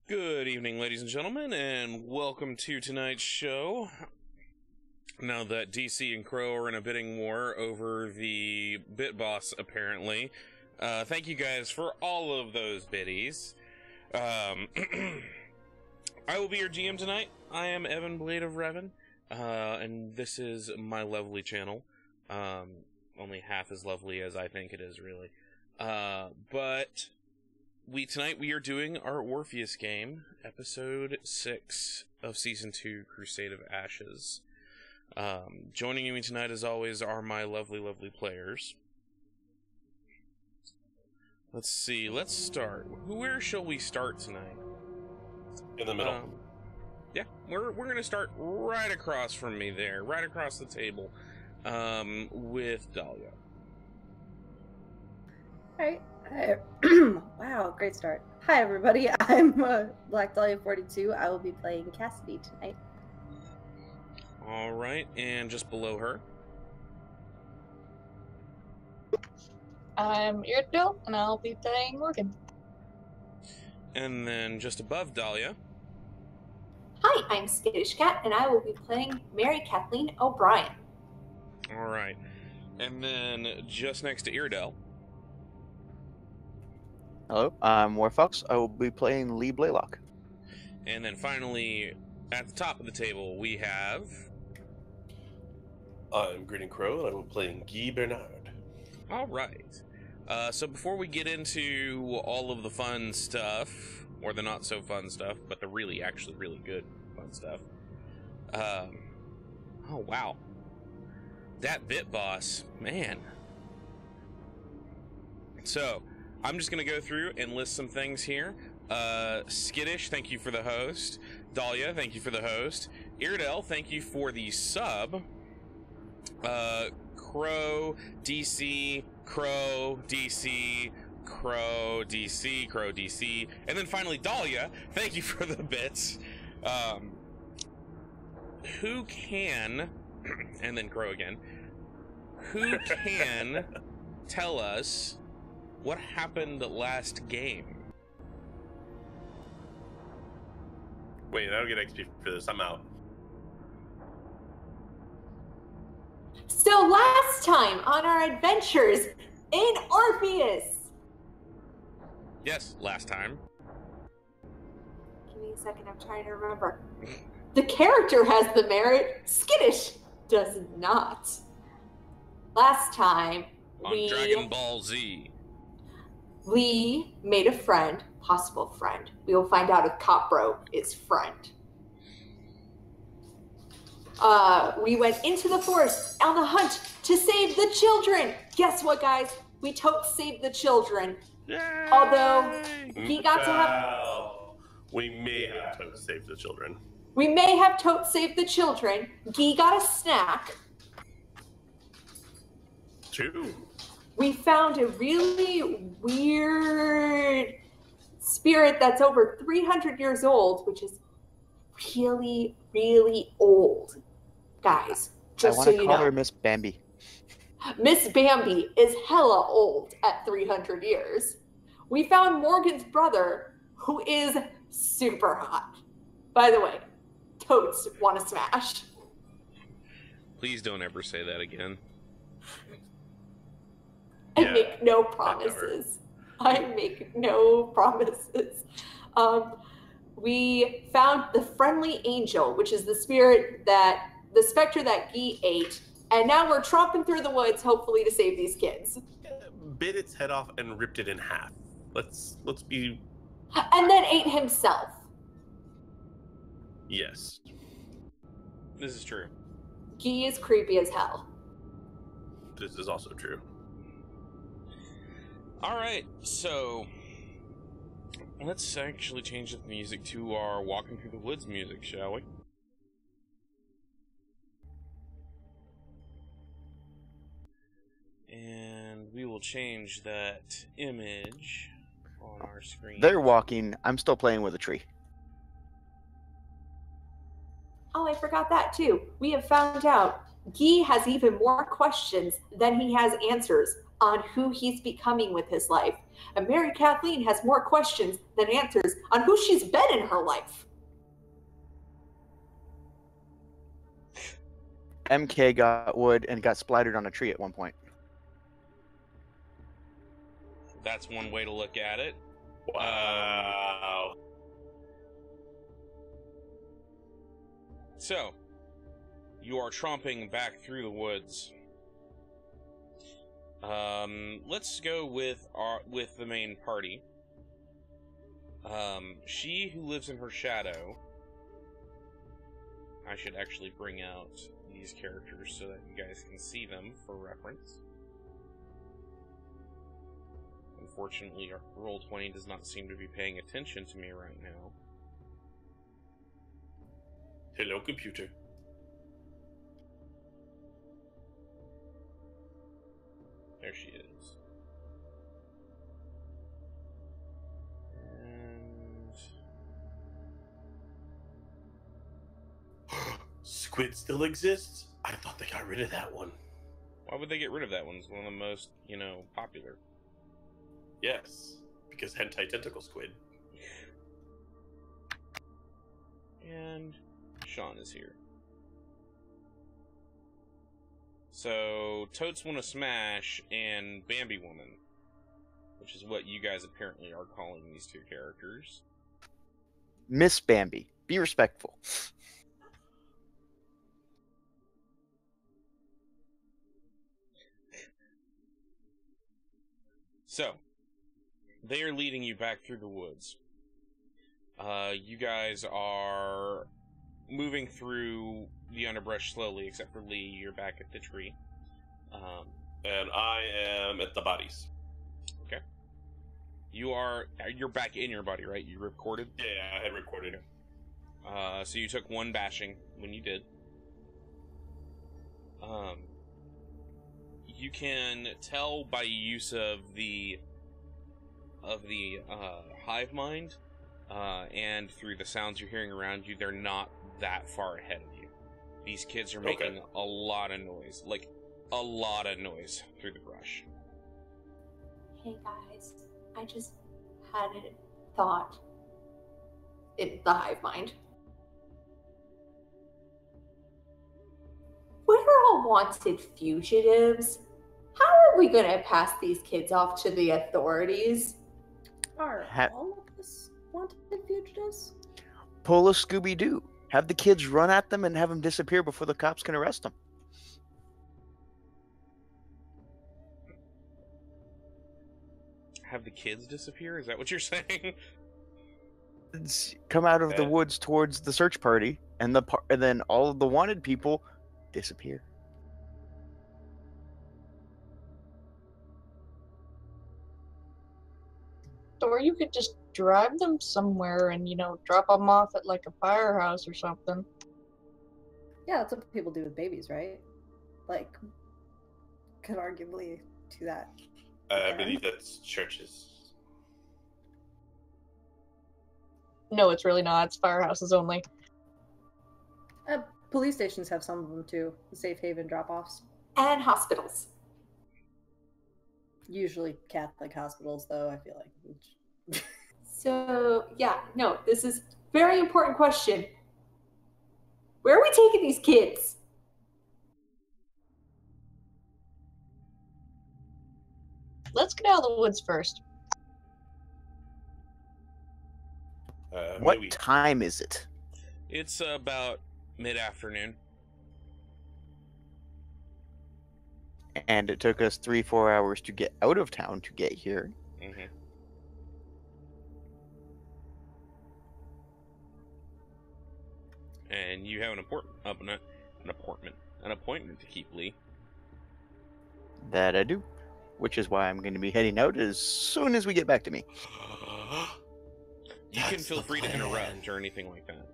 Good evening, ladies and gentlemen, and welcome to tonight's show. Now that DC and Crow are in a bidding war over the Bit Boss, apparently, thank you guys for all of those biddies. I will be your GM tonight. I am Evan Blade of Revan, and this is my lovely channel. Only half as lovely as I think it is, really. But tonight we are doing our Orpheus game, episode 6 of season 2, Crusade of Ashes. Joining me tonight, as always, are my lovely, lovely players. Let's see, let's start. Where shall we start tonight? In the middle. Yeah, we're gonna start right across from me there, right across the table, with Dahlia. Alright. Hi. Wow, great start. Hi, everybody. I'm Black Dahlia 42. I will be playing Cassidy tonight. Alright, and just below her? I'm Iridel, and I'll be playing Morgan. And then just above Dahlia? Hi, I'm Skittish Cat, and I will be playing Mary Kathleen O'Brien. Alright. And then just next to Iridel? Hello, I'm Warfox. I will be playing Lee Blaylock. And then finally, at the top of the table, we have... I'm Greeting Crow, and I will be playing Guy Bernard. Alright. So before we get into all of the fun stuff, or the not so fun stuff, but the actually really good fun stuff. Oh, wow. That Bit Boss, man. So, I'm just going to go through and list some things here. Skittish, thank you for the host. Dahlia, thank you for the host. Iridel, thank you for the sub. Crow, DC, Crow, DC, Crow, DC, Crow, DC. And then finally, Dahlia, thank you for the bits. Who can, and then Crow again, who can tell us what happened last game? Wait, I don't get XP for this. I'm out. So last time on our adventures in Orpheus. Yes, last time. Give me a second, I'm trying to remember. The character has the merit, Skittish does not. Last time, On Dragon Ball Z. Lee made a friend, possible friend. We will find out if Copbro is friend. We went into the forest on the hunt to save the children. Guess what, guys? We totes saved the children. Yay! Although he got to have... We may have to save the children. We may have totes saved the children. Guy got a snack. True. We found a really weird spirit that's over 300 years old, which is really, really old. Guys, just so you know. I want to call her Miss Bambi. Miss Bambi is hella old at 300 years. We found Morgan's brother, who is super hot. By the way, totes want to smash. Please don't ever say that again. I make no promises. I make no promises. We found the friendly angel, which is the specter that Guy ate, and now we're tromping through the woods, hopefully to save these kids. Bit its head off and ripped it in half. Let's be... And then ate himself. Yes. This is true. Guy is creepy as hell. This is also true. Alright, so let's actually change the music to our Walking Through the Woods music, shall we? And we will change that image on our screen. They're walking. I'm still playing with a tree. Oh, I forgot that too. We have found out Guy has even more questions than he has answers on who he's becoming with his life. And Mary Kathleen has more questions than answers on who she's been in her life. MK got wood and got splattered on a tree at one point. That's one way to look at it. Wow. So, you are tromping back through the woods. Let's go with the main party. She who lives in her shadow. I should actually bring out these characters so that you guys can see them for reference. Unfortunately, our Roll20 does not seem to be paying attention to me right now. Hello, computer. There she is. And... Squid still exists? I thought they got rid of that one. Why would they get rid of that one? It's one of the most, popular. Yes, because hentai tentacle squid. And Sean is here. So, Totes Wanna Smash and Bambi Woman, which is what you guys apparently are calling these two characters. Miss Bambi, be respectful. So, they are leading you back through the woods. You guys are moving through the underbrush slowly, except for Lee, you're back at the tree. And I am at the bodies. Okay. You're back in your body, right? You recorded? Yeah, I had recorded. So you took one bashing when you did. You can tell by use of the hive mind, and through the sounds you're hearing around you, they're not that far ahead of you. These kids are making a lot of noise, like a lot of noise through the brush. Hey guys, I just had a thought. In the hive mind. We're all wanted fugitives. How are we going to pass these kids off to the authorities? Are all of us wanted fugitives? Pull a Scooby-Doo. Have the kids run at them and have them disappear before the cops can arrest them. Have the kids disappear? Is that what you're saying? Come out of the woods towards the search party, and then all of the wanted people disappear. Or you could just drive them somewhere and, drop them off at like a firehouse or something. Yeah, that's what people do with babies, right? Like, could arguably do that. I believe that's churches. No, it's really not. It's firehouses only. Police stations have some of them too. Safe haven drop-offs. And hospitals. Usually Catholic hospitals, though, I feel like. So, yeah, no, this is a very important question. Where are we taking these kids? Let's get out of the woods first. What Maybe. time is it? It's about mid-afternoon. And it took us 3-4 hours to get out of town to get here. Mm-hmm. And you have an appointment to keep, Lee. That I do. Which is why I'm going to be heading out as soon as we get back to me. You can feel free to interrupt or anything like that.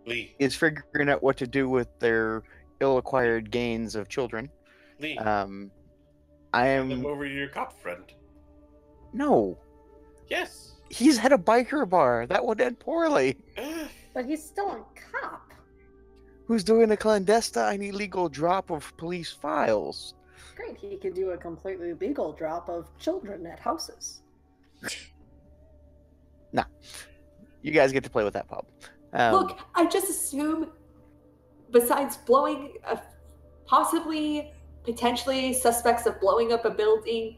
Lee. Is figuring out what to do with their ill-acquired gains of children. Lee. I Hand am... them over to your cop friend. No. Yes. He's had a biker bar. That would end poorly. But he's still a cop. Who's doing a clandestine illegal drop of police files. point, he could do a completely legal drop of children at houses. No. You guys get to play with that problem. Look, I just assume, besides blowing, possibly, potentially suspects of blowing up a building,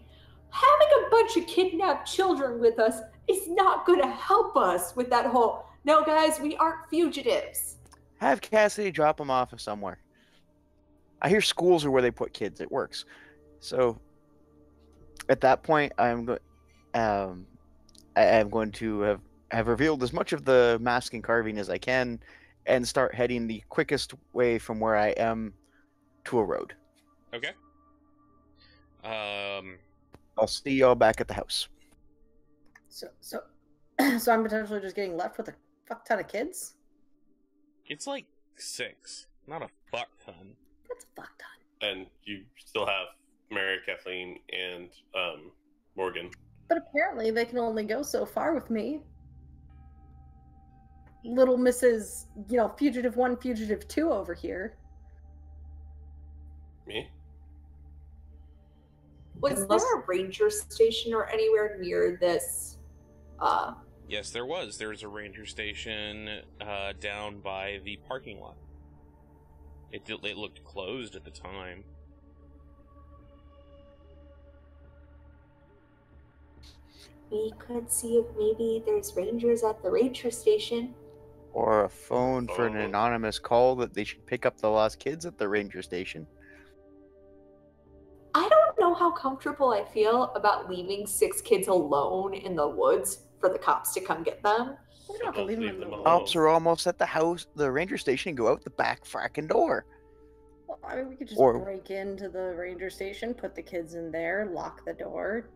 having a bunch of kidnapped children with us is not going to help us with that whole, no, guys, we aren't fugitives. Have Cassidy drop them off somewhere. I hear schools are where they put kids. It works. So at that point, I am going to have revealed as much of the mask and carving as I can and start heading the quickest way from where I am to a road. Okay. I'll see y'all back at the house. So I'm potentially just getting left with a fuck ton of kids? It's like 6, not a fuck ton. That's a fuck ton. And you still have Mary, Kathleen, and Morgan. But apparently they can only go so far with me. Little Mrs., Fugitive 1, Fugitive 2 over here. Me? Was there a ranger station or anywhere near this? Yes, there was. There was a ranger station down by the parking lot. It looked closed at the time. We could see if maybe there's rangers at the ranger station. Or a phone for an anonymous call that they should pick up the lost kids at the ranger station. I don't know how comfortable I feel about leaving 6 kids alone in the woods for the cops to come get them. We don't have to leave them in the alone. Cops are almost at the house, the ranger station, and go out the back fracking door. Well, I mean, we could just Or- break into the ranger station, put the kids in there, lock the door,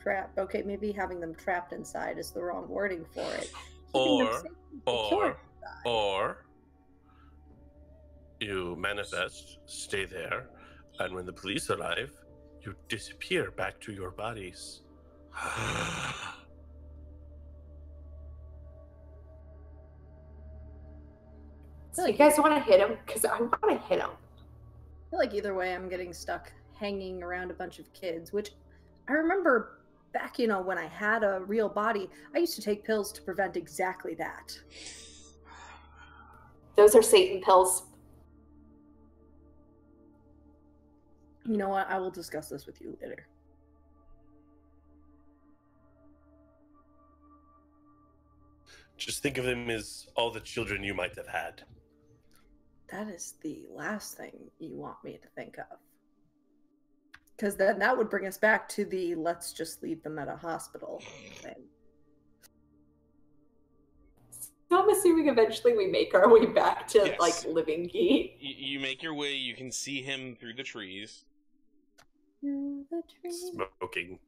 trap. Okay, maybe having them trapped inside is the wrong wording for it. Keeping them safe and secure inside. Or you manifest, stay there, and when the police arrive, you disappear back to your bodies. So you guys want to hit him? Because I want to hit him. I feel like either way, I'm getting stuck hanging around a bunch of kids, which I remember back, when I had a real body, I used to take pills to prevent exactly that. Those are Satan pills. You know what? I will discuss this with you later. Just think of them as all the children you might have had. That is the last thing you want me to think of. Because then that would bring us back to the let's just leave them at a hospital thing. So I'm assuming eventually we make our way back to, Yes. living Gee. You make your way, you can see him through the trees. The tree. Smoking.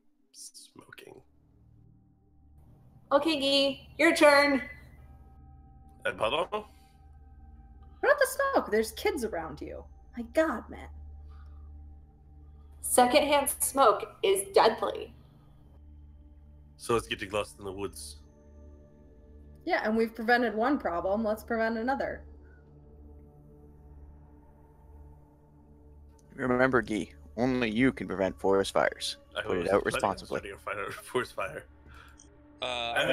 Okay, Gee, your turn. And pardon? Put out the smoke. There's kids around you. My God, man. Secondhand smoke is deadly. So it's getting lost in the woods. Yeah, and we've prevented one problem. Let's prevent another. Remember, Guy, only you can prevent forest fires. Put it out responsibly. Forest fire. I'm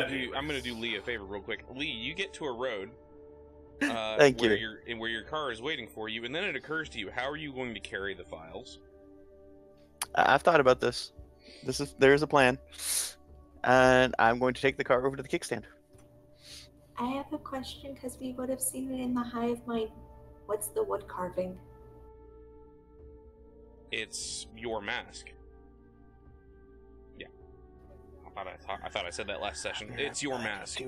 gonna do Lee a favor real quick. Lee, you get to a road. Thank where you. Where your car is waiting for you, and then it occurs to you: how are you going to carry the files? I've thought about this. There's a plan, and I'm going to take the car over to the kickstand. I have a question because we would have seen it in the hive mind. What's the wood carving? It's your mask. Yeah, I thought I said that last session. It's your mask.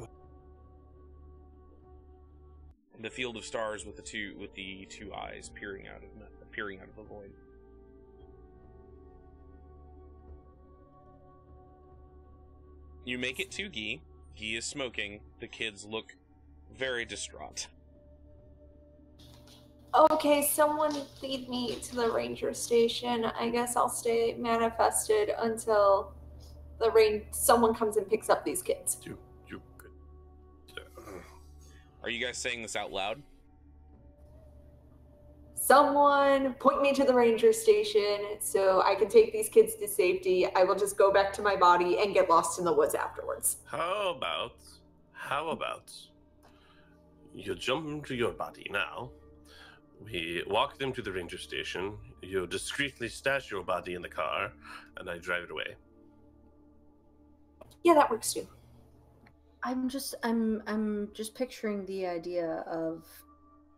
The field of stars with the two eyes peering out of the void. You make it to Guy. Guy is smoking. The kids look very distraught. Okay, someone lead me to the ranger station. I guess I'll stay manifested until someone comes and picks up these kids. You could. Are you guys saying this out loud? someone point me to the ranger station so I can take these kids to safety. I will just go back to my body and get lost in the woods afterwards. How about you jump into your body now? We walk them to the ranger station. You discreetly stash your body in the car, and I drive it away. Yeah, that works too. I'm just picturing the idea of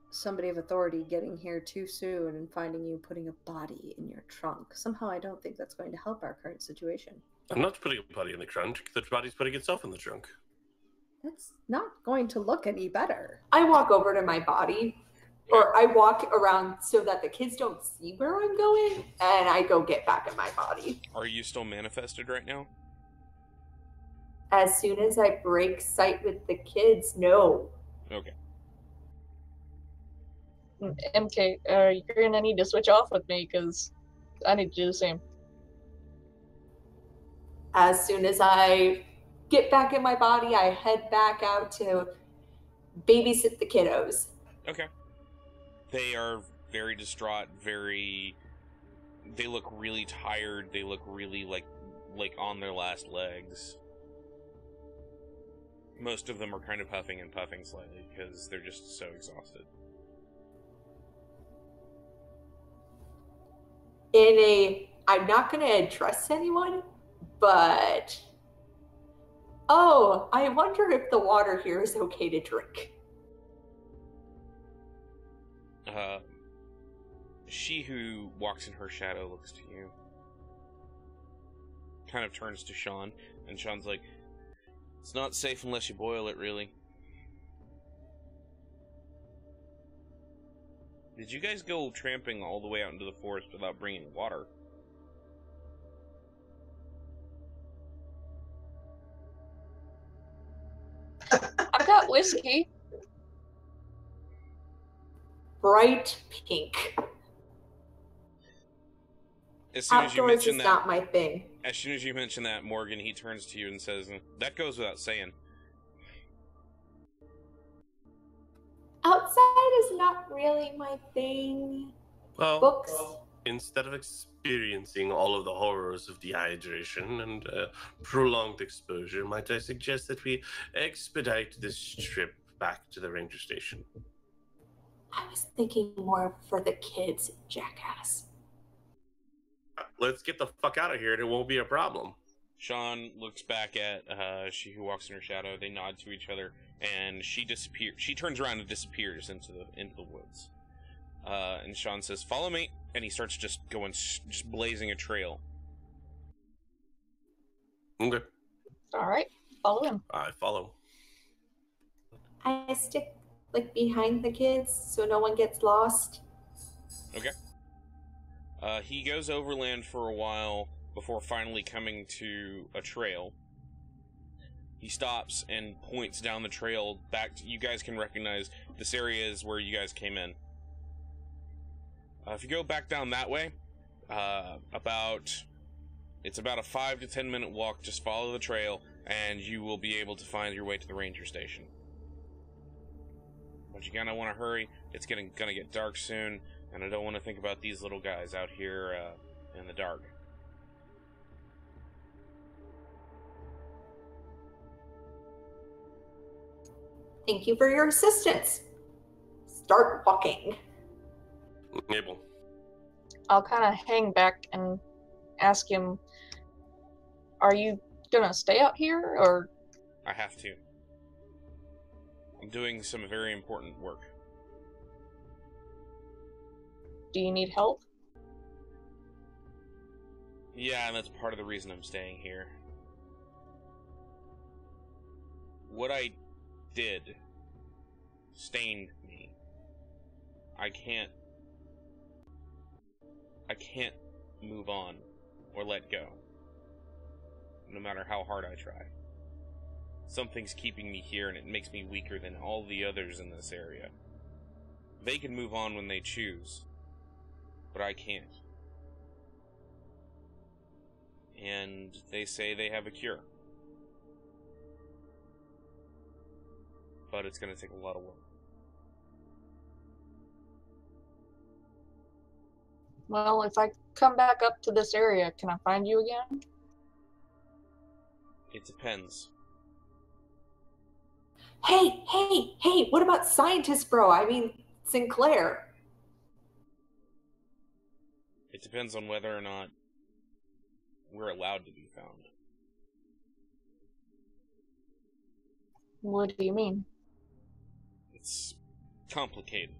somebody of authority getting here too soon and finding you putting a body in your trunk. Somehow I don't think that's going to help our current situation. I'm not putting a body in the trunk. The body's putting itself in the trunk. That's not going to look any better. I walk over to my body, or I walk around so that the kids don't see where I'm going, and I go get back in my body. Are you still manifested right now? As soon as I break sight with the kids, no. Okay. MK, you're gonna need to switch off with me because I need to do the same. As soon as I get back in my body, I head back out to babysit the kiddos. Okay. They are very distraught, they look really tired, they look really like on their last legs. Most of them are kind of huffing and puffing slightly because they're just so exhausted. I'm not going to address anyone, but oh, I wonder if the water here is okay to drink. She who walks in her shadow looks to you. Kind of turns to Sean, and Sean's like, "It's not safe unless you boil it, really." Did you guys go tramping all the way out into the forest without bringing water? I've got whiskey. Bright pink. As soon as you Outdoors mention is that, not my thing. as soon as you mention that, Morgan, he turns to you and says, "That goes without saying." Outside is not really my thing. Well, Books. instead of experiencing all of the horrors of dehydration and prolonged exposure, might I suggest that we expedite this trip back to the ranger station? I was thinking more for the kids, jackass. Let's get the fuck out of here and it won't be a problem. Sean looks back at she who walks in her shadow. They nod to each other, and she disappears. She turns around and disappears into the woods. And Sean says, "Follow me," and he starts just blazing a trail. Okay. All right, follow him. I follow. I stick behind the kids so no one gets lost. Okay. He goes overland for a while before finally coming to a trail. He stops and points down the trail back to, you guys can recognize this area is where you guys came in. If you go back down that way, it's about a 5 to 10 minute walk. Just follow the trail and you will be able to find your way to the ranger station. But you're gonna want to hurry. It's gonna get dark soon, and I don't want to think about these little guys out here in the dark. Thank you for your assistance. Start walking. Abel. I'll kind of hang back and ask him, are you gonna stay out here, or? I have to. I'm doing some very important work. Do you need help? Yeah, and that's part of the reason I'm staying here. What I did stained me. I can't move on or let go, no matter how hard I try. Something's keeping me here, and it makes me weaker than all the others in this area. They can move on when they choose, but I can't. And they say they have a cure. But it's going to take a lot of work. Well, if I come back up to this area, can I find you again? It depends. Hey, what about scientist bro? I mean, Sinclair. It depends on whether or not we're allowed to be found. What do you mean? It's complicated.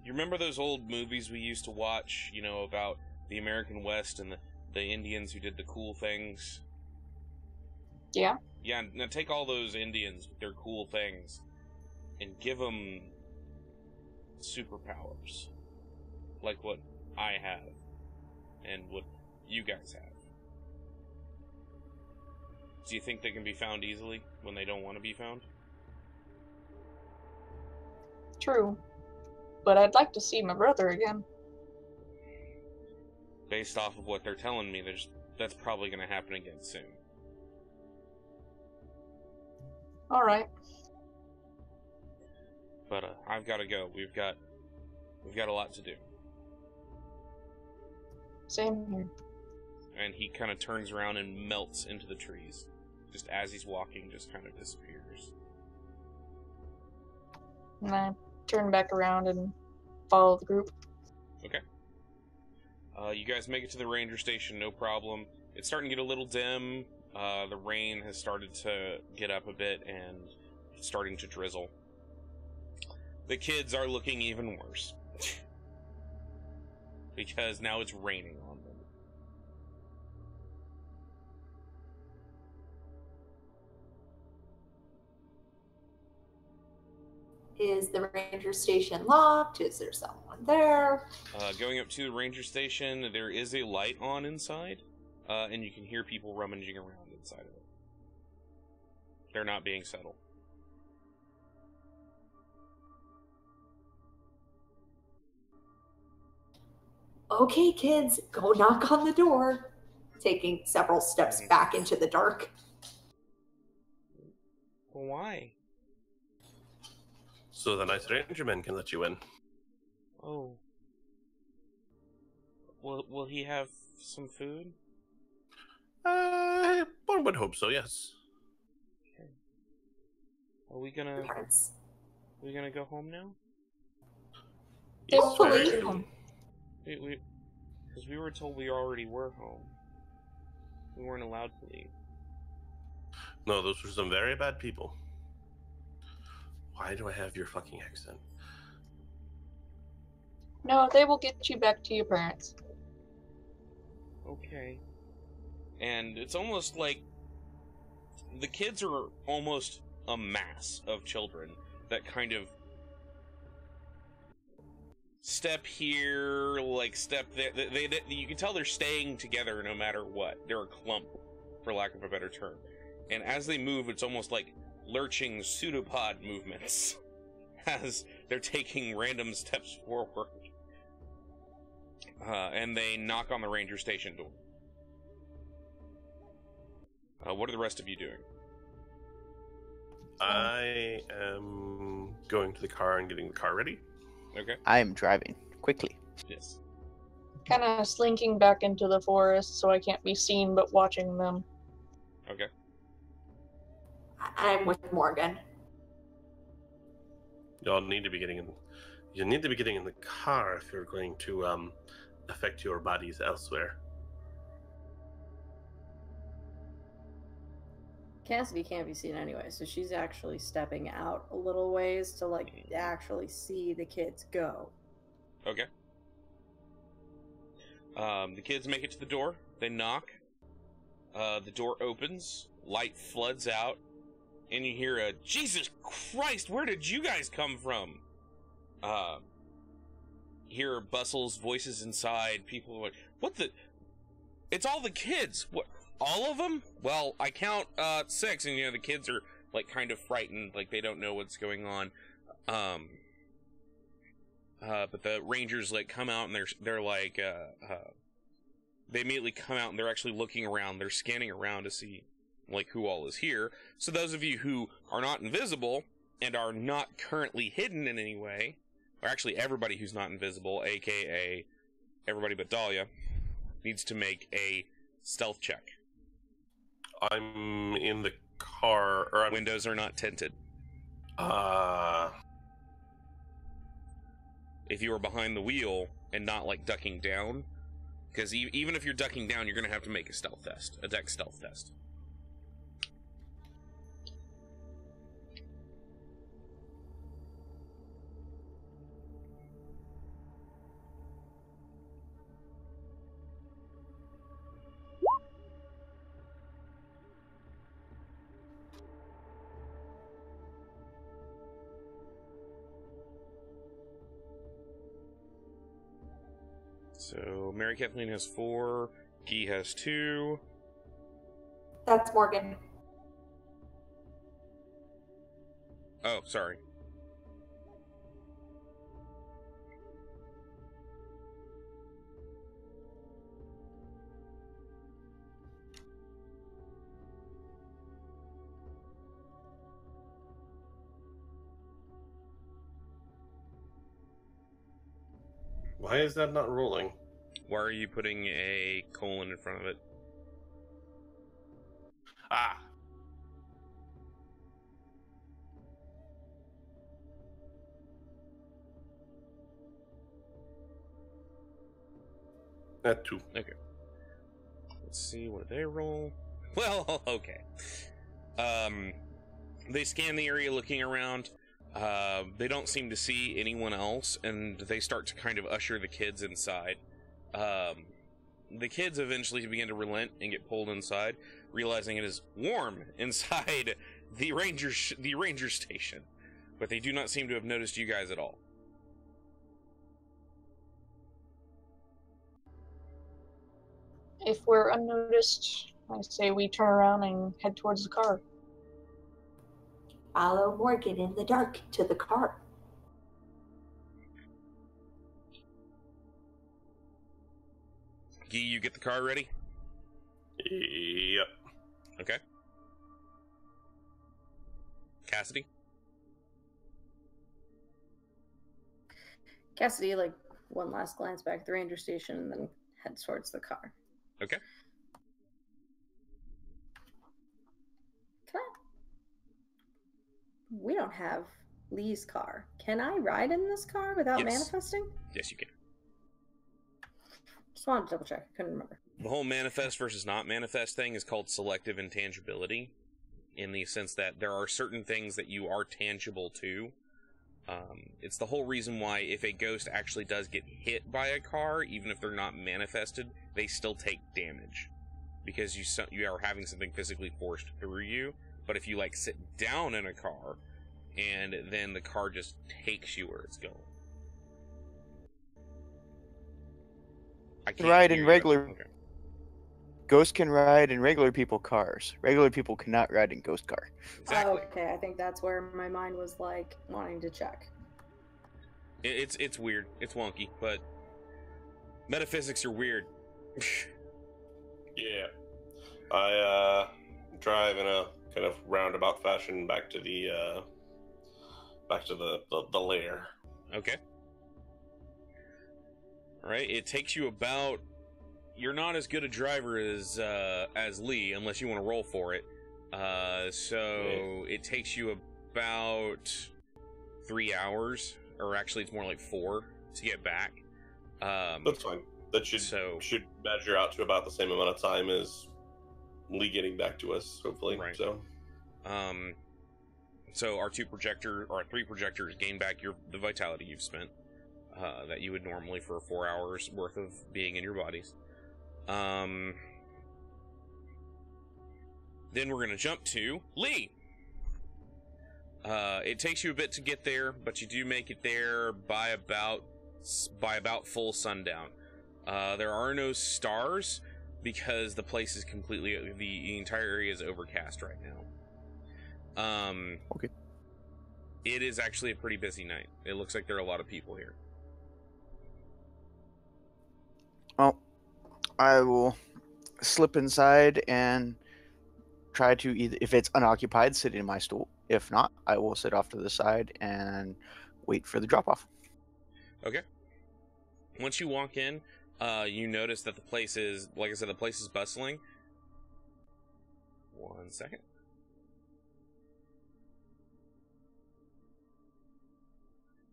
You remember those old movies we used to watch, you know, about the American West and the Indians who did the cool things? Yeah? Yeah, now take all those Indians with their cool things and give them superpowers. Like what I have and what you guys have. Do you think they can be found easily when they don't want to be found? True. But I'd like to see my brother again. Based off of what they're telling me, that's probably going to happen again soon. Alright. But I've got to go. We've got a lot to do. Same here. And he kind of turns around and melts into the trees. Just as he's walking, just kind of disappears. And I turn back around and follow the group. Okay. You guys make it to the ranger station, no problem. It's starting to get a little dim. The rain has started to get up a bit and it's starting to drizzle. The kids are looking even worse. Because now it's raining on them. Is the ranger station locked? Is there someone there? Going up to the ranger station, there is a light on inside, and you can hear people rummaging around inside of it. They're not being subtle. Okay, kids, go knock on the door. Taking several steps back into the dark. Why? So the nice rangerman can let you in. Oh. Will he have some food? One would hope so, yes. Okay. Are we gonna Parents. go home now? Yes, Hopefully. very soon. Because we were told we already were home. We weren't allowed to leave. No, those were some very bad people. Why do I have your fucking accent? No, they will get you back to your parents. Okay. And it's almost like the kids are almost a mass of children that kind of step here, like step there. They you can tell they're staying together no matter what. They're a clump, for lack of a better term. And as they move, it's almost like lurching pseudopod movements as they're taking random steps forward. And they knock on the ranger station door. What are the rest of you doing? I am going to the car and getting the car ready. Okay. I am driving quickly. Yes. Kind of slinking back into the forest so I can't be seen but watching them. Okay. I'm with Morgan. Y'all need to be getting in. You need to be getting in the car if you're going to affect your bodies elsewhere. Cassidy can't be seen anyway, so she's actually stepping out a little ways to like actually see the kids go. Okay. The kids make it to the door. They knock. The door opens. Light floods out. And you hear a, Jesus Christ, where did you guys come from? Hear bustles, voices inside. People are like, what the? It's all the kids. What? All of them? Well, I count 6, and the kids are like kind of frightened, like they don't know what's going on. But the rangers like come out and they're like they immediately come out and they're actually looking around. They're scanning around to see like who all is here. So those of you who are not invisible and are not currently hidden in any way, or actually everybody who's not invisible, aka everybody but Dahlia, needs to make a stealth check. I'm in the car, or Windows are not tinted. If you are behind the wheel and not like ducking down, because even if you're ducking down, you're going to have to make a stealth test, a dex stealth test. So Mary Kathleen has 4, Guy has 2. That's Morgan. Oh, sorry. Why is that not rolling? Why are you putting a colon in front of it? Ah. That 2. Okay. Let's see what they roll. Well, okay. They scan the area looking around. They don't seem to see anyone else, and they start to kind of usher the kids inside. The kids eventually begin to relent and get pulled inside, realizing it is warm inside the ranger station, but they do not seem to have noticed you guys at all. If we're unnoticed, I say we turn around and head towards the car. Follow Morgan in the dark to the car. Guy, you get the car ready? Yep. Okay. Cassidy? Cassidy, like, one last glance back at the ranger station and then heads towards the car. Okay. We don't have Lee's car. Can I ride in this car without manifesting? Yes, you can. Just wanted to double check. I couldn't remember. The whole manifest versus not manifest thing is called selective intangibility, in the sense that there are certain things that you are tangible to. It's the whole reason why if a ghost actually does get hit by a car, even if they're not manifested, they still take damage. Because you are having something physically forced through you. But if you, like, sit down in a car, and then the car just takes you where it's going. I can't Ride hear in you. regular... Okay. Ghosts can ride in regular people cars. Regular people cannot ride in ghost car. Exactly. Oh, okay, I think that's where my mind was, like, wanting to check. It's weird. It's wonky, but metaphysics are weird. Yeah. I drive in a kind of roundabout fashion back to the lair. Okay. All right. It takes you about. You're not as good a driver as Lee, unless you want to roll for it. So it takes you about 3 hours, or actually, it's more like 4 to get back. That's fine. That should measure out to about the same amount of time as Lee getting back to us, hopefully. Right. So our 3 projectors gain back the vitality you've spent, that you would normally for 4 hours worth of being in your bodies. Then we're gonna jump to Lee. It takes you a bit to get there, but you do make it there by about full sundown. There are no stars because the place is the entire area is overcast right now. Okay. It is actually a pretty busy night. It looks like there are a lot of people here. Well, I will slip inside and try to if it's unoccupied, sit in my stool. If not, I will sit off to the side and wait for the drop-off. Okay. Once you walk in, you notice that the place is, like I said, the place is bustling. 1 second.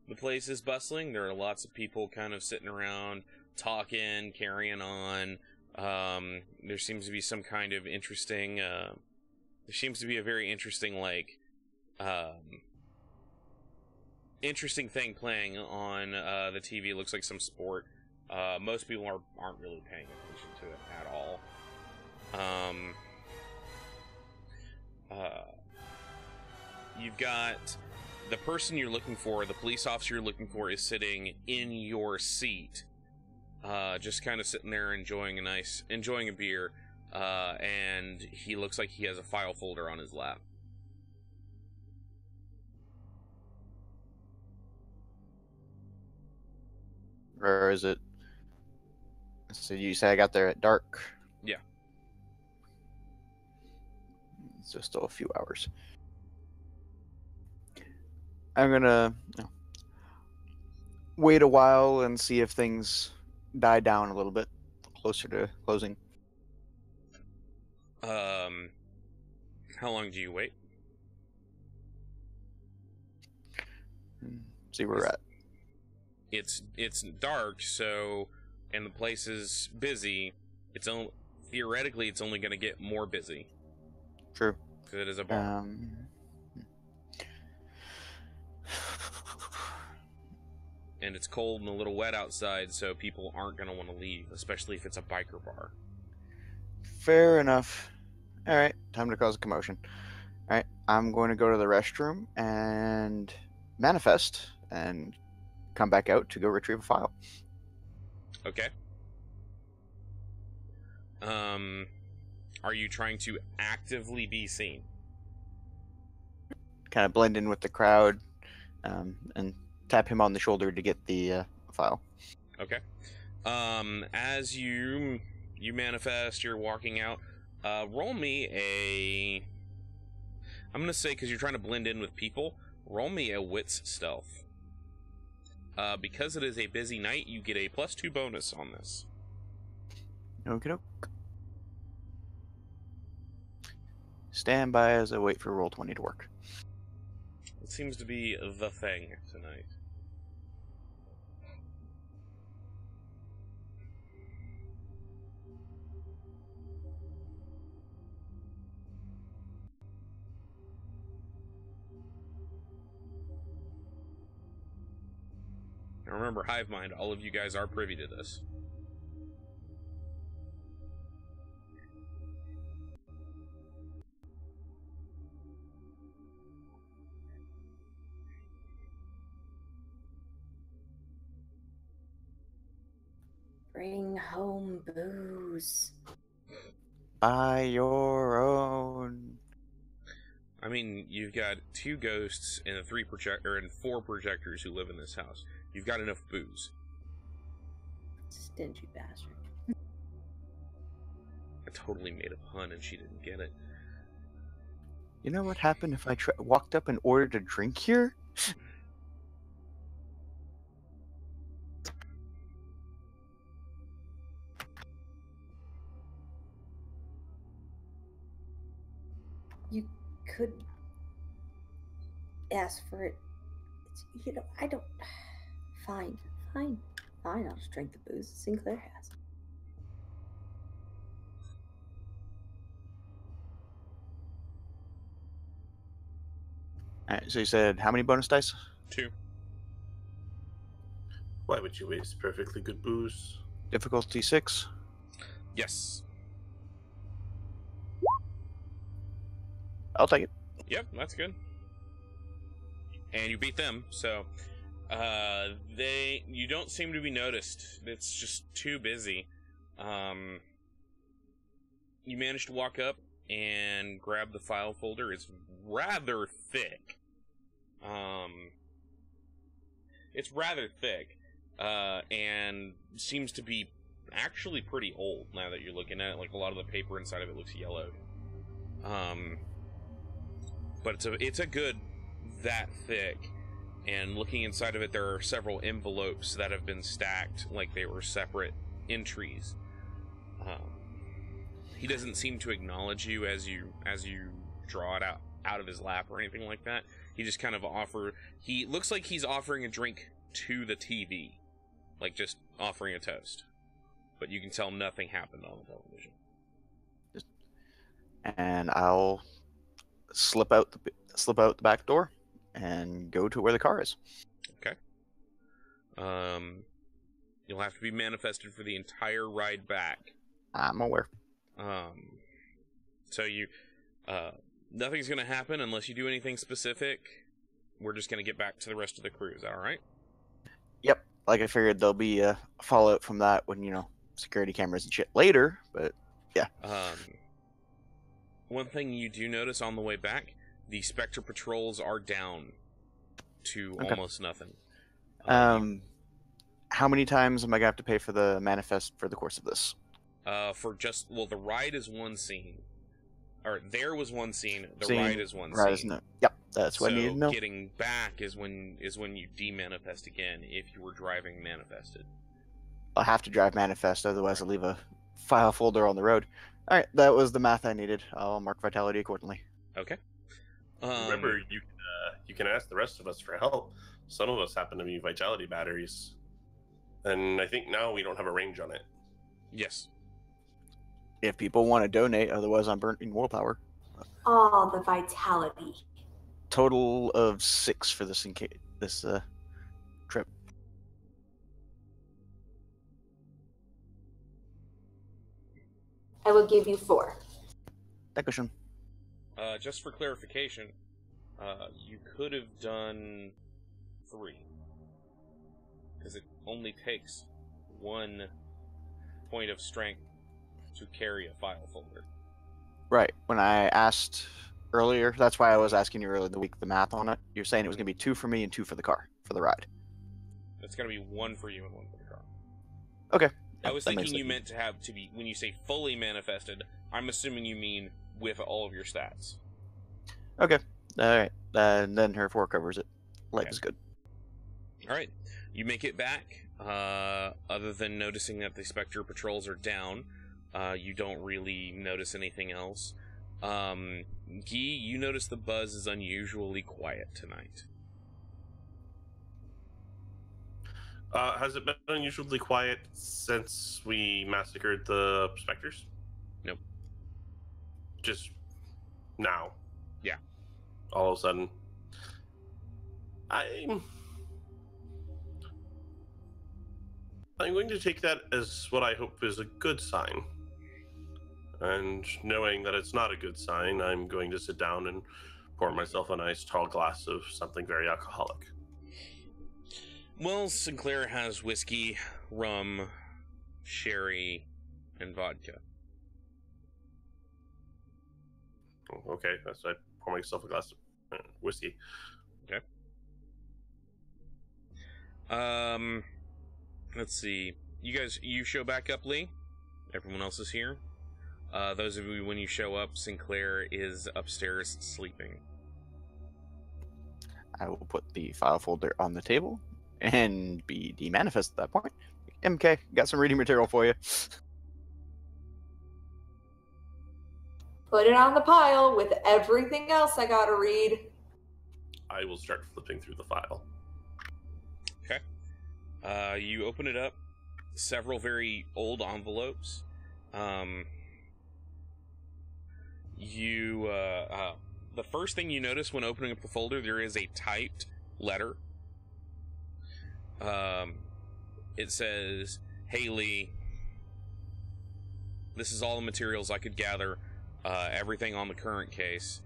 The place is bustling. There are lots of people kind of sitting around, talking, carrying on. There seems to be some kind of interesting, there seems to be a very interesting, like, interesting thing playing on the TV. It looks like some sport. Most people aren't really paying attention to it at all. You've got the person you're looking for, the police officer you're looking for, is sitting in your seat, just kind of sitting there enjoying a beer, and he looks like he has a file folder on his lap. Or is it? So you say I got there at dark? Yeah. So still a few hours. I'm gonna wait a while and see if things die down a little bit closer to closing. How long do you wait? See where we're at. It's dark, so, and the place is busy. Theoretically, it's only going to get more busy. True. Because it is a bar. And it's cold and a little wet outside, so people aren't going to want to leave, especially if it's a biker bar. Fair enough. All right, time to cause a commotion. All right, I'm going to go to the restroom and manifest and come back out to go retrieve a file. Okay. Are you trying to actively be seen? Kind of blend in with the crowd, and tap him on the shoulder to get the file. Okay. As you manifest, you're walking out. Roll me a... I'm going to say, because you're trying to blend in with people, roll me a wits stealth. Because it is a busy night, you get a +2 bonus on this. Okie doke. Stand by as I wait for Roll20 to work. It seems to be the thing tonight. Now remember, Hive Mind, all of you guys are privy to this. Bring home booze. Buy your own. I mean, you've got 2 ghosts and 4 projectors who live in this house. You've got enough booze. Stingy bastard. I totally made a pun and she didn't get it. You know what happened if I walked up and ordered a drink here? You could ask for it. It's, I don't. Fine. I'll just drink the booze Sinclair has. All right, so you said how many bonus dice? 2. Why would you waste perfectly good booze? Difficulty 6. Yes. I'll take it. Yep, that's good. And you beat them, so you don't seem to be noticed. It's just too busy. You manage to walk up and grab the file folder. It's rather thick. And seems to be actually pretty old now that you're looking at it. Like, a lot of the paper inside of it looks yellowed. But it's a good that thick. And looking inside of it, there are several envelopes that have been stacked like they were separate entries. He doesn't seem to acknowledge you as you draw it out of his lap or anything like that. He just kind of he looks like he's offering a drink to the TV, like just offering a toast. But you can tell nothing happened on the television. And I'll slip out the back door and go to where the car is. Okay. You'll have to be manifested for the entire ride back. I'm aware. So you, nothing's gonna happen unless you do anything specific. We're just gonna get back to the rest of the crew. Is that all right? Yep. Like I figured there'll be a fallout from that when, security cameras and shit later, but yeah. One thing you do notice on the way back, the Spectre patrols are down to almost nothing. How many times am I gonna have to pay for the manifest for the course of this? The ride is one scene. Or there was one scene, Scene, ride is one Right, scene. isn't it? Yep, that's what I need to know. Getting back is when you demanifest again if you were driving manifested. I'll have to drive manifest, otherwise I'll leave a file folder on the road. Alright, that was the math I needed. I'll mark vitality accordingly. Okay. Remember, you can ask the rest of us for help. Some of us happen to be vitality batteries. And I think now we don't have a range on it. Yes. If people want to donate, otherwise I'm burnt in willpower. Oh, the vitality. Total of 6 for this trip. I will give you 4. Dankeschön. Just for clarification, you could have done 3. Because it only takes 1 point of strength to carry a file folder. Right. When I asked earlier, that's why I was asking you earlier in the week the math on it. You're saying it was going to be 2 for me and 2 for the car, for the ride. It's going to be 1 for you and 1 for the car. Okay. I was That thinking makes you sense. meant to have to be, when you say fully manifested, I'm assuming you mean with all of your stats. Okay. Alright. And then her 4 covers it. Life Okay. is good. Alright. You make it back. Other than noticing that the Spectre patrols are down, you don't really notice anything else. Guy, you notice the buzz is unusually quiet tonight. Has it been unusually quiet since we massacred the Spectres? Nope. Just now? Yeah. All of a sudden. I'm going to take that as what I hope is a good sign. And knowing that it's not a good sign, I'm going to sit down and pour myself a nice tall glass of something very alcoholic. Well, Sinclair has whiskey, rum, sherry, and vodka. Okay, so I pour myself a glass of whiskey. Okay. Let's see. You show back up, Lee? Everyone else is here? Those of you, when you show up, Sinclair is upstairs sleeping. I will put the file folder on the table and be demanifest at that point. MK, got some reading material for you. Put it on the pile with everything else I gotta read. I will start flipping through the file. Okay. You open it up. Several very old envelopes. The first thing you notice when opening up the folder, there is a typed letter. It says, "Hey Lee, this is all the materials I could gather, everything on the current case.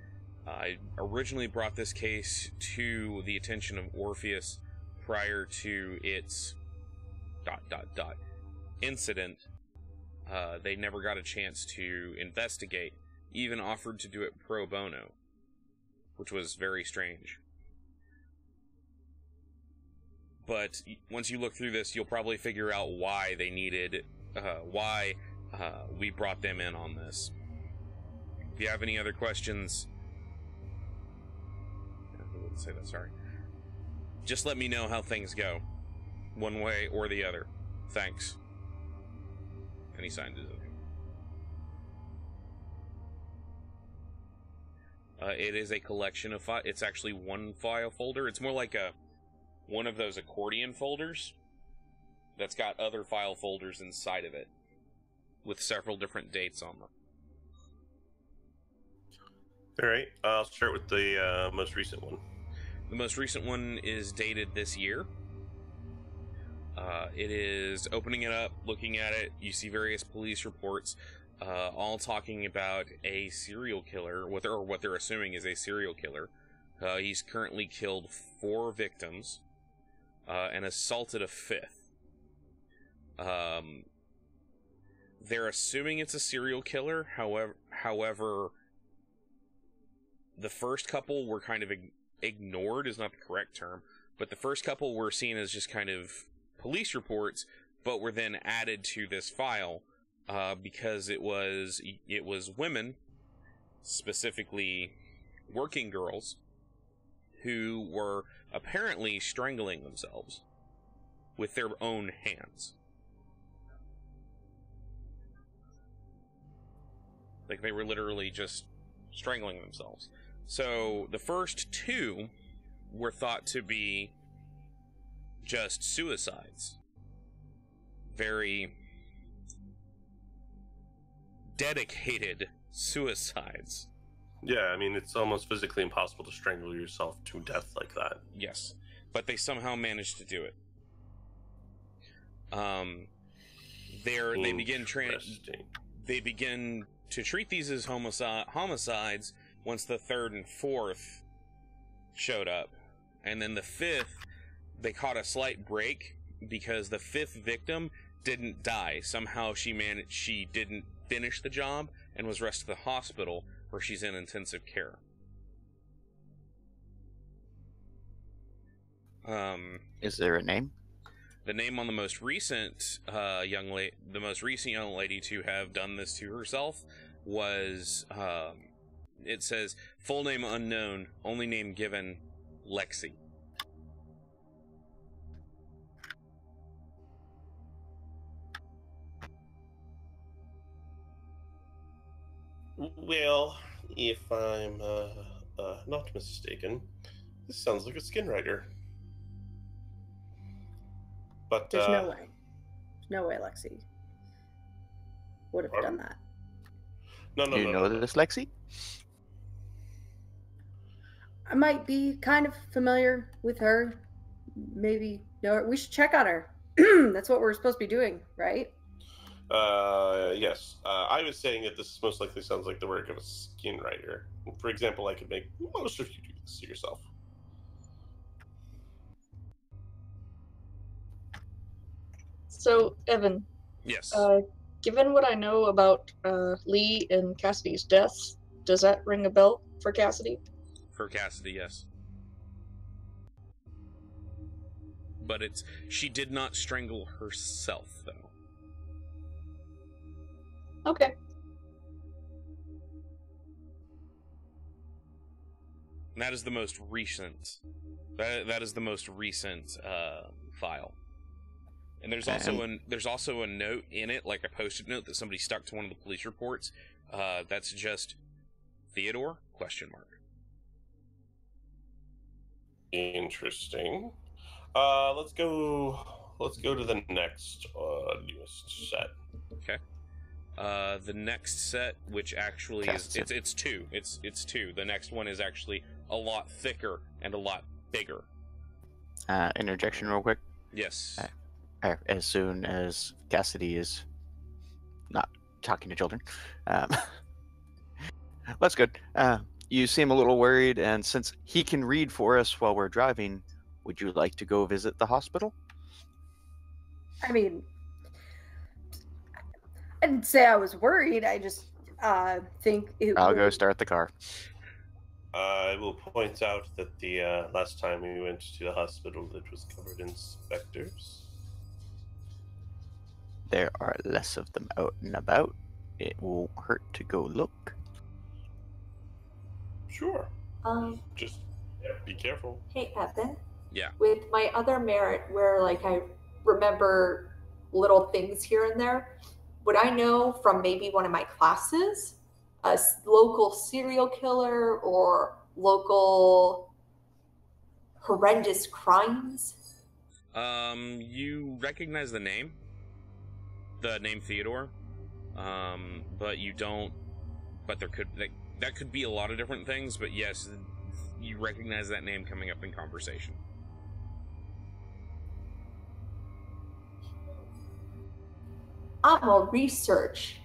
I originally brought this case to the attention of Orpheus prior to its ... incident. They never got a chance to investigate, even offered to do it pro bono, which was very strange. But once you look through this, you'll probably figure out why they needed, why we brought them in on this. If you have any other questions, I wouldn't say that, sorry. Just let me know how things go, one way or the other. Thanks. And he signed his own. It is a collection of files. It's actually one file folder. It's more like one of those accordion folders that's got other file folders inside of it with several different dates on them. All right, I'll start with the most recent one. The most recent one is dated this year. It is opening it up, looking at it. You see various police reports, all talking about a serial killer, or what they're assuming is a serial killer. He's currently killed 4 victims and assaulted a 5th. They're assuming it's a serial killer. However, the first couple were kind of ignored, is not the correct term, but the first couple were seen as just kind of police reports, but were then added to this file because it was women, specifically working girls, who were apparently strangling themselves with their own hands. Like, they were literally just strangling themselves. So the first 2 were thought to be just suicides. Very dedicated suicides. Yeah, I mean, it's almost physically impossible to strangle yourself to death like that. Yes, but they somehow managed to do it. They begin to treat these as homicides once the 3rd and 4th showed up, and then the 5th, they caught a slight break because the 5th victim didn't die. Somehow she didn't finish the job and was rushed to the hospital where she's in intensive care. Is there a name? The name on the most recent young lady to have done this to herself was, it says, full name unknown, only name given, Lexi. Well, if I'm not mistaken, this sounds like a skin writer. But There's no way. There's no way Lexi would have done that. No. Do you know this, Lexi? I might be kind of familiar with her. Maybe know her. We should check on her. That's what we're supposed to be doing, right? Yes. I was saying that this most likely sounds like the work of a skin writer. For example, I could make most of you do this to yourself. So, Evan. Yes. Given what I know about Lee and Cassidy's deaths, does that ring a bell for Cassidy? For Cassidy, yes. But she did not strangle herself, though. Okay. And that is the most recent. That is the most recent file. And there's also a note in it, like a post-it note that somebody stuck to one of the police reports. That's just Theodore ? Interesting. Let's go to the next newest set. Okay. The next set, which actually is it's 2. It's 2. The next one is actually a lot thicker and a lot bigger. Interjection real quick. Yes. As soon as Cassidy is not talking to children. That's good. You seem a little worried, and since he can read for us while we're driving, would you like to go visit the hospital? I mean, I didn't say I was worried. I just think I'll go start the car. I will point out that the last time we went to the hospital, it was covered in specters. There are less of them out and about. It won't hurt to go look. Sure. Just be careful. Hey, Evan. Yeah. With my other merit, where like I remember little things here and there, would I know from maybe one of my classes a local serial killer or local horrendous crimes? You recognize the name Theodore, but you don't. But that could be a lot of different things. But yes, you recognize that name coming up in conversation. I'm gonna research.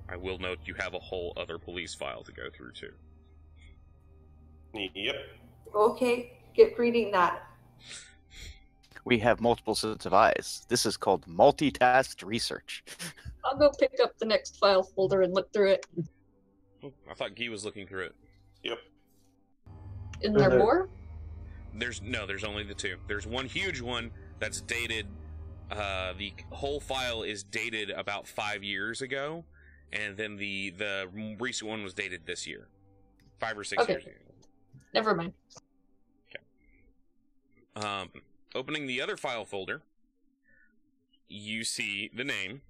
I will note you have a whole other police file to go through too. Yep. Okay, get reading that. We have multiple sets of eyes. This is called multitasked research. I'll go pick up the next file folder and look through it. Oh, I thought Guy was looking through it. Yep. Isn't there more? There's only the two. There's one huge one that's dated. The whole file is dated about 5 years ago, and then the recent one was dated this year, 5 or 6 years ago. Never mind. Okay. Opening the other file folder, you see the name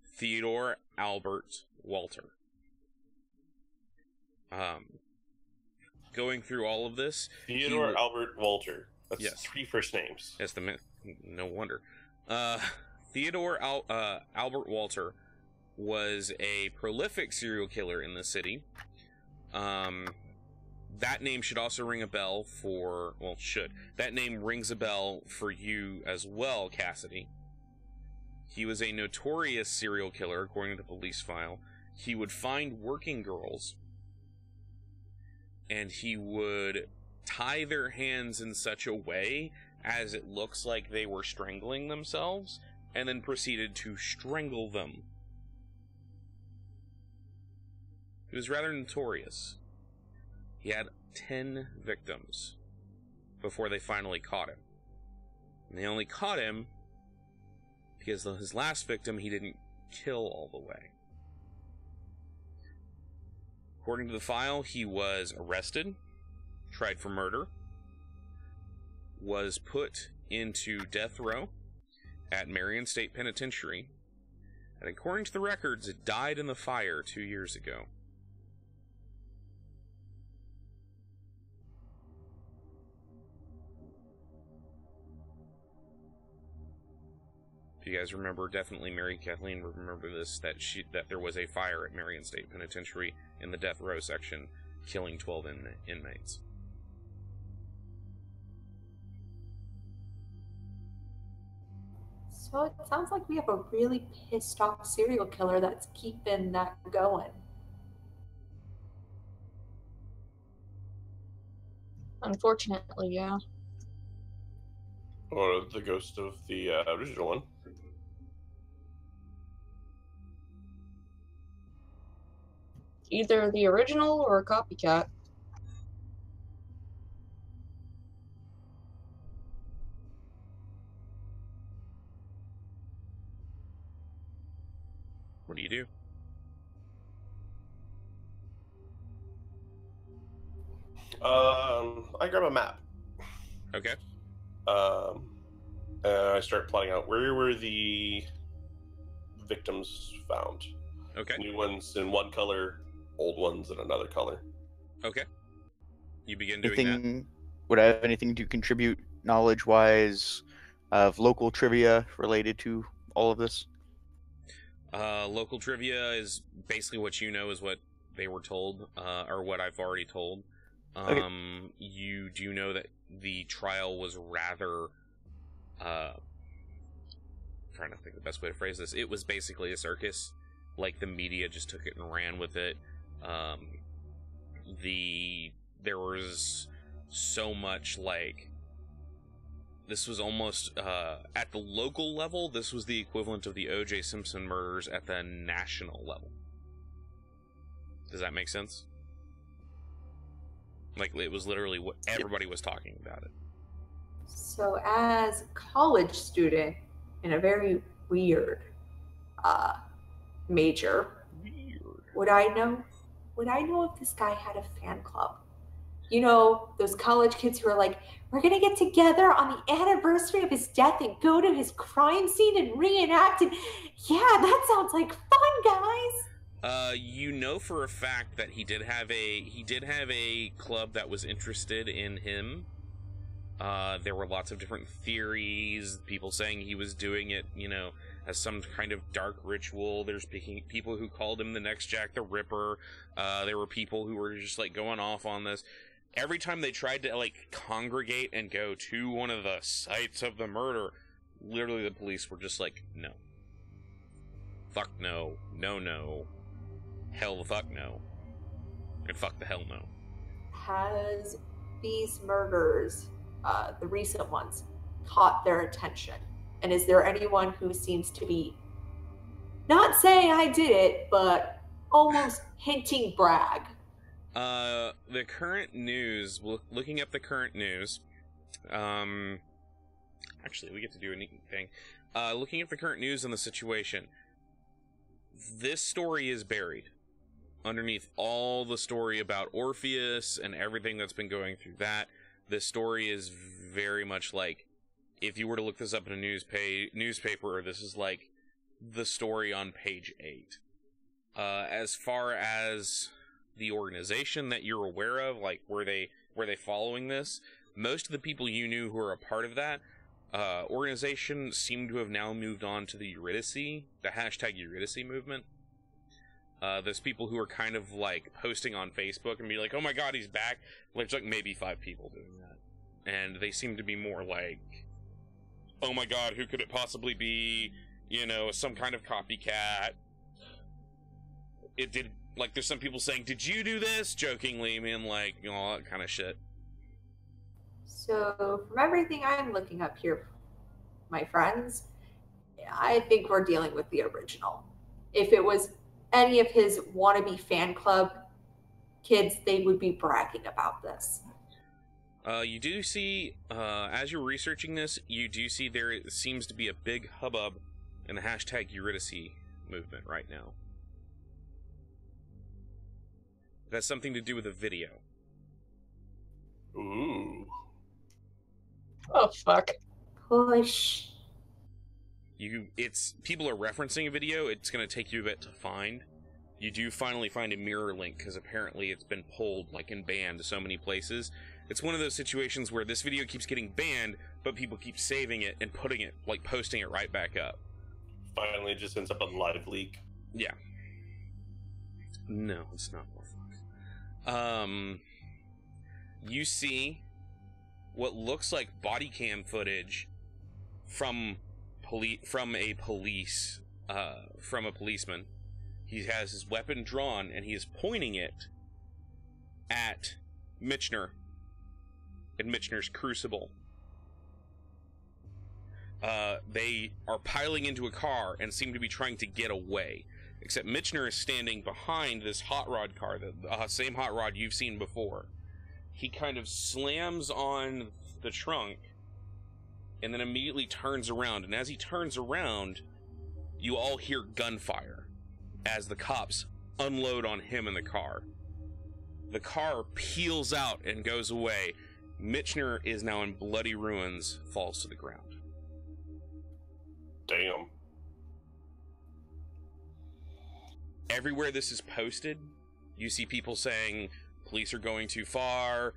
Theodore Albert Walter. Going through all of this, Theodore Albert Walter. That's yes. 3 first names. That's no wonder. Theodore Albert Walter was a prolific serial killer in the city. That name should also ring a bell for... Well, should. That name rings a bell for you as well, Cassidy. He was a notorious serial killer, according to the police file. He would find working girls, and he would tie their hands in such a way as it looks like they were strangling themselves, and then proceeded to strangle them. He was rather notorious. He had 10 victims before they finally caught him. And they only caught him because his last victim he didn't kill all the way. According to the file, he was arrested, tried for murder, was put into death row at Marion State Penitentiary, and according to the records, it died in the fire 2 years ago. If you guys remember, definitely Mary Kathleen would remember this, that there was a fire at Marion State Penitentiary in the death row section, killing 12 inmates. So it sounds like we have a really pissed off serial killer that's keeping that going. Unfortunately, yeah. Or the ghost of the original one. Either the original or a copycat. What do you do? I grab a map. Okay. I start plotting out where were the victims found. Okay. New ones in one color, old ones in another color. Okay. You begin doing that. Would I have anything to contribute knowledge-wise of local trivia related to all of this? Local trivia is basically what you know is what they were told, or what I've already told. Okay. You do know that the trial was rather, trying to think the best way to phrase this. It was basically a circus. Like, the media just took it and ran with it. There was so much, like, this was almost, at the local level, this was the equivalent of the O.J. Simpson murders at the national level. Does that make sense? Like, it was literally what everybody was talking about it. So as a college student in a very weird major, would I know if this guy had a fan club? You know, those college kids who are like, we're going to get together on the anniversary of his death and go to his crime scene and reenact it. Yeah, that sounds like fun, guys. You know for a fact that he did have a club that was interested in him. There were lots of different theories, people saying he was doing it, you know, as some kind of dark ritual. There's people who called him the next Jack the Ripper. There were people who were just, like, going off on this. Every time they tried to, like, congregate and go to one of the sites of the murder, literally the police were just like, no. Fuck no. No, no. Hell the fuck no. And fuck the hell no. Has these murders, the recent ones, caught their attention? And is there anyone who seems to be not saying I did it, but almost hinting brag? The current news, looking up the current news, actually, we get to do a neat thing. Looking at the current news and the situation, this story is buried underneath all the story about Orpheus and everything that's been going through that. This story is very much like, if you were to look this up in a newspaper, this is like the story on page 8. As far as the organization that you're aware of, like, were they following this? Most of the people you knew who are a part of that organization seem to have now moved on to the Eurydice, the hashtag Eurydice movement. There's people who are kind of, like, posting on Facebook and be like, oh my god, he's back. There's, like, maybe 5 people doing that. And they seem to be more like, oh my god, who could it possibly be? You know, some kind of copycat. It did, like, there's some people saying, did you do this? Jokingly, I mean, like, you know, all that kind of shit. So, from everything I'm looking up here, my friends, I think we're dealing with the original. If it was any of his wannabe fan club kids, they would be bragging about this. You do see, as you're researching this, you do see there seems to be a big hubbub in the hashtag Eurydice movement right now. It has something to do with a video. Ooh. Oh, fuck. Push. People are referencing a video. It's going to take you a bit to find. You do finally find a mirror link, because apparently it's been pulled, like, and banned so many places. It's one of those situations where this video keeps getting banned, but people keep saving it and putting it, like, posting it right back up. Finally, it just ends up a live leak. Yeah. No, it's not more fun. You see what looks like body cam footage from a policeman. He has his weapon drawn and he is pointing it at Michener and Michener's crucible. They are piling into a car and seem to be trying to get away. Except Michener is standing behind this hot rod car, the same hot rod you've seen before. He kind of slams on the trunk and then immediately turns around. And as he turns around, you all hear gunfire as the cops unload on him in the car. The car peels out and goes away. Michener is now in bloody ruins, falls to the ground. Damn. Everywhere this is posted, you see people saying, police are going too far,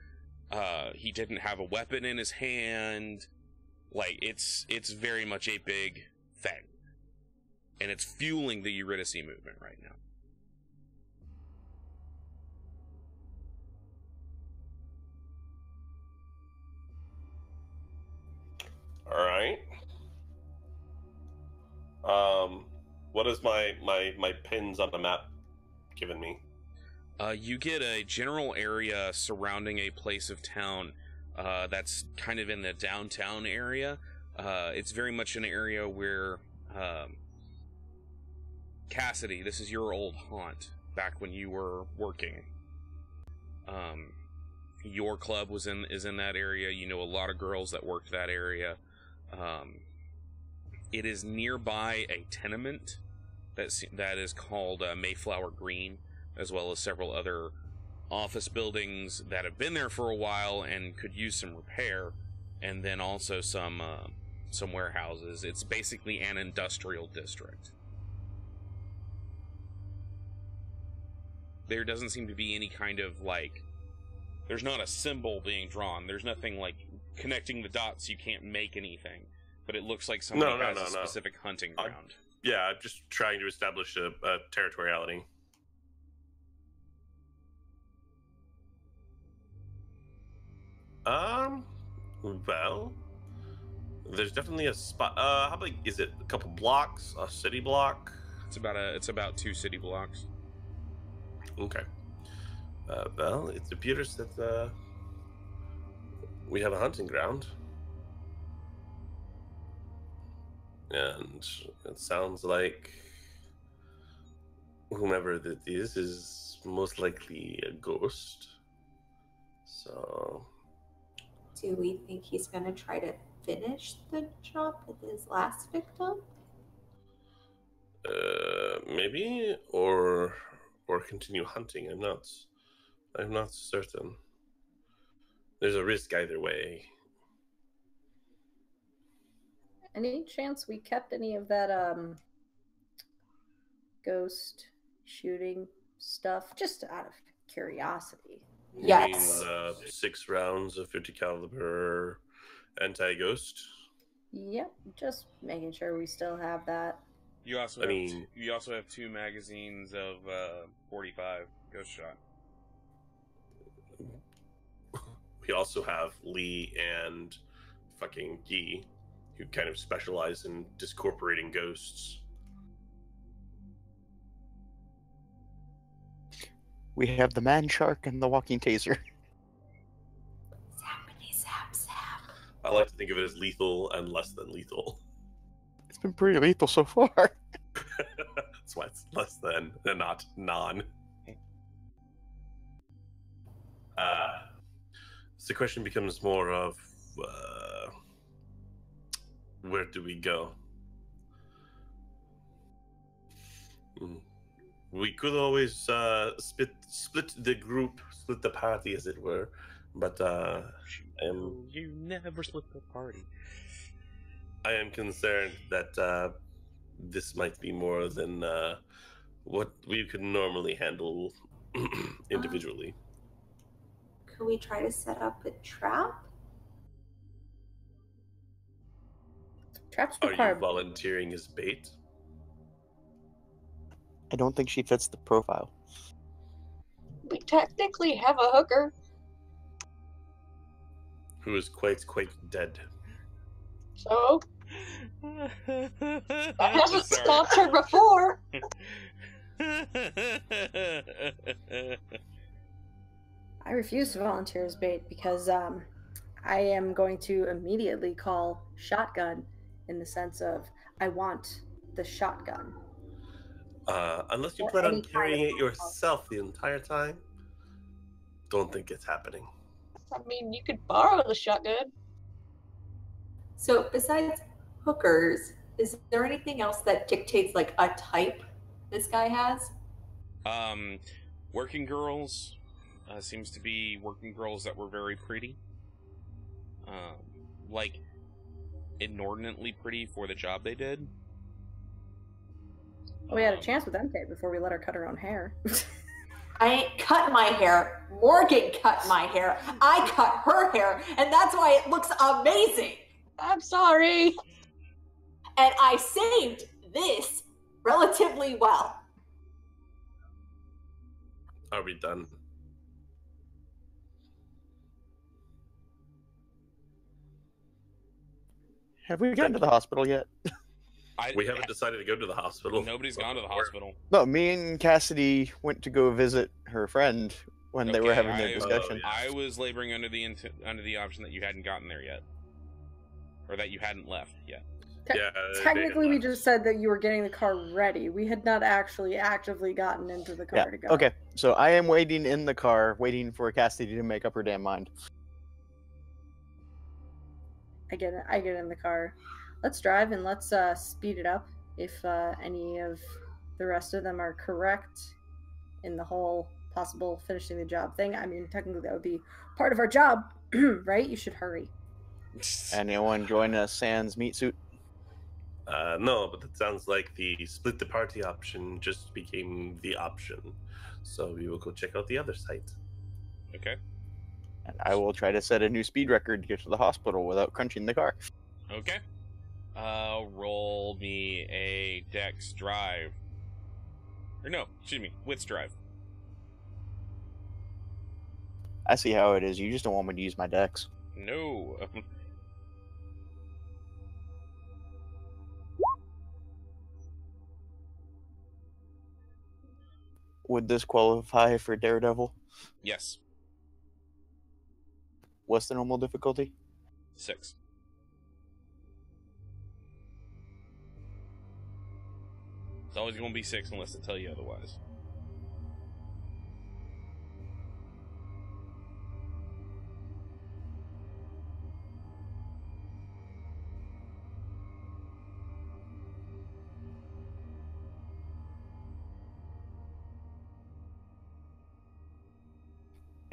he didn't have a weapon in his hand. Like, it's very much a big thing. And it's fueling the Eurydice movement right now. Alright. What is my pins on the map giving me? You get a general area surrounding a place of town that's kind of in the downtown area. It's very much an area where Cassidy, this is your old haunt back when you were working. Your club is in that area. You know a lot of girls that worked that area. It is nearby a tenement that is called Mayflower Green, as well as several other office buildings that have been there for a while and could use some repair, and then also some warehouses. It's basically an industrial district. There doesn't seem to be any kind of, like, there's not a symbol being drawn. There's nothing, like, connecting the dots. You can't make anything. But it looks like somebody has a specific hunting ground. I'm just trying to establish a territoriality. Well, there's definitely a spot. How big is it? A couple blocks? A city block? It's about 2 city blocks. Okay. Well, it appears that we have a hunting ground. And it sounds like whomever that is most likely a ghost. So... Do we think he's going to try to finish the job with his last victim? Maybe, or continue hunting. I'm not certain. There's a risk either way. Any chance we kept any of that ghost shooting stuff? Just out of curiosity. Yes. You mean 6 rounds of 50 caliber anti-ghost? Yep, just making sure we still have that. You also have 2 magazines of 45 ghost shot. We also have Lee and fucking Guy, who kind of specialize in discorporating ghosts. We have the man shark and the walking taser. Zappity zap zap. I like to think of it as lethal and less than lethal. It's been pretty lethal so far. That's why it's less than and not non. So the question becomes more of where do we go? We could always split the group, split the party, as it were. But you never split the party. I am concerned that this might be more than what we could normally handle individually. Could we try to set up a trap? Traps Are require... you volunteering as bait? I don't think she fits the profile. We technically have a hooker. Who is quite dead. So? That hasn't stopped her before. I refuse to volunteer as bait because I am going to immediately call shotgun in the sense of I want the shotgun. Unless you Or plan on any kind carrying of it yourself the entire time, don't think it's happening. I mean, you could borrow the shotgun. So besides hookers, is there anything else that dictates like a type this guy has? Working girls. Seems to be working girls that were very pretty. Like, inordinately pretty for the job they did. We had a chance with MK before we let her cut her own hair. I ain't cut my hair. Morgan cut my hair. I cut her hair, and that's why it looks amazing. I'm sorry. And I saved this relatively well. Are we done? Have we gotten to the hospital yet? We haven't decided to go to the hospital. Nobody's gone to the hospital. No, me and Cassidy went to go visit her friend when they were having their discussion. I was laboring under the option that you hadn't gotten there yet. Or that you hadn't left yet. Technically, we just said that you were getting the car ready. We had not actually actively gotten into the car to go. Okay, so I am waiting in the car, waiting for Cassidy to make up her damn mind. I get in the car. Let's drive and let's speed it up if any of the rest of them are correct in the whole possible finishing the job thing. I mean, technically that would be part of our job, right? You should hurry. Anyone join us sans meat suit? No, but it sounds like the split the party option just became the option. So we will go check out the other site. Okay. And I will try to set a new speed record to get to the hospital without crunching the car. Okay. Roll me a dex drive. Or no, excuse me, wits drive. I see how it is. You just don't want me to use my dex. No. Would this qualify for Daredevil? Yes. What's the normal difficulty? 6. It's always going to be 6 unless they tell you otherwise.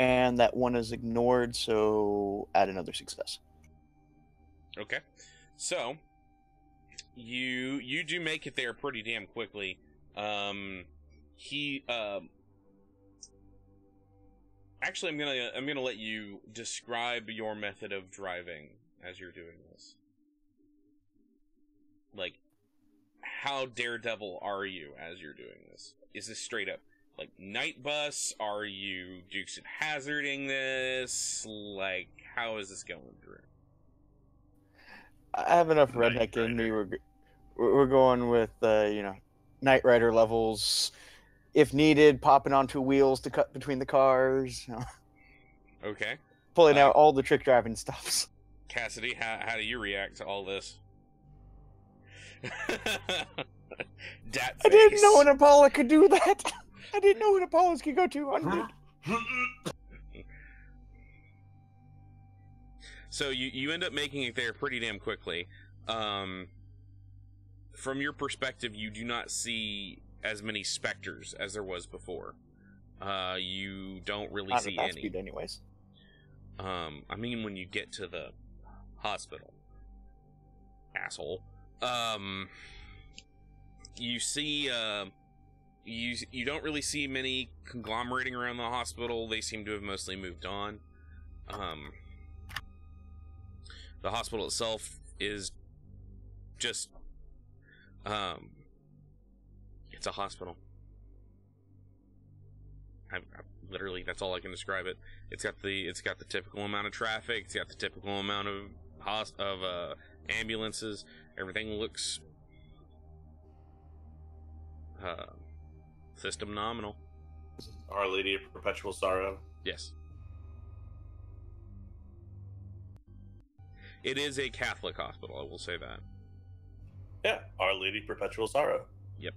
And that one is ignored, so add another success. Okay. So, you do make it there pretty damn quickly. Actually, I'm gonna let you describe your method of driving as you're doing this. Like, how Daredevil are you as you're doing this? Is this straight up like night bus? Are you Dukes and Hazarding this? Like, how is this going through? I have enough redneck in me. We're going with Knight Rider levels. If needed, popping on 2 wheels to cut between the cars. Okay. Pulling out all the trick driving stuffs. Cassidy, how do you react to all this? I didn't know an Impala could do that. I didn't know an Impalas could go 200. So you end up making it there pretty damn quickly. From your perspective, you do not see as many specters as there was before. You don't really Not see at that any. speed anyways. I mean, when you get to the hospital, asshole. You see, you don't really see many conglomerating around the hospital. They seem to have mostly moved on. The hospital itself is just, it's a hospital. I literally, that's all I can describe it. It's got the typical amount of traffic. It's got the typical amount of ambulances. Everything looks system nominal. Our Lady of Perpetual Sorrow. Yes. It is a Catholic hospital, I will say that. Yeah, Our Lady Perpetual Sorrow. Yep.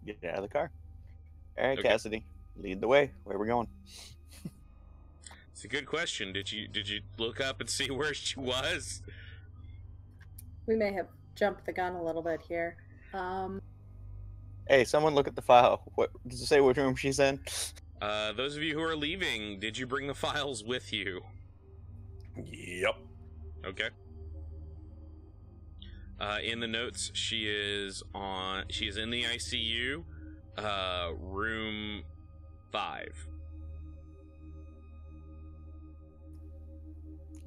Get out of the car. All right, Okay. Cassidy, lead the way. Where are we going? It's a good question. Did you look up and see where she was? We may have jumped the gun a little bit here. Hey, someone look at the file. What does it say? Which room she's in? Those of you who are leaving, did you bring the files with you? Yep. Okay. In the notes, she is in the ICU, room 5.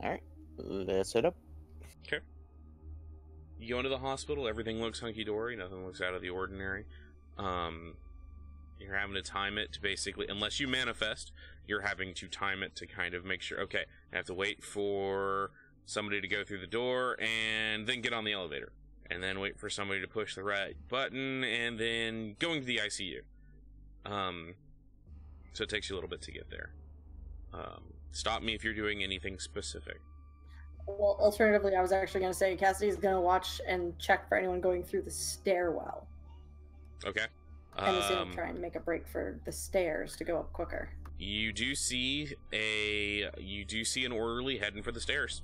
All right, let's head up. Okay. You go into the hospital, everything looks hunky-dory, nothing looks out of the ordinary. You're having to time it to basically, unless you manifest, you're having to time it to kind of make sure, okay, I have to wait for somebody to go through the door and then get on the elevator. And then wait for somebody to push the right button and then going to the ICU. So it takes you a little bit to get there. Stop me if you're doing anything specific. Well, alternatively, I was actually going to say Cassidy's going to watch and check for anyone going through the stairwell. Okay. And is going to try and make a break for the stairs to go up quicker. You do see an orderly heading for the stairs.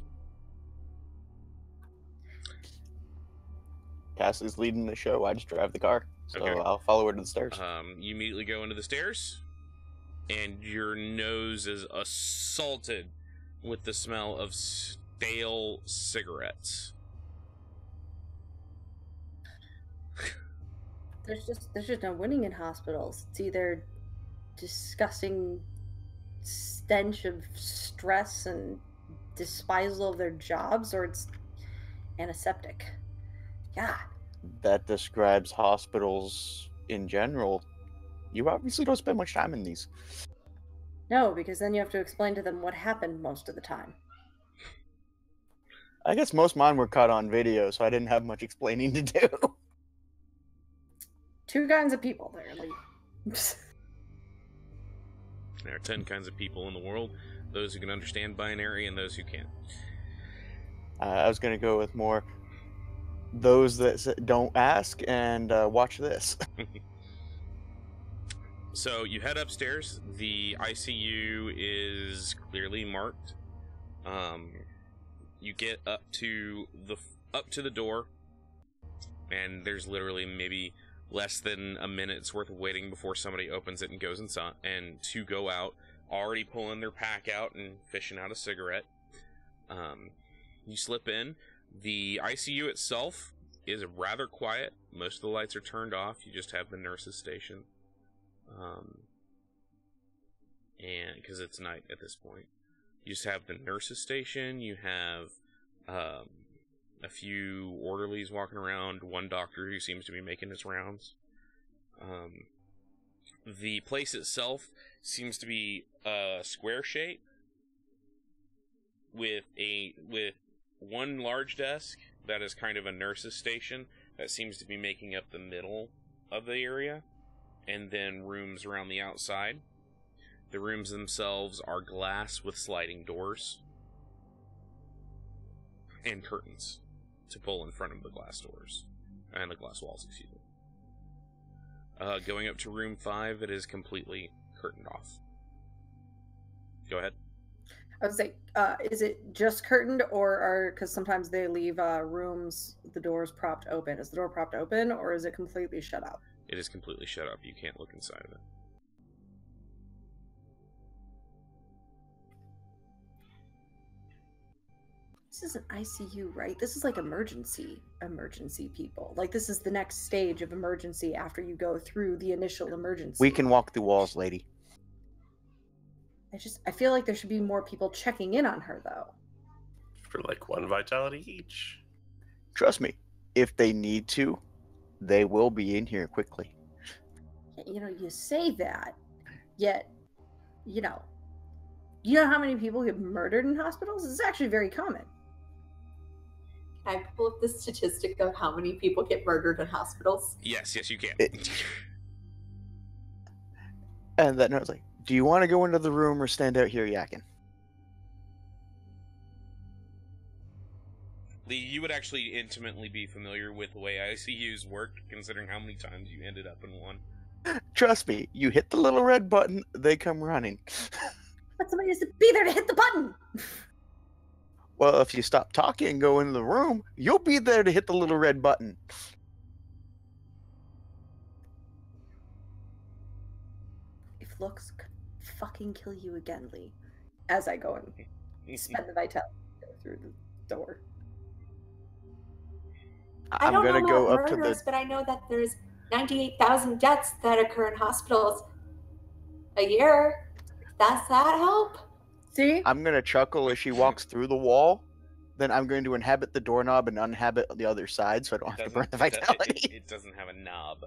Cassie's leading the show. I just drive the car, so Okay. I'll follow her to the stairs. You immediately go into the stairs, and your nose is assaulted with the smell of stale cigarettes. There's just no winning in hospitals. It's either disgusting stench of stress and despisal of their jobs, or it's antiseptic. Yeah. That describes hospitals in general. You obviously don't spend much time in these. No, because then you have to explain to them what happened most of the time. I guess most of mine were caught on video, so I didn't have much explaining to do. Two kinds of people there. Like... There are 10 kinds of people in the world. Those who can understand binary and those who can't. I was going to go with more those that don't ask and watch this. So you head upstairs. The ICU is clearly marked. You get up to the door, and there's literally maybe less than a minute's worth of waiting before somebody opens it and goes inside, and to go out, already pulling their pack out and fishing out a cigarette. You slip in. The ICU itself is rather quiet. Most of the lights are turned off. You just have the nurses station. And because it's night at this point, you just have the nurses station. You have a few orderlies walking around, one doctor who seems to be making his rounds. The place itself seems to be a square shape with one large desk that is kind of a nurse's station that seems to be making up the middle of the area, and then rooms around the outside. The rooms themselves are glass with sliding doors and curtains to pull in front of the glass doors and the glass walls, excuse me. Going up to room 5, it is completely curtained off. Go ahead. I would say, is it just curtained, or because sometimes they leave rooms, the doors propped open? Is the door propped open, or is it completely shut up? It is completely shut up. You can't look inside of it. This is an ICU, right? This is like emergency people. Like, this is the next stage of emergency after you go through the initial emergency. We can walk through walls, lady. I feel like there should be more people checking in on her, though. For like 1 vitality each. Trust me, if they need to, they will be in here quickly. You know, you say that, yet, you know how many people get murdered in hospitals? It's actually very common. Can I pull up the statistic of how many people get murdered in hospitals? Yes, you can. And that note's like, do you want to go into the room or stand out here yakking? Lee, you would actually intimately be familiar with the way ICUs work, considering how many times you ended up in one. Trust me, you hit the little red button, they come running. But somebody has to be there to hit the button! Well, if you stop talking and go into the room, you'll be there to hit the little red button. If looks could fucking kill you again, Lee. As I go and spend the vitality through the door. I I'm don't gonna know go about up to murders, the. but I know that there's 98,000 deaths that occur in hospitals a year. Does that help? See? I'm gonna chuckle as she walks through the wall. Then I'm going to inhabit the doorknob and uninhabit the other side, so I don't have to burn the vitality. It doesn't have a knob.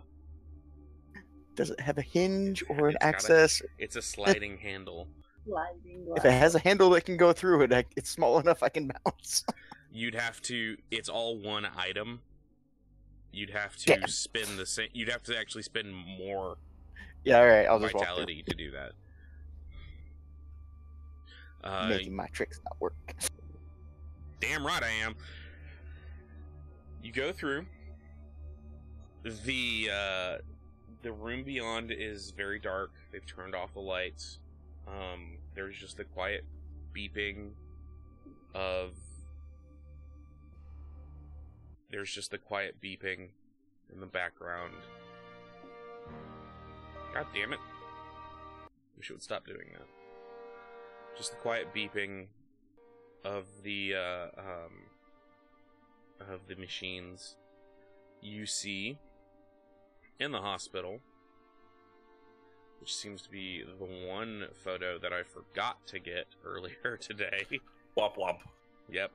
Does it have a hinge or an It's got access? It's a sliding handle. Sliding If it has a handle that can go through it, it's small enough I can bounce. You'd have to. It's all one item. You'd have to Damn. spend the same. You'd have to actually spend more Yeah, all right. I'll just walk vitality to do that. through, making my tricks not work. Damn right I am. You go through. The room beyond is very dark. They've turned off the lights. There's just the quiet beeping of there's just the quiet beeping in the background. God damn it. Wish it would stop doing that. Just the quiet beeping of the machines. You see in the hospital, which seems to be the one photo that I forgot to get earlier today. Womp womp. Yep.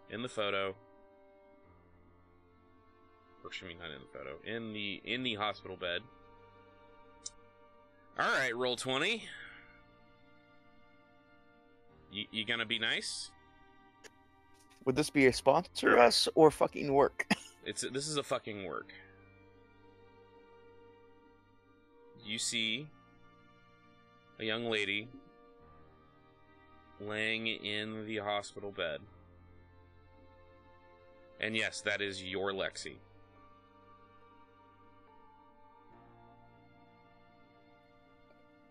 In the photo, or excuse me, not in the photo, in the hospital bed. All right, roll 20. You gonna be nice? Would this be a sponsor us or fucking work? This is a fucking work. You see a young lady laying in the hospital bed. And yes, that is your Lexi.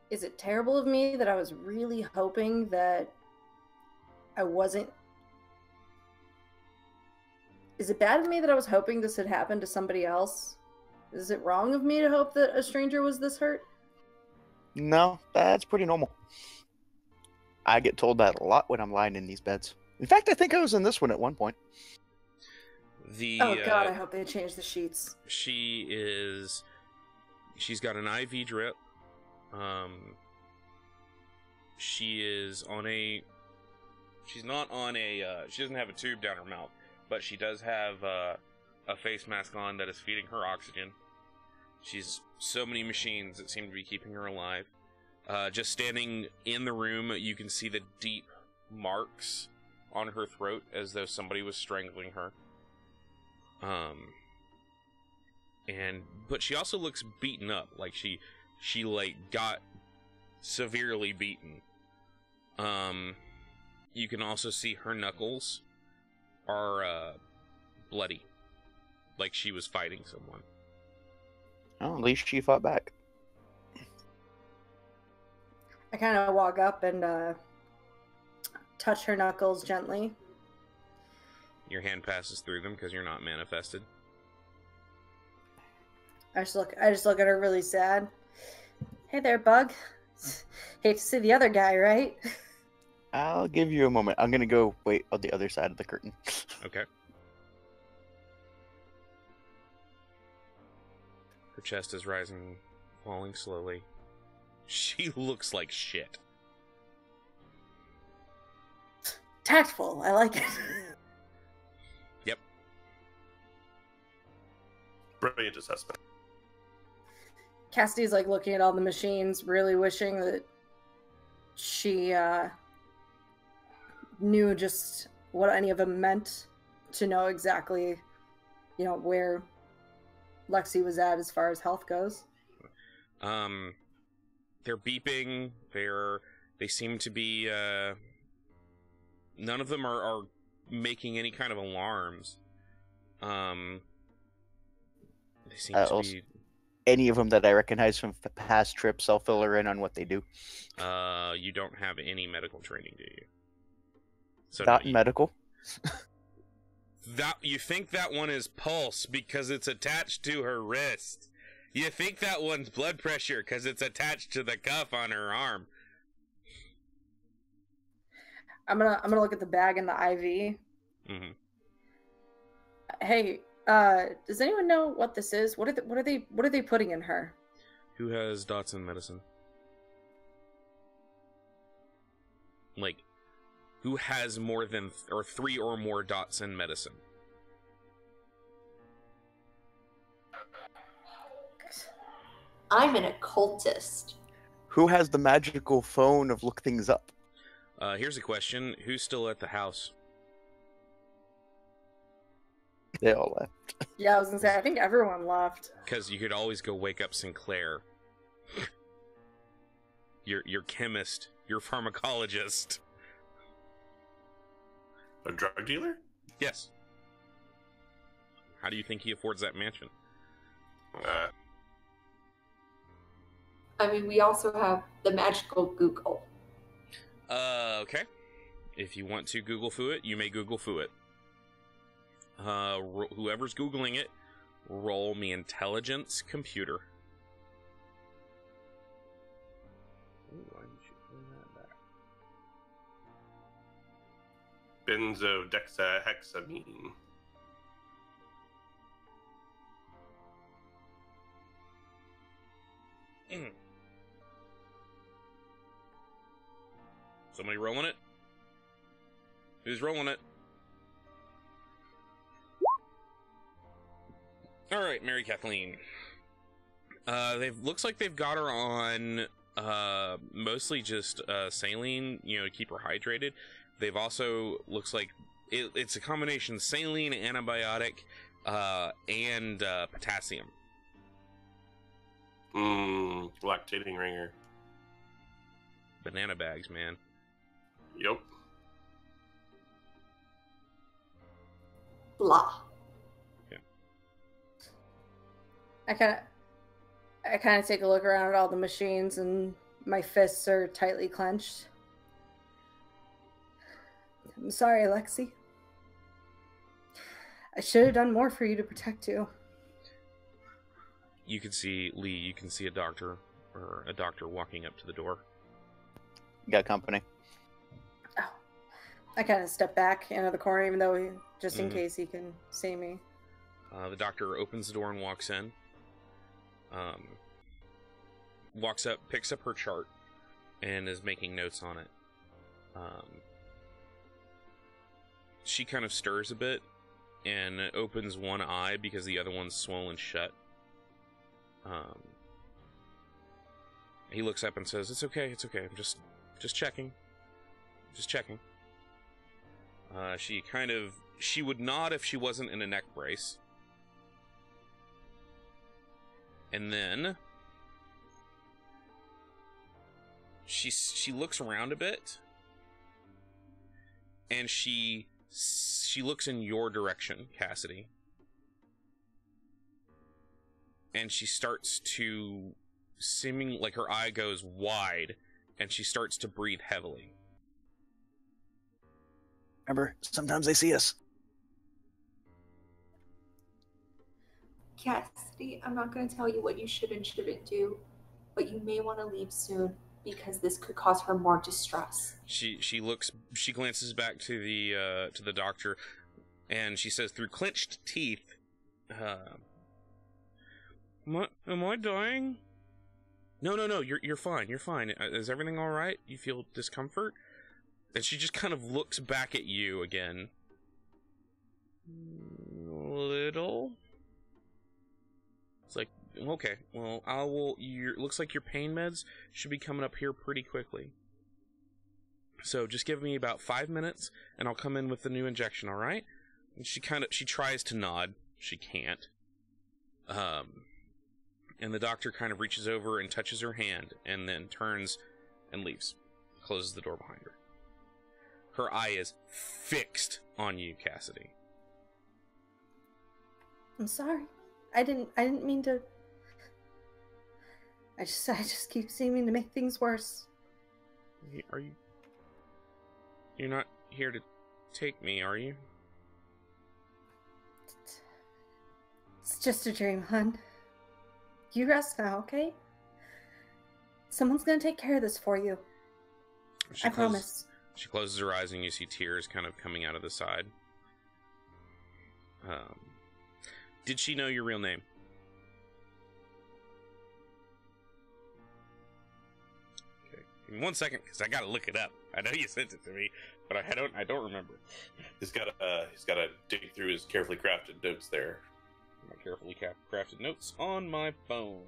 Is it terrible of me that I was really hoping that I wasn't... Is it bad of me that I was hoping this had happened to somebody else? Is it wrong of me to hope that a stranger was this hurt? No, that's pretty normal. I get told that a lot when I'm lying in these beds. In fact, I think I was in this one at one point. Oh god, I hope they changed the sheets. She's got an IV drip. She's not on a, she doesn't have a tube down her mouth, but she does have a face mask on that is feeding her oxygen. She's so many machines that seem to be keeping her alive. Just standing in the room, you can see the deep marks on her throat as though somebody was strangling her. But she also looks beaten up, like she like got severely beaten. You can also see her knuckles are bloody, like she was fighting someone. Oh, at least she fought back. I kind of walk up and touch her knuckles gently. Your hand passes through them because you're not manifested. I just look at her really sad. Hey there, Bug. Hate to see the other guy, right? I'll give you a moment. I'm gonna go wait on the other side of the curtain. Okay. Her chest is rising, falling slowly. She looks like shit. Tactful. I like it. Yep. Brilliant assessment. Cassidy's like looking at all the machines, really wishing that she knew just what any of them meant, to know exactly, where Lexi was at as far as health goes. They're beeping. They seem to be. None of them are making any kind of alarms. They seem to be. Any of them that I recognize from past trips, I'll fill her in on what they do. You don't have any medical training, do you? So Not medical. That you think that one is pulse because it's attached to her wrist. You think that one's blood pressure because it's attached to the cuff on her arm. I'm gonna look at the bag and the IV. Mm-hmm. Hey, does anyone know what this is? What are they putting in her? Who has dots in medicine? Like, who has more than or 3 or more dots in medicine? I'm an occultist. Who has the magical phone of look things up? Here's a question: who's still at the house? They all left. Yeah, I was gonna say, I think everyone left. Because you could always go wake up Sinclair. Your chemist, your pharmacologist. A drug dealer? Yes. How do you think he affords that mansion? I mean, we also have the magical Google. Okay. If you want to Google Foo it, you may Google Foo it. Whoever's Googling it, roll me intelligence computer. Ooh, why did you bring that back? Benzodexahexamine. Somebody rolling it? Who's rolling it? Alright, Mary Kathleen. Looks like they've got her on mostly just saline, to keep her hydrated. They've also, looks like it's a combination saline, antibiotic, and potassium. Lactating ringer. Banana bags, man. Yep. Blah. Yeah. I kind of take a look around at all the machines, and my fists are tightly clenched. I'm sorry, Alexi. I should have done more for you to protect you. You can see, Lee, you can see a doctor walking up to the door. You got company. Oh. I kind of step back into the corner, even though just in case he can see me. The doctor opens the door and walks in. Walks up, picks up her chart, and is making notes on it. She kind of stirs a bit and opens one eye because the other one's swollen shut. He looks up and says, it's okay, I'm just checking. Just checking. She would nod if she wasn't in a neck brace. And then she looks around a bit, and she looks in your direction, Cassidy. And she starts to, seeming like her eye goes wide, and she starts to breathe heavily. Remember, sometimes they see us. Cassidy, I'm not going to tell you what you should and shouldn't do, but you may want to leave soon because this could cause her more distress. She glances back to the doctor, and she says through clenched teeth, am I dying? No, you're fine. You're fine. Is everything all right? You feel discomfort? And she just kind of looks back at you again. Little. It's like, okay, well, looks like your pain meds should be coming up here pretty quickly. So just give me about 5 minutes, and I'll come in with the new injection, all right? And she tries to nod. She can't. And the doctor kind of reaches over and touches her hand, and then turns and leaves. Closes the door behind her. Her eye is fixed on you, Cassidy. I'm sorry. I didn't mean to. I just keep seeming to make things worse. You're not here to take me, are you? It's just a dream, hon. You rest now, okay? Someone's gonna take care of this for you. I promise. She closes her eyes and you see tears kind of coming out of the side. Did she know your real name? Okay, give me 1 second because I gotta look it up. I know you sent it to me, but I don't remember. He's gotta dig through his carefully crafted notes there. My carefully crafted notes on my phone.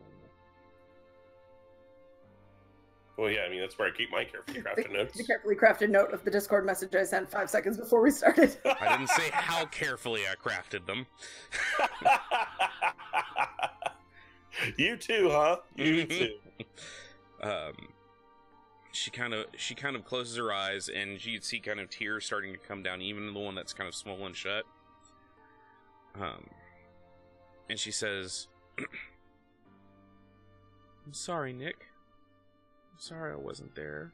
Well, yeah, I mean, that's where I keep my carefully crafted notes. The carefully crafted note of the Discord message I sent 5 seconds before we started. I didn't say how carefully I crafted them. You too, huh? You too. She kind of closes her eyes, and you'd see kind of tears starting to come down, even the one that's kind of swollen shut. And she says, I'm sorry, Nick. I'm sorry I wasn't there.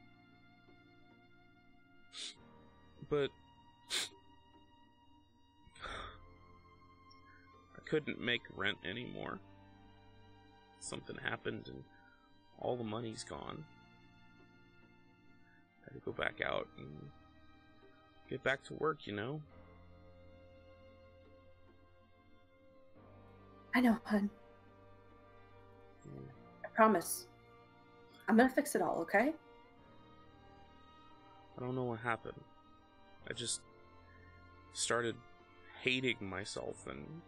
But couldn't make rent anymore. Something happened and all the money's gone. Had to go back out and get back to work, you know? I know, hun. I promise. I'm gonna fix it all, okay? I don't know what happened. I just started hating myself and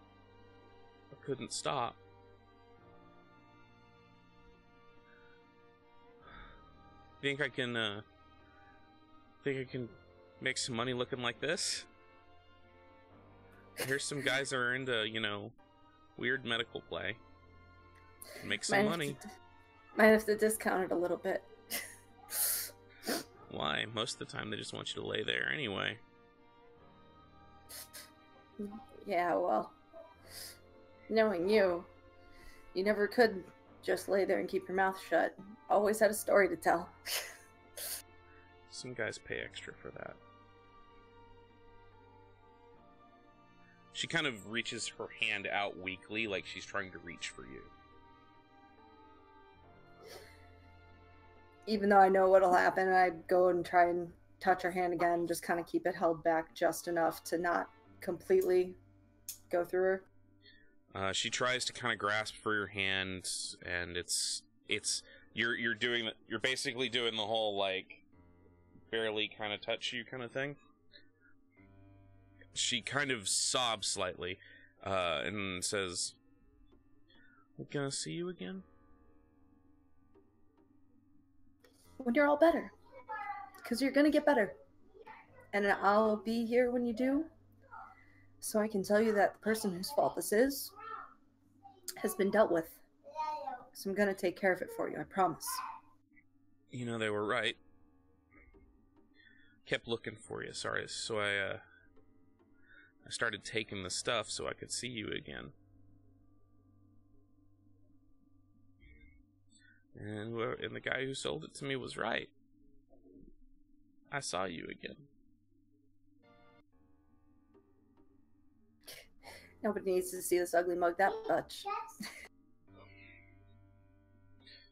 I couldn't stop. Think I can make some money looking like this? Here's some guys that are into, you know, weird medical play. Make some money. Might have to discount it a little bit. Why? Most of the time they just want you to lay there anyway. Yeah, well, knowing you never could just lay there and keep your mouth shut. Always had a story to tell. Some guys pay extra for that. She kind of reaches her hand out weakly, like she's trying to reach for you. Even though I know what'll happen, I go and try and touch her hand again, just kind of keep it held back just enough to not completely go through her. She tries to kind of grasp for your hand, and you're basically doing the whole like barely kind of touch you kind of thing. She kind of sobs slightly, and says, "I'm gonna see you again when you're all better, because you're gonna get better, and I'll be here when you do, so I can tell you that the person whose fault this is has been dealt with. So I'm gonna take care of it for you, I promise." You know, they were right. Kept looking for you, sorry. So I started taking the stuff so I could see you again. And the guy who sold it to me was right. I saw you again. Nobody needs to see this ugly mug that much.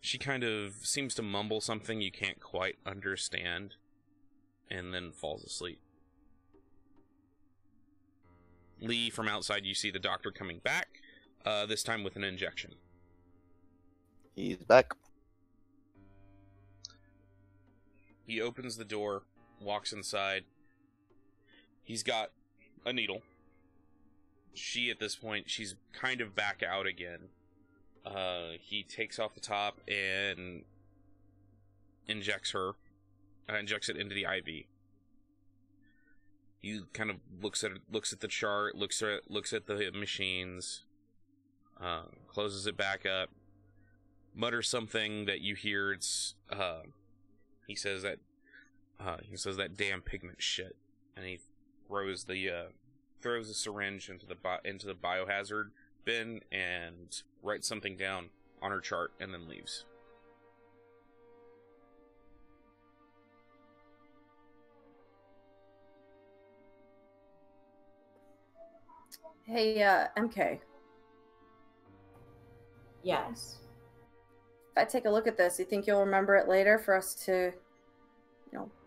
She kind of seems to mumble something you can't quite understand, and then falls asleep. Lee, from outside, you see the doctor coming back, this time with an injection. He's back. He opens the door, walks inside. He's got a needle. She, at this point, she's kind of back out again. He takes off the top and injects it into the IV. He kind of looks at the chart, looks at the machines, closes it back up, mutters something that you hear. He says that damn pigment shit, and he throws the syringe into the biohazard bin and writes something down on her chart, and then leaves. Hey, MK. Yes. If I take a look at this, you think you'll remember it later for us to,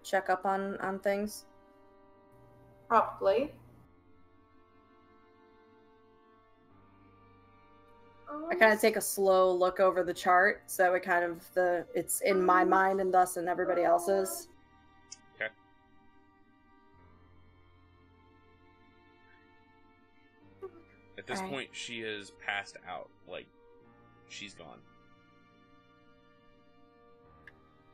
check up on things? Probably. I kind of take a slow look over the chart, so it kind of it's in my mind and thus in everybody else's. Okay. At this point, she is passed out. Like, she's gone.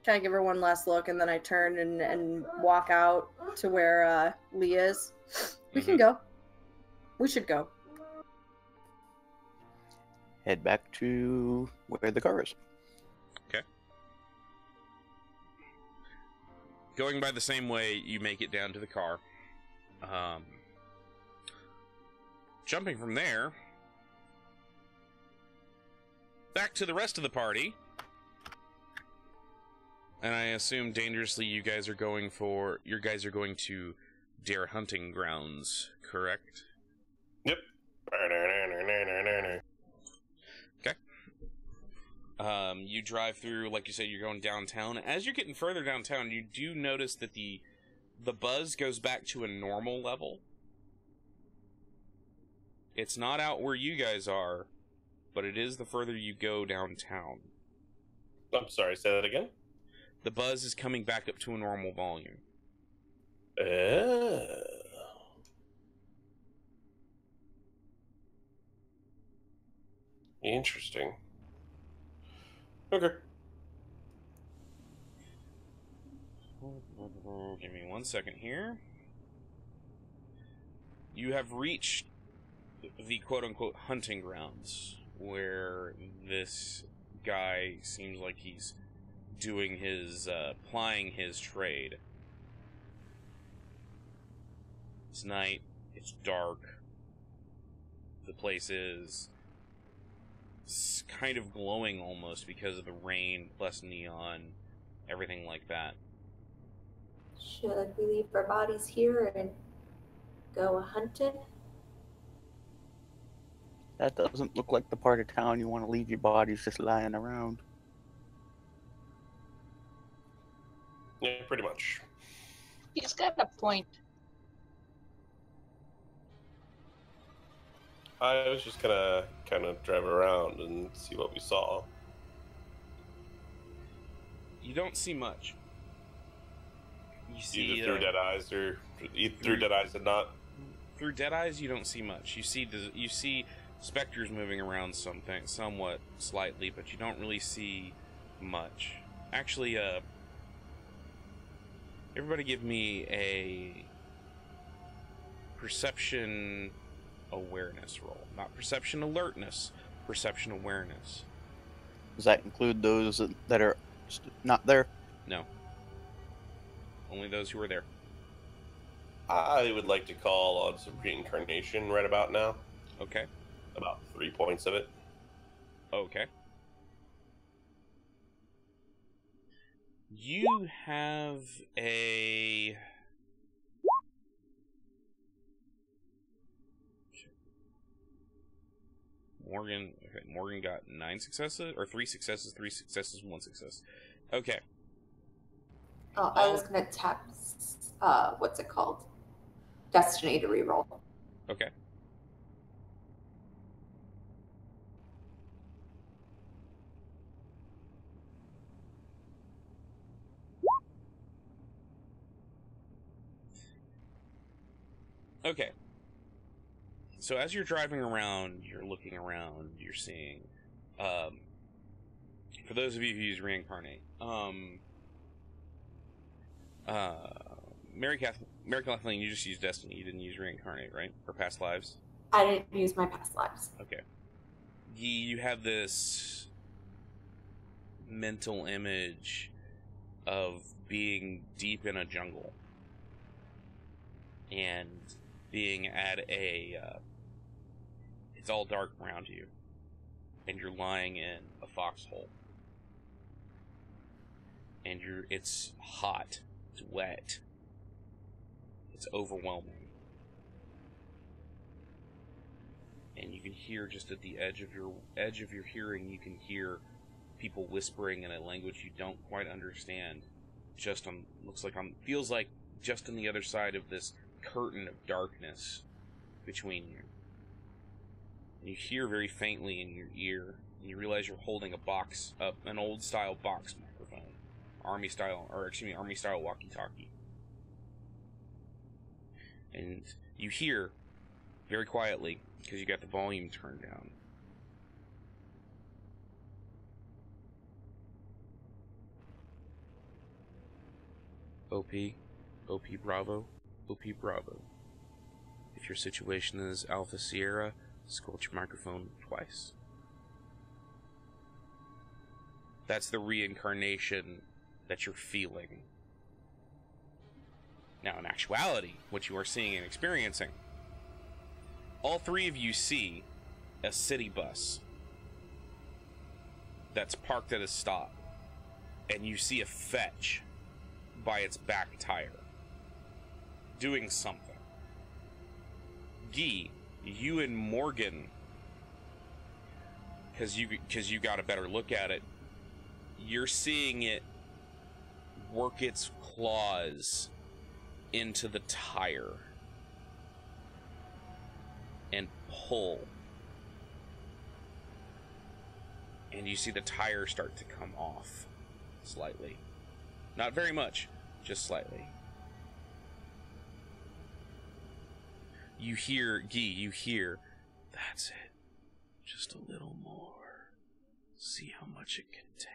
Try to give her one last look, and then I turn and walk out to where Lee is. We can go. We should go. Head back to where the car is. Okay. Going by the same way, you make it down to the car. Jumping from there, back to the rest of the party. And I assume dangerously you guys are going to Dare Hunting Grounds, correct? Yep. You drive through, like you said, you're going downtown. As you're getting further downtown, you do notice that the buzz goes back to a normal level. It's not out where you guys are, but it is the further you go downtown. I'm sorry, say that again? The buzz is coming back up to a normal volume. Interesting. Okay. Give me 1 second here. You have reached the quote-unquote hunting grounds, where this guy seems like he's doing his, plying his trade. It's night, it's dark, the place is kind of glowing almost because of the rain, plus neon, everything like that. Should we leave our bodies here and go hunting? That doesn't look like the part of town you want to leave your bodies just lying around. Yeah, pretty much. He's got a point. I was just gonna kind of drive around and see what we saw. You don't see much. You see Either through dead eyes or through dead eyes and not. Through dead eyes, you don't see much. You see specters moving around somewhat slightly, but you don't really see much. Actually, everybody give me a perception awareness roll. Not perception alertness, perception awareness. Does that include those that are not there? No. Only those who are there. I would like to call on some reincarnation right about now. Okay. About 3 points of it. Okay. You have a... Morgan got 9 successes, or 3 successes, 1 success. Okay. Oh, I was gonna tap, what's it called? Destiny to reroll. Okay. Okay. So as you're driving around, you're looking around, you're seeing, for those of you who use reincarnate, Mary Kathleen, you just used Destiny, you didn't use reincarnate, right? For past lives? I didn't use my past lives. Okay. You have this mental image of being deep in a jungle and being at it's all dark around you, and you're lying in a foxhole, and it's hot, it's wet, it's overwhelming, and you can hear just at the edge of your hearing, you can hear people whispering in a language you don't quite understand. Feels like just on the other side of this curtain of darkness between you. And you hear very faintly in your ear, and you realize you're holding an old style box microphone. Army style walkie-talkie. And you hear, very quietly, because you got the volume turned down, OP Bravo, OP Bravo. If your situation is Alpha Sierra, squelch your microphone twice. That's the reincarnation that you're feeling. Now, in actuality, what you are seeing and experiencing, all three of you see a city bus that's parked at a stop, and you see a fetch by its back tire doing something. Guy, you and Morgan because you got a better look at it. You're seeing it work its claws into the tire and pull. And you see the tire start to come off slightly. Not very much, just slightly. You hear, that's it. Just a little more. See how much it can take.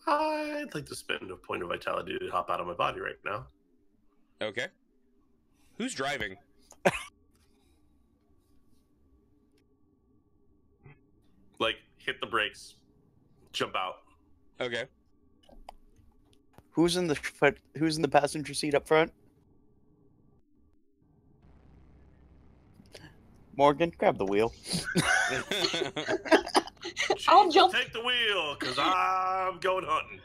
I'd like to spend a point of vitality to hop out of my body right now. Okay. Who's driving? Like, hit the brakes, jump out. Okay. Who's in the passenger seat up front? Morgan, grab the wheel. I'll jump. Take the wheel, because I'm going hunting.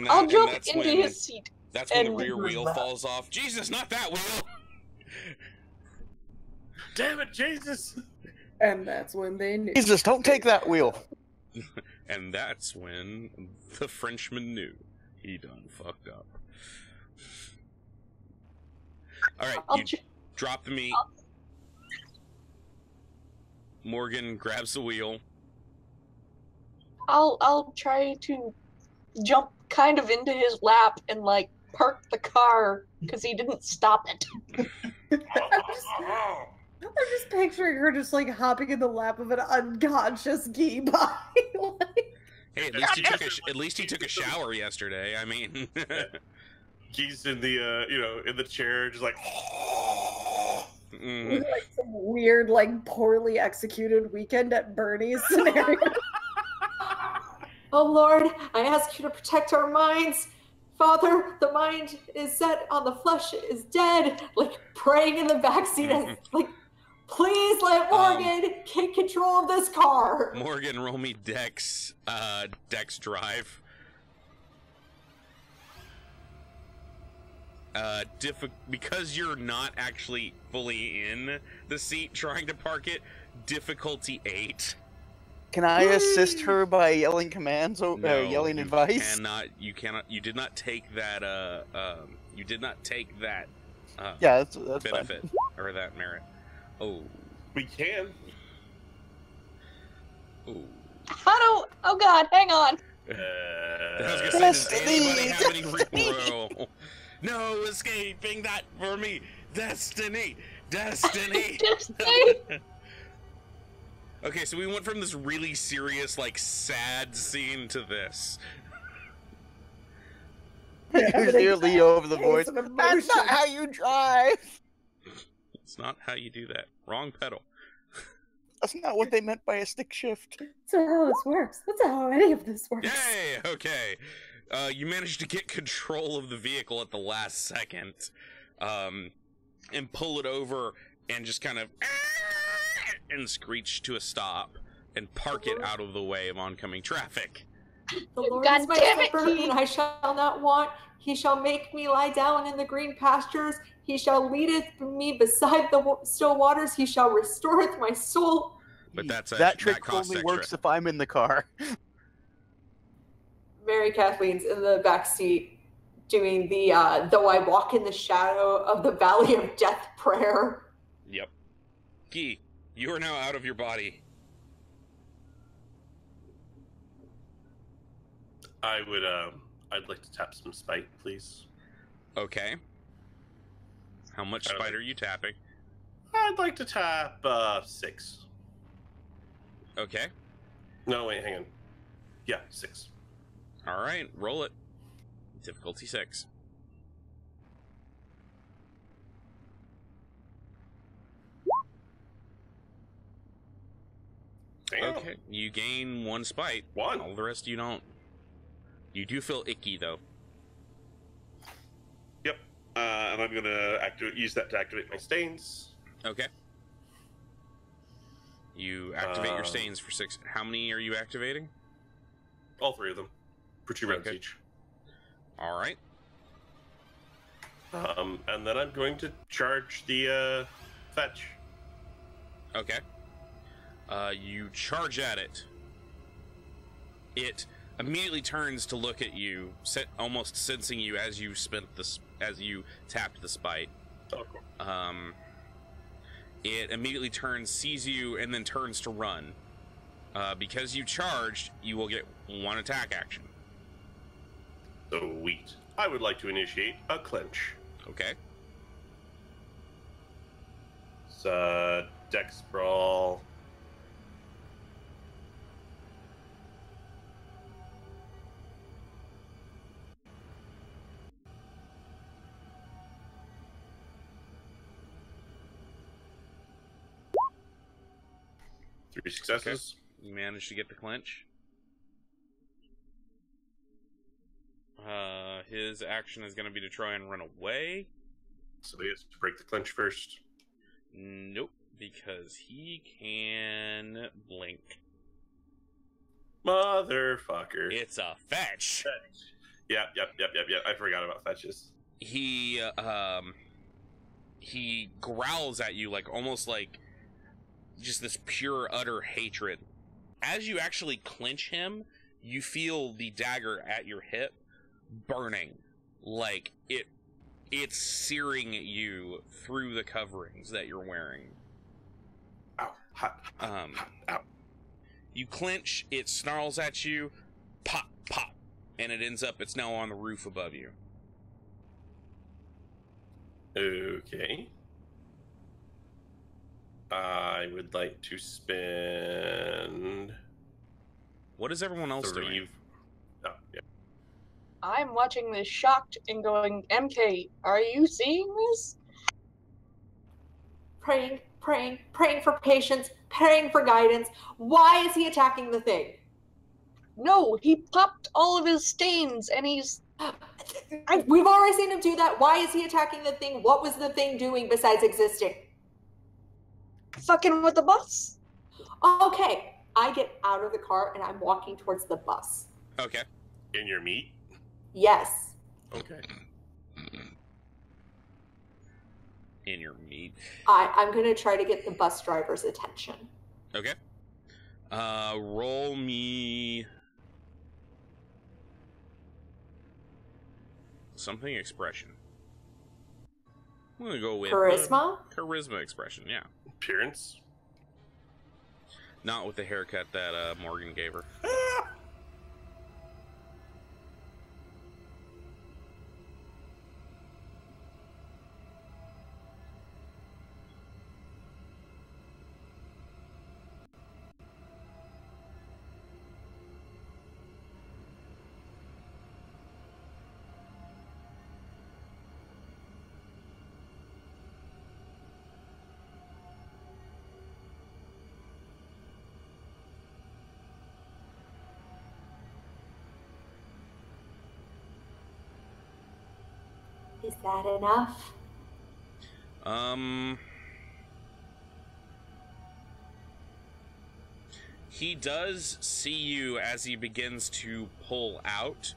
I'll jump into his seat. That's when the rear wheel falls off. Jesus, not that wheel! Damn it, Jesus! And that's when they knew. Jesus, don't take that wheel. And that's when the Frenchman knew he done fucked up. Alright, you drop the meat. Morgan grabs the wheel. I'll try to jump kind of into his lap and like park the car because he didn't stop it. I'm just picturing her just like hopping in the lap of an unconscious Gee body. Hey, at least he took a shower yesterday. I mean, Gee's in the in the chair, just like. Like some weird, like poorly executed Weekend at Bernie's scenario. Oh Lord, I ask you to protect our minds. Father, the mind is set on the flesh is dead. Like praying in the backseat as like, please let Morgan take control of this car. Morgan, roll me Dex drive. Because you're not actually fully in the seat trying to park it, difficulty 8. Can I assist her by yelling commands or yelling advice? You cannot. You did not take that. You did not take that. Yeah, that's benefit fine. or that merit. Oh, we can. Oh. Oh God, hang on. I was gonna say, does anybody have any roll? No escaping that for me. Destiny. Destiny. Okay, so we went from this really serious, like, sad scene to this. You hear Leo over the voice. That's not how you drive. It's not how you do that. Wrong pedal. That's not what they meant by a stick shift. That's not how this works. That's not how any of this works. Yay! Okay. You managed to get control of the vehicle at the last second. And pull it over and just kind of... and screech to a stop and park it out of the way of oncoming traffic. The Lord God is my damn it, shepherd, and I shall not want. He shall make me lie down in the green pastures. He shall leadeth me beside the still waters. He shall restoreth my soul. But that trick only works if I'm in the car. Mary Kathleen's in the back seat doing the though I walk in the shadow of the valley of death prayer. Yep. Guy, you are now out of your body. I'd like to tap some spite, please. Okay. How much spite are you tapping? I'd like to tap 6. Okay. No, wait, hang on. Yeah, 6. All right, roll it. Difficulty 6. Damn. Okay, you gain 1 spite. 1. All the rest you don't. You do feel icky though. Yep. And I'm gonna use that to activate my stains. Okay. You activate your stains for 6. How many are you activating? All 3 of them. For 2 rounds each. All right. And then I'm going to charge the fetch. Okay. You charge at it. It immediately turns to look at you, almost sensing you as you tapped the spite. Oh, cool. It immediately turns, sees you, and then turns to run. Because you charged, you will get one attack action. Sweet. I would like to initiate a clinch. Okay. It's dex brawl. Three successes. Okay. You managed to get the clinch. His action is going to be to try and run away. So he has to break the clinch first. Nope, because he can blink. Motherfucker. It's a fetch. Yep. I forgot about fetches. He growls at you like almost like just this pure utter hatred. As you actually clinch him, you feel the dagger at your hip burning, like it's searing at you through the coverings that you're wearing. Ow, hot, ow. You clinch, it snarls at you, pop, pop, and it's now on the roof above you. Okay. I would like to spend... What is everyone else doing? Oh, yeah. I'm watching this shocked and going, MK, are you seeing this? Praying for patience, praying for guidance. Why is he attacking the thing? No, he popped all of his stains and he's... We've already seen him do that. Why is he attacking the thing? What was the thing doing besides existing? fucking with the bus. Okay, I get out of the car and I'm walking towards the bus. Okay. In your meat? Yes. Okay. In your meat. I'm gonna try to get the bus driver's attention. Okay. Roll me something expression. I'm gonna go with Charisma? Charisma expression, yeah. Appearance? Not with the haircut that Morgan gave her. Is that enough? He does see you as he begins to pull out.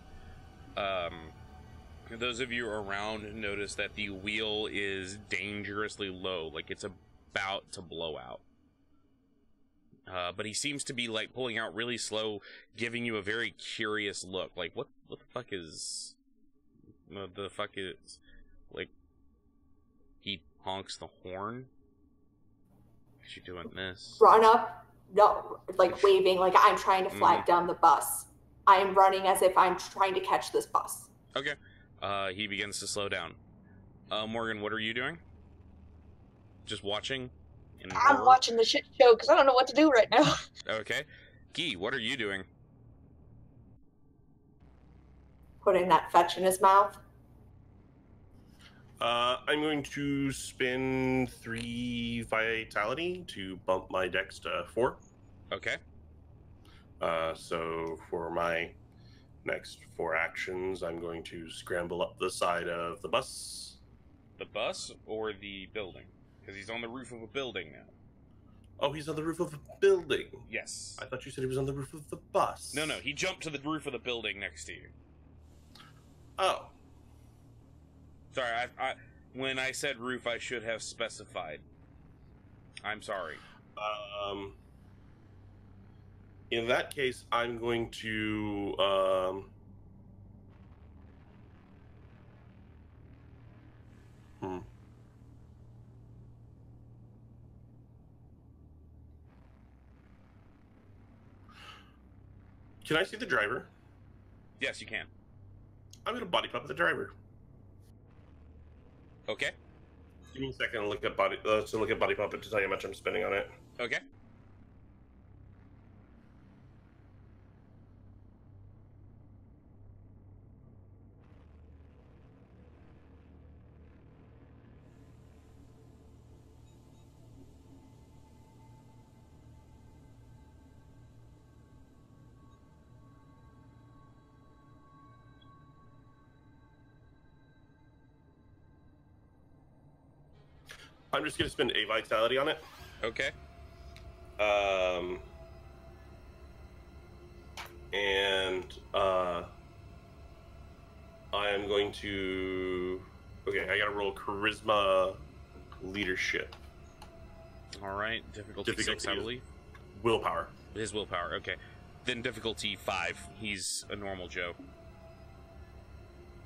Those of you around notice that the wheel is dangerously low, like it's about to blow out. But he seems to be like pulling out really slow, giving you a very curious look. Like, what the fuck is... The fuck is... Like, he honks the horn? Is she doing this? Run up, no, like waving, like I'm trying to flag down the bus. I am running as if I'm trying to catch this bus. Okay. He begins to slow down. Morgan, what are you doing? Just watching? I'm watching the shit show because I don't know what to do right now. Okay. Guy, what are you doing? Putting that fetch in his mouth. I'm going to spend 3 vitality to bump my dex to 4. Okay. So for my next 4 actions, I'm going to scramble up the side of the bus. The bus or the building? Because he's on the roof of a building now. Oh, he's on the roof of a building. Yes. I thought you said he was on the roof of the bus. No, he jumped to the roof of the building next to you. Oh. Sorry, when I said roof, I should have specified. I'm sorry. In that case, I'm going to Can I see the driver? Yes, you can. I'm going to body pop the driver. Okay. Give me a second to look at body puppet to tell you how much I'm spending on it. Okay. I'm just going to spend a vitality on it. Okay. I am going to. Okay, I got to roll charisma leadership. All right. Difficulty 6, I is believe. Willpower. His willpower. Okay. Then difficulty 5. He's a normal Joe.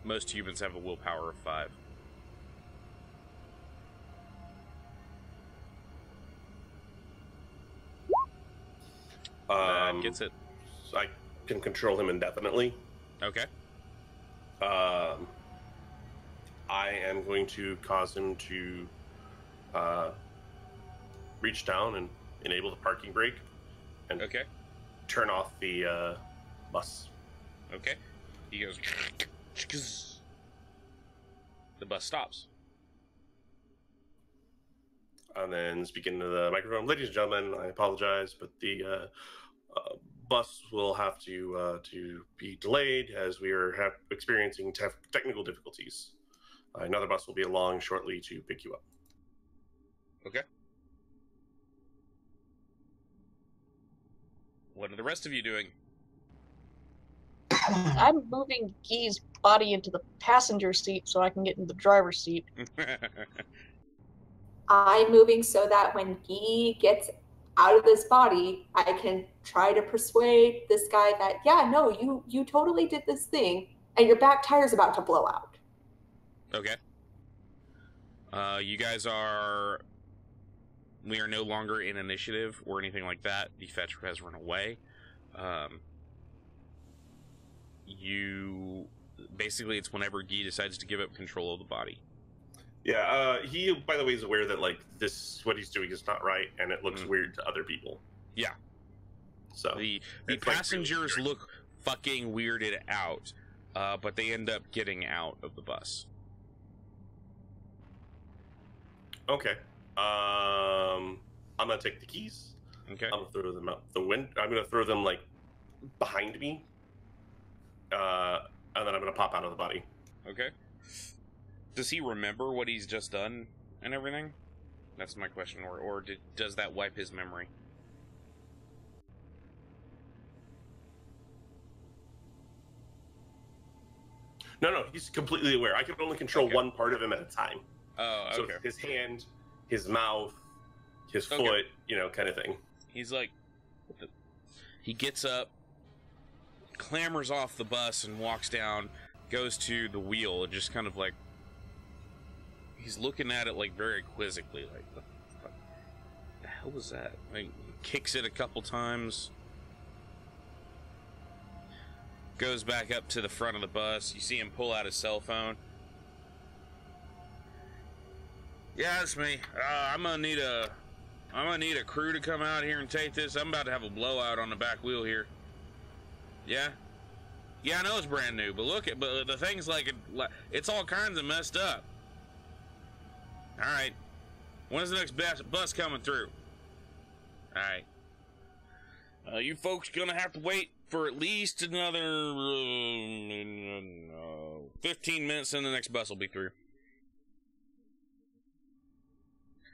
Most humans have a willpower of 5. Gets it. I can control him indefinitely. Okay. I am going to cause him to reach down and enable the parking brake and Okay. turn off the bus. Okay. He goes. The bus stops. And then speaking to the microphone, ladies and gentlemen, I apologize, but the bus will have to be delayed as we are experiencing technical difficulties. Another bus will be along shortly to pick you up. Okay. What are the rest of you doing? I'm moving Guy's body into the passenger seat so I can get in the driver's seat. I'm moving so that when Guy gets out of this body, I can try to persuade this guy that, yeah, no, you totally did this thing, and your back tire's about to blow out. Okay. You guys are... We are no longer in initiative or anything like that. The fetch has run away. Basically, it's whenever Guy decides to give up control of the body. Yeah, he, by the way, is aware that, like, what he's doing is not right, and it looks weird to other people. Yeah. So the passengers really look fucking weirded out, but they end up getting out of the bus. Okay. I'm gonna take the keys. Okay. I'm gonna throw them out the window. I'm gonna throw them, like, behind me. And then I'm gonna pop out of the body. Okay. Does he remember what he's just done and everything? That's my question. Or does that wipe his memory? No, he's completely aware. I can only control Okay. one part of him at a time. Oh, okay. So his hand, his mouth, his foot, kind of thing. He's like... He gets up, clambers off the bus and walks down, goes to the wheel and just kind of like... He's looking at it like very quizzically, like, what the hell was that? Like, kicks it a couple times. Goes back up to the front of the bus. You see him pull out his cell phone. Yeah, that's me. I'm gonna need a crew to come out here and take this. I'm about to have a blowout on the back wheel here. Yeah? Yeah, I know it's brand new, but but the thing's like, it's all kinds of messed up. Alright. When's the next bus coming through? Alright. You folks gonna have to wait for at least another 15 minutes and the next bus will be through.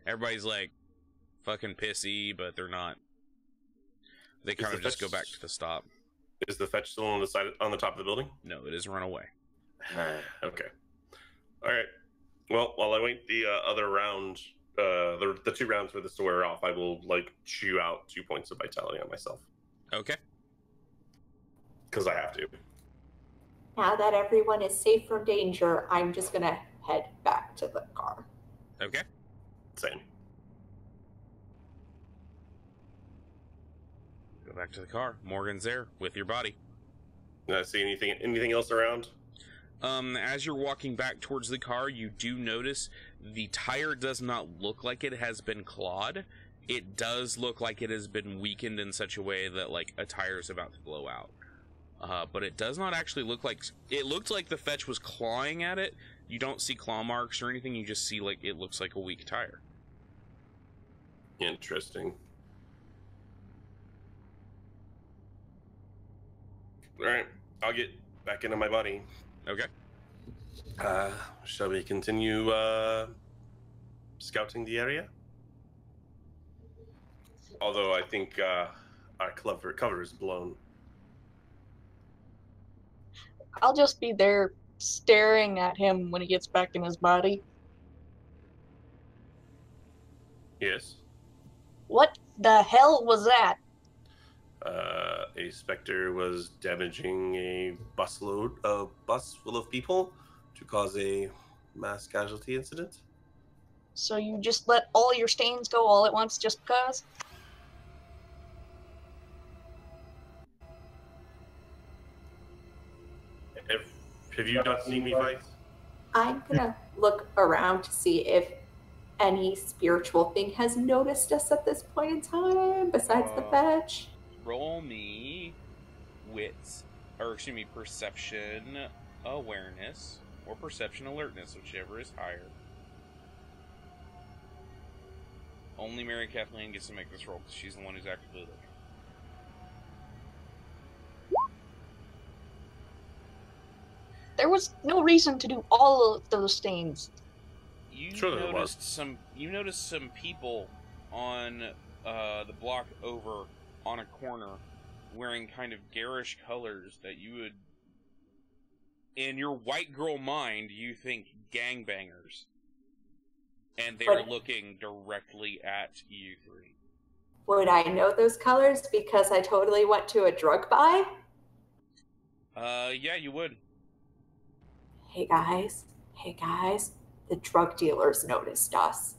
Everybody's like fucking pissy, but they're not. They kind of just go back to the stop. Is the fetch still on the top of the building? No, it is run away. Okay. All right. Well, while I wait the other round, the 2 rounds for this to wear off, I will like chew out 2 points of vitality on myself Okay. because I have to. Now that everyone is safe from danger, I'm just gonna head back to the car. Okay. Same. Go back to the car. Morgan's there with your body. Did I see anything else around? As you're walking back towards the car, you do notice the tire does not look like it has been clawed. It does look like it has been weakened in such a way that, like, a tire is about to blow out. But it does not actually look like... It looked like the fetch was clawing at it. You don't see claw marks or anything. You just see, like, it looks like a weak tire. Interesting. Alright, I'll get back into my body. Okay. Shall we continue scouting the area? Although I think our cover is blown. I'll just be there staring at him when he gets back in his body. Yes. What the hell was that? A specter was damaging a bus full of people to cause a mass casualty incident. So you just let all your stains go all at once just because? Have you not seen me fight? I'm gonna look around to see if any spiritual thing has noticed us at this point in time, besides the fetch. Roll me wits, or excuse me, perception awareness, or perception alertness, whichever is higher. Only Mary Kathleen gets to make this roll, because she's the one who's actively looking. There was no reason to do all of those stains. You Sure there noticed some people on the block over on a corner wearing kind of garish colors that you would, in your white girl mind, you think gangbangers. And they're looking directly at you three. Would I know those colors because I totally went to a drug buy? Yeah, you would. Hey guys, the drug dealers noticed us.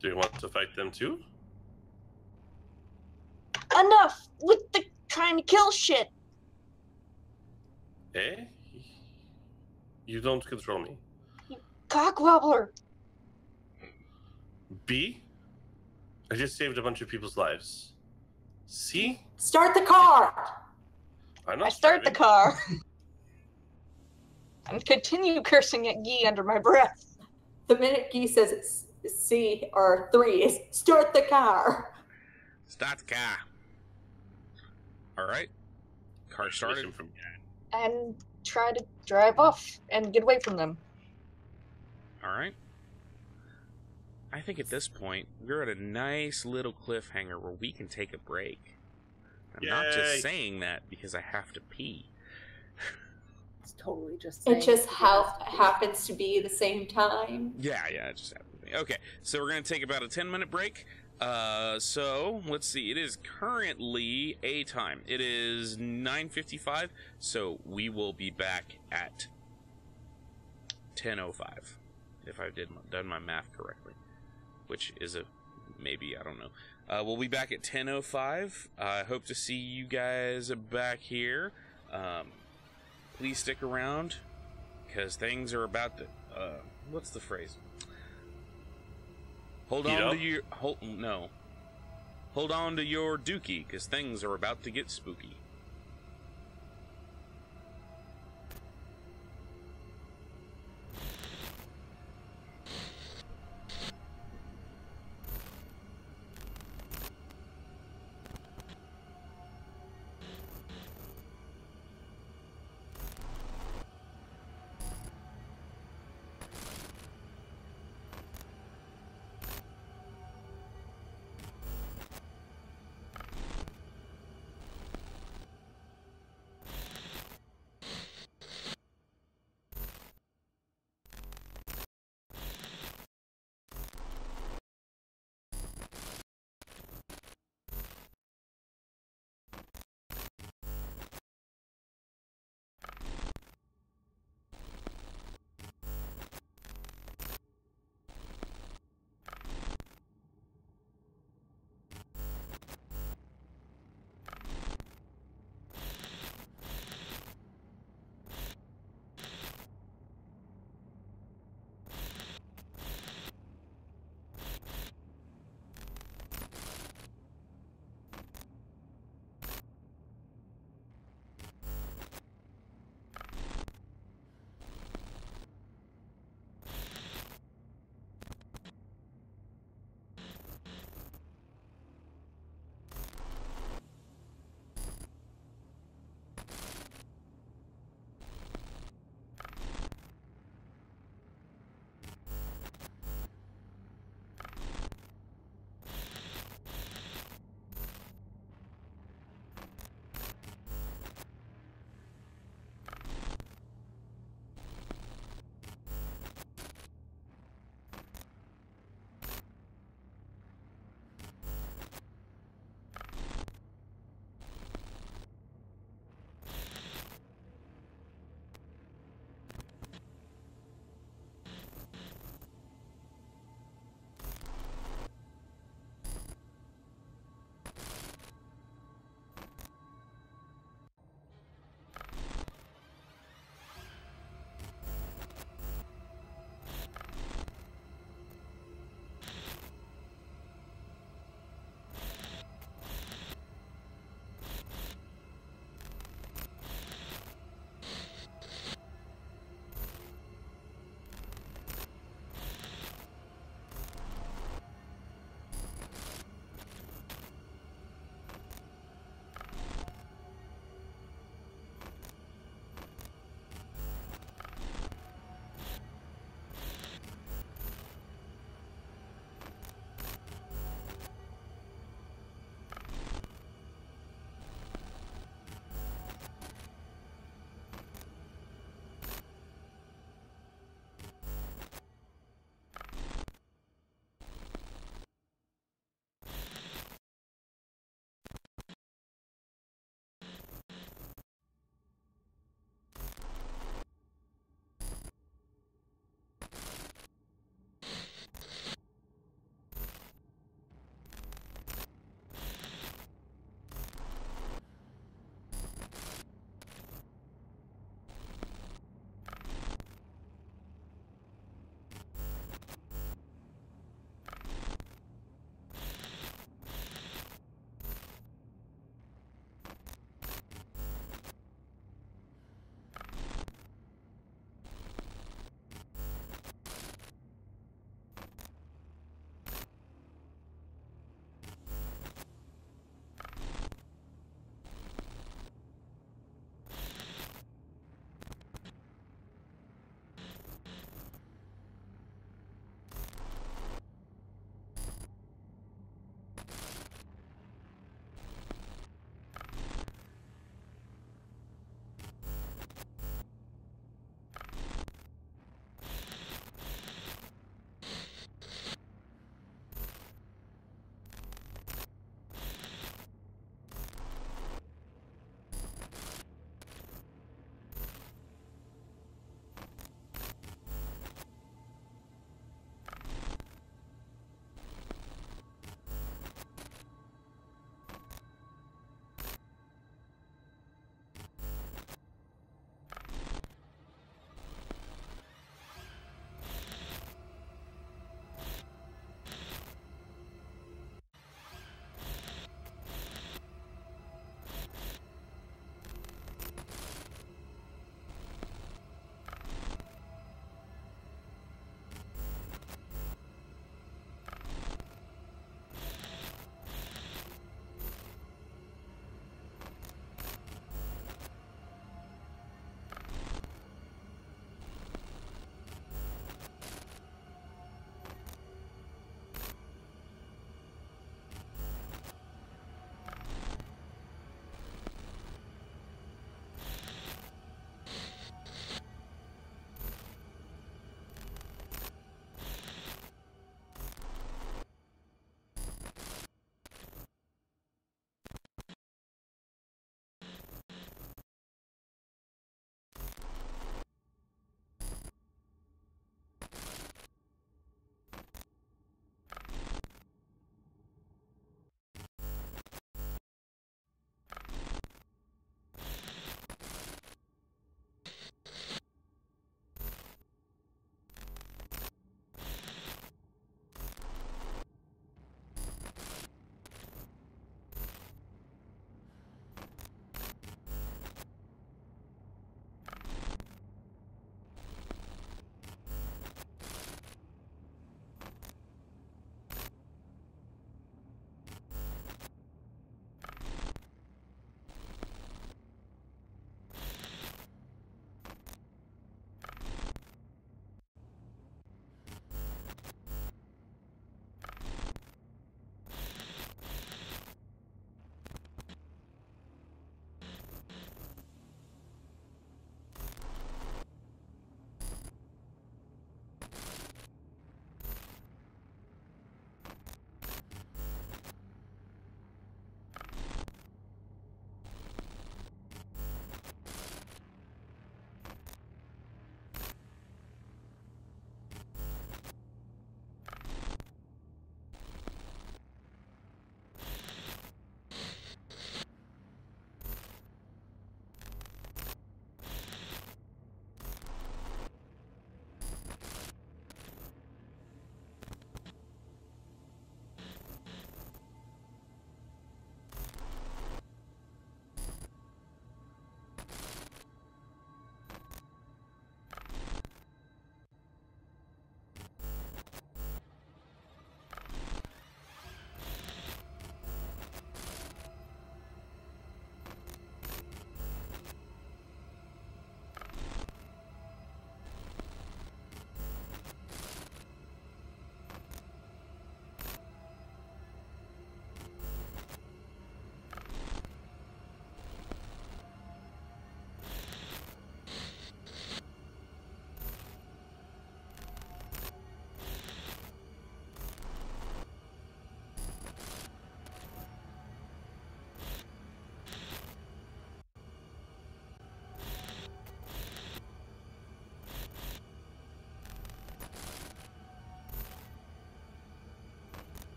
Do you want to fight them too? Enough with the trying to kill shit! Eh? You don't control me. Cockwobbler! B? I just saved a bunch of people's lives. C? Start the car! I'm not I start the driving. car. And continue cursing at Guy under my breath. The minute Guy says C or 3 is start the car. Start the car. Alright. Car started. From And try to drive off and get away from them. Alright. I think at this point, we're at a nice little cliffhanger where we can take a break. I'm not Yay. just saying that because I have to pee. It's totally just saying It just because- happens to be the same time. Yeah, it just happened to me. Okay, so we're going to take about a 10-minute break. So, let's see. It is currently A time. It is 9:55, so we will be back at 10:05, if I've done my math correctly, which is a maybe, I don't know. We'll be back at 10:05. I hope to see you guys back here. Please stick around, because things are about to, what's the phrase? Hold on to your, hold on to your dookie, because things are about to get spooky.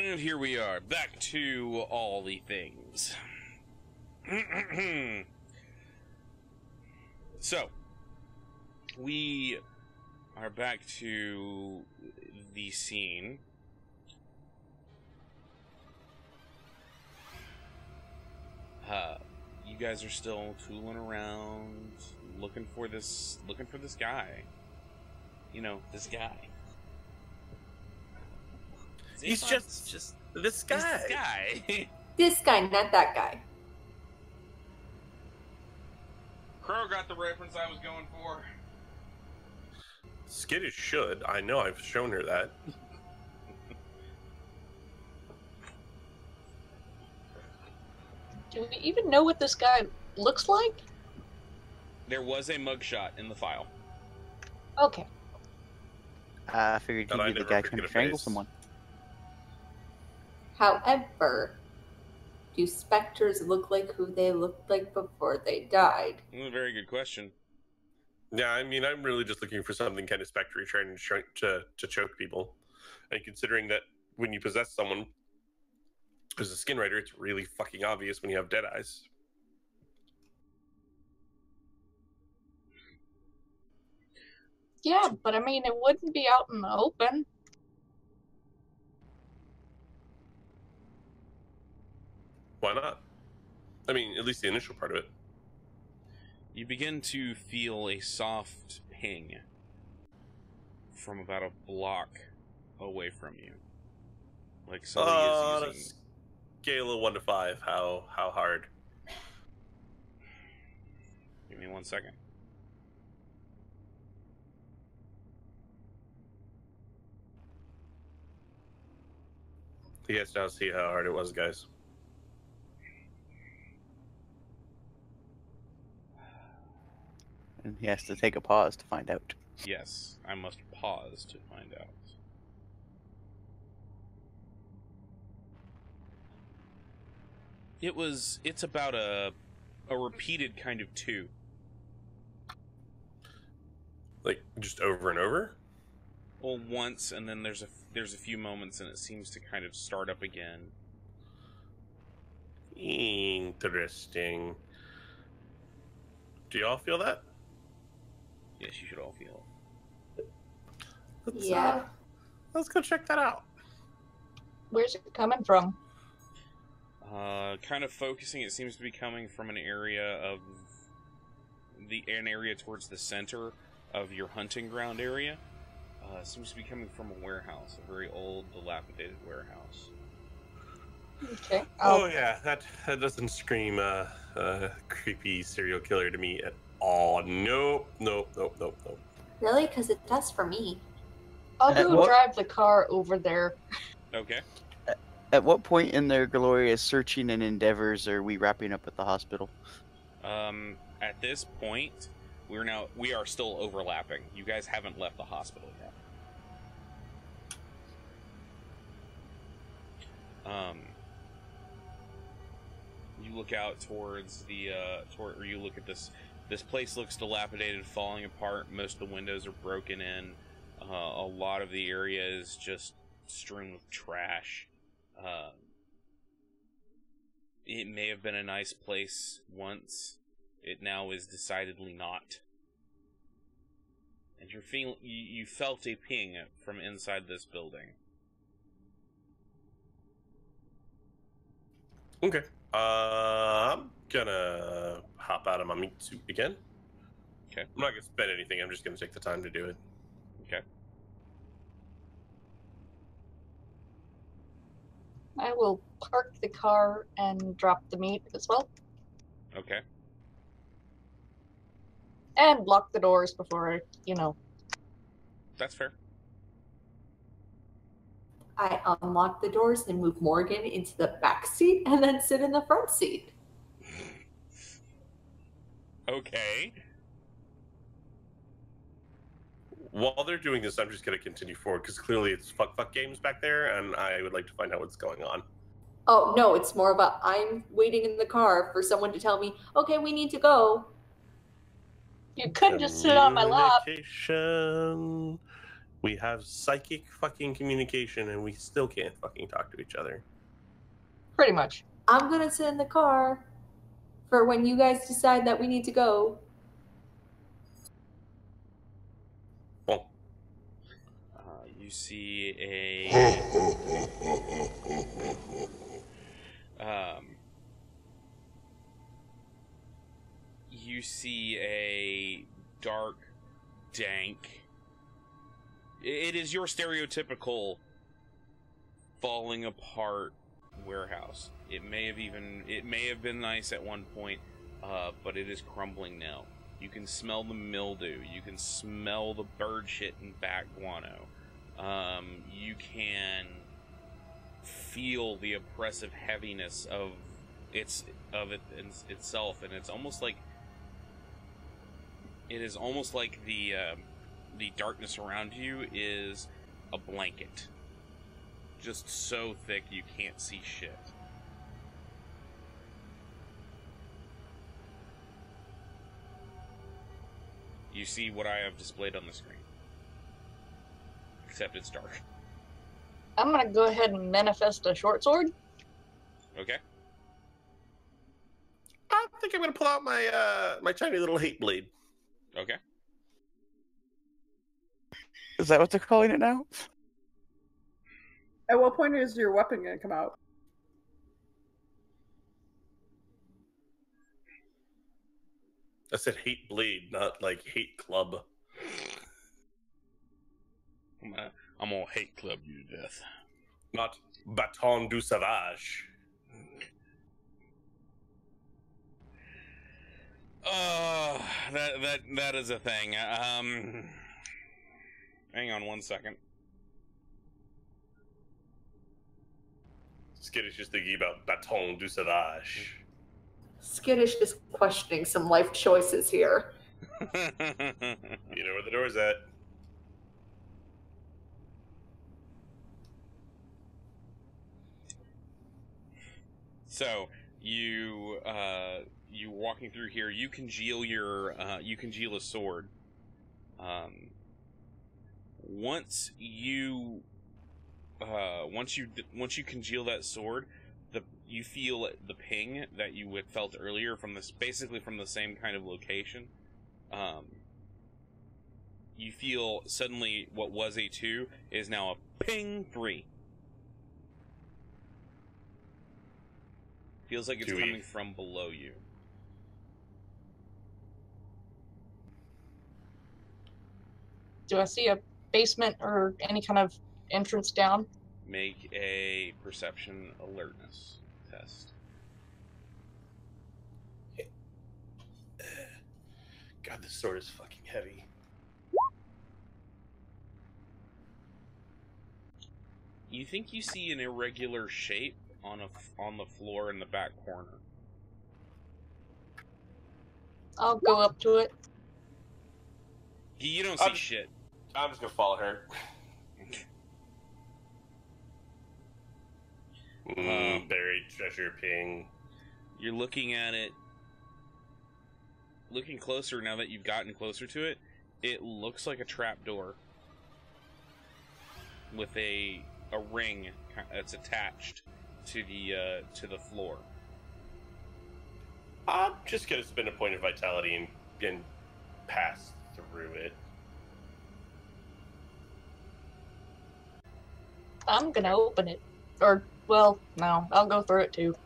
And here we are, back to all the things. So, we are back to the scene. You guys are still tooling around, looking for this guy. You know, this guy. He's just this guy. This guy. This guy, not that guy. Crow got the reference I was going for. Skittish should. I know, I've shown her that. Do we even know what this guy looks like? There was a mugshot in the file. Okay. I figured And I he'd be the never guy forget trying to a strangle face. someone. However, do specters look like who they looked like before they died? Very good question. Yeah, I mean, I'm really just looking for something kind of spectry trying to choke people. And considering that when you possess someone as a skin writer, it's really fucking obvious when you have dead eyes. Yeah, but I mean, it wouldn't be out in the open. Why not? I mean, at least the initial part of it. You begin to feel a soft ping from about a block away from you. Like somebody On a is using... scale of 1 to 5, how hard? Give me 1 second. You guys now see how hard it was, guys. And he has to take a pause to find out. Yes, I must pause to find out. It's about a repeated kind of 2. Like, just over and over? Well, once, and then there's a few moments, and it seems to kind of start up again. Interesting. Do y'all feel that? Yes, you should all feel it. Yeah. Let's go check that out. Where's it coming from? Kind of focusing, it seems to be coming from an area towards the center of your hunting ground area. Seems to be coming from a warehouse, a very old, dilapidated warehouse. Okay. Oh yeah, that doesn't scream creepy serial killer to me at all. Nope. Really? Because it does for me. I'll go what- drive the car over there. Okay. At what point in their glorious searching and endeavors are we wrapping up at the hospital? At this point, we are still overlapping. You guys haven't left the hospital yet. You look out towards or you look at this. This place looks dilapidated, falling apart. Most of the windows are broken in. A lot of the area is just strewn with trash. It may have been a nice place once. It now is decidedly not. And you felt a ping from inside this building. Okay. I'm gonna hop out of my meat suit again. Okay. I'm not gonna spend anything. I'm just gonna take the time to do it. Okay. I will park the car and drop the meat as well. Okay. And lock the doors before, That's fair. I unlock the doors and move Morgan into the back seat and then sit in the front seat. Okay. While they're doing this, I'm just gonna continue forward because clearly it's fuck games back there, and I would like to find out what's going on. Oh, no, it's more of I'm waiting in the car for someone to tell me, okay, we need to go. You could just sit on my lap. Communication We have psychic fucking communication and we still can't fucking talk to each other. Pretty much. I'm gonna sit in the car for when you guys decide that we need to go. Well, You see a you see a dark, dank. It is your stereotypical falling apart warehouse. It may have been nice at one point, but it is crumbling now. You can smell the mildew. You can smell the bird shit and bat guano. You can feel the oppressive heaviness of itself, and it's almost like the darkness around you is a blanket, just so thick you can't see shit. You see what I have displayed on the screen. Except it's dark. I'm gonna go ahead and manifest a short sword. Okay. I think I'm gonna pull out my tiny little hate blade. Okay. Is that what they're calling it now? At what point is your weapon going to come out? I said hate blade, not like hate club. I'm gonna hate club you to death. Not bâton du sauvage. That is a thing. Hang on one second. Skittish just thinking about bâton du sauvage. Skittish is questioning some life choices here. You know where the door's at. So you walking through here. You congeal a sword. Once you congeal that sword, you feel the ping that you had felt earlier from the same kind of location. You feel suddenly what was a 2 is now a ping 3. Feels like it's coming from below you. Do I see a basement or any kind of entrance down? Make a perception alertness test. God, this sword is fucking heavy. You think you see an irregular shape on the floor in the back corner. I'll go up to it. You don't see shit. I'm just gonna follow her. Buried treasure ping. You're looking at it. Looking closer now that you've gotten closer to it, it looks like a trapdoor with a ring that's attached to the floor. I'm just gonna spend a point of vitality and pass through it. I'm gonna open it. Or, well, no, I'll go through it too.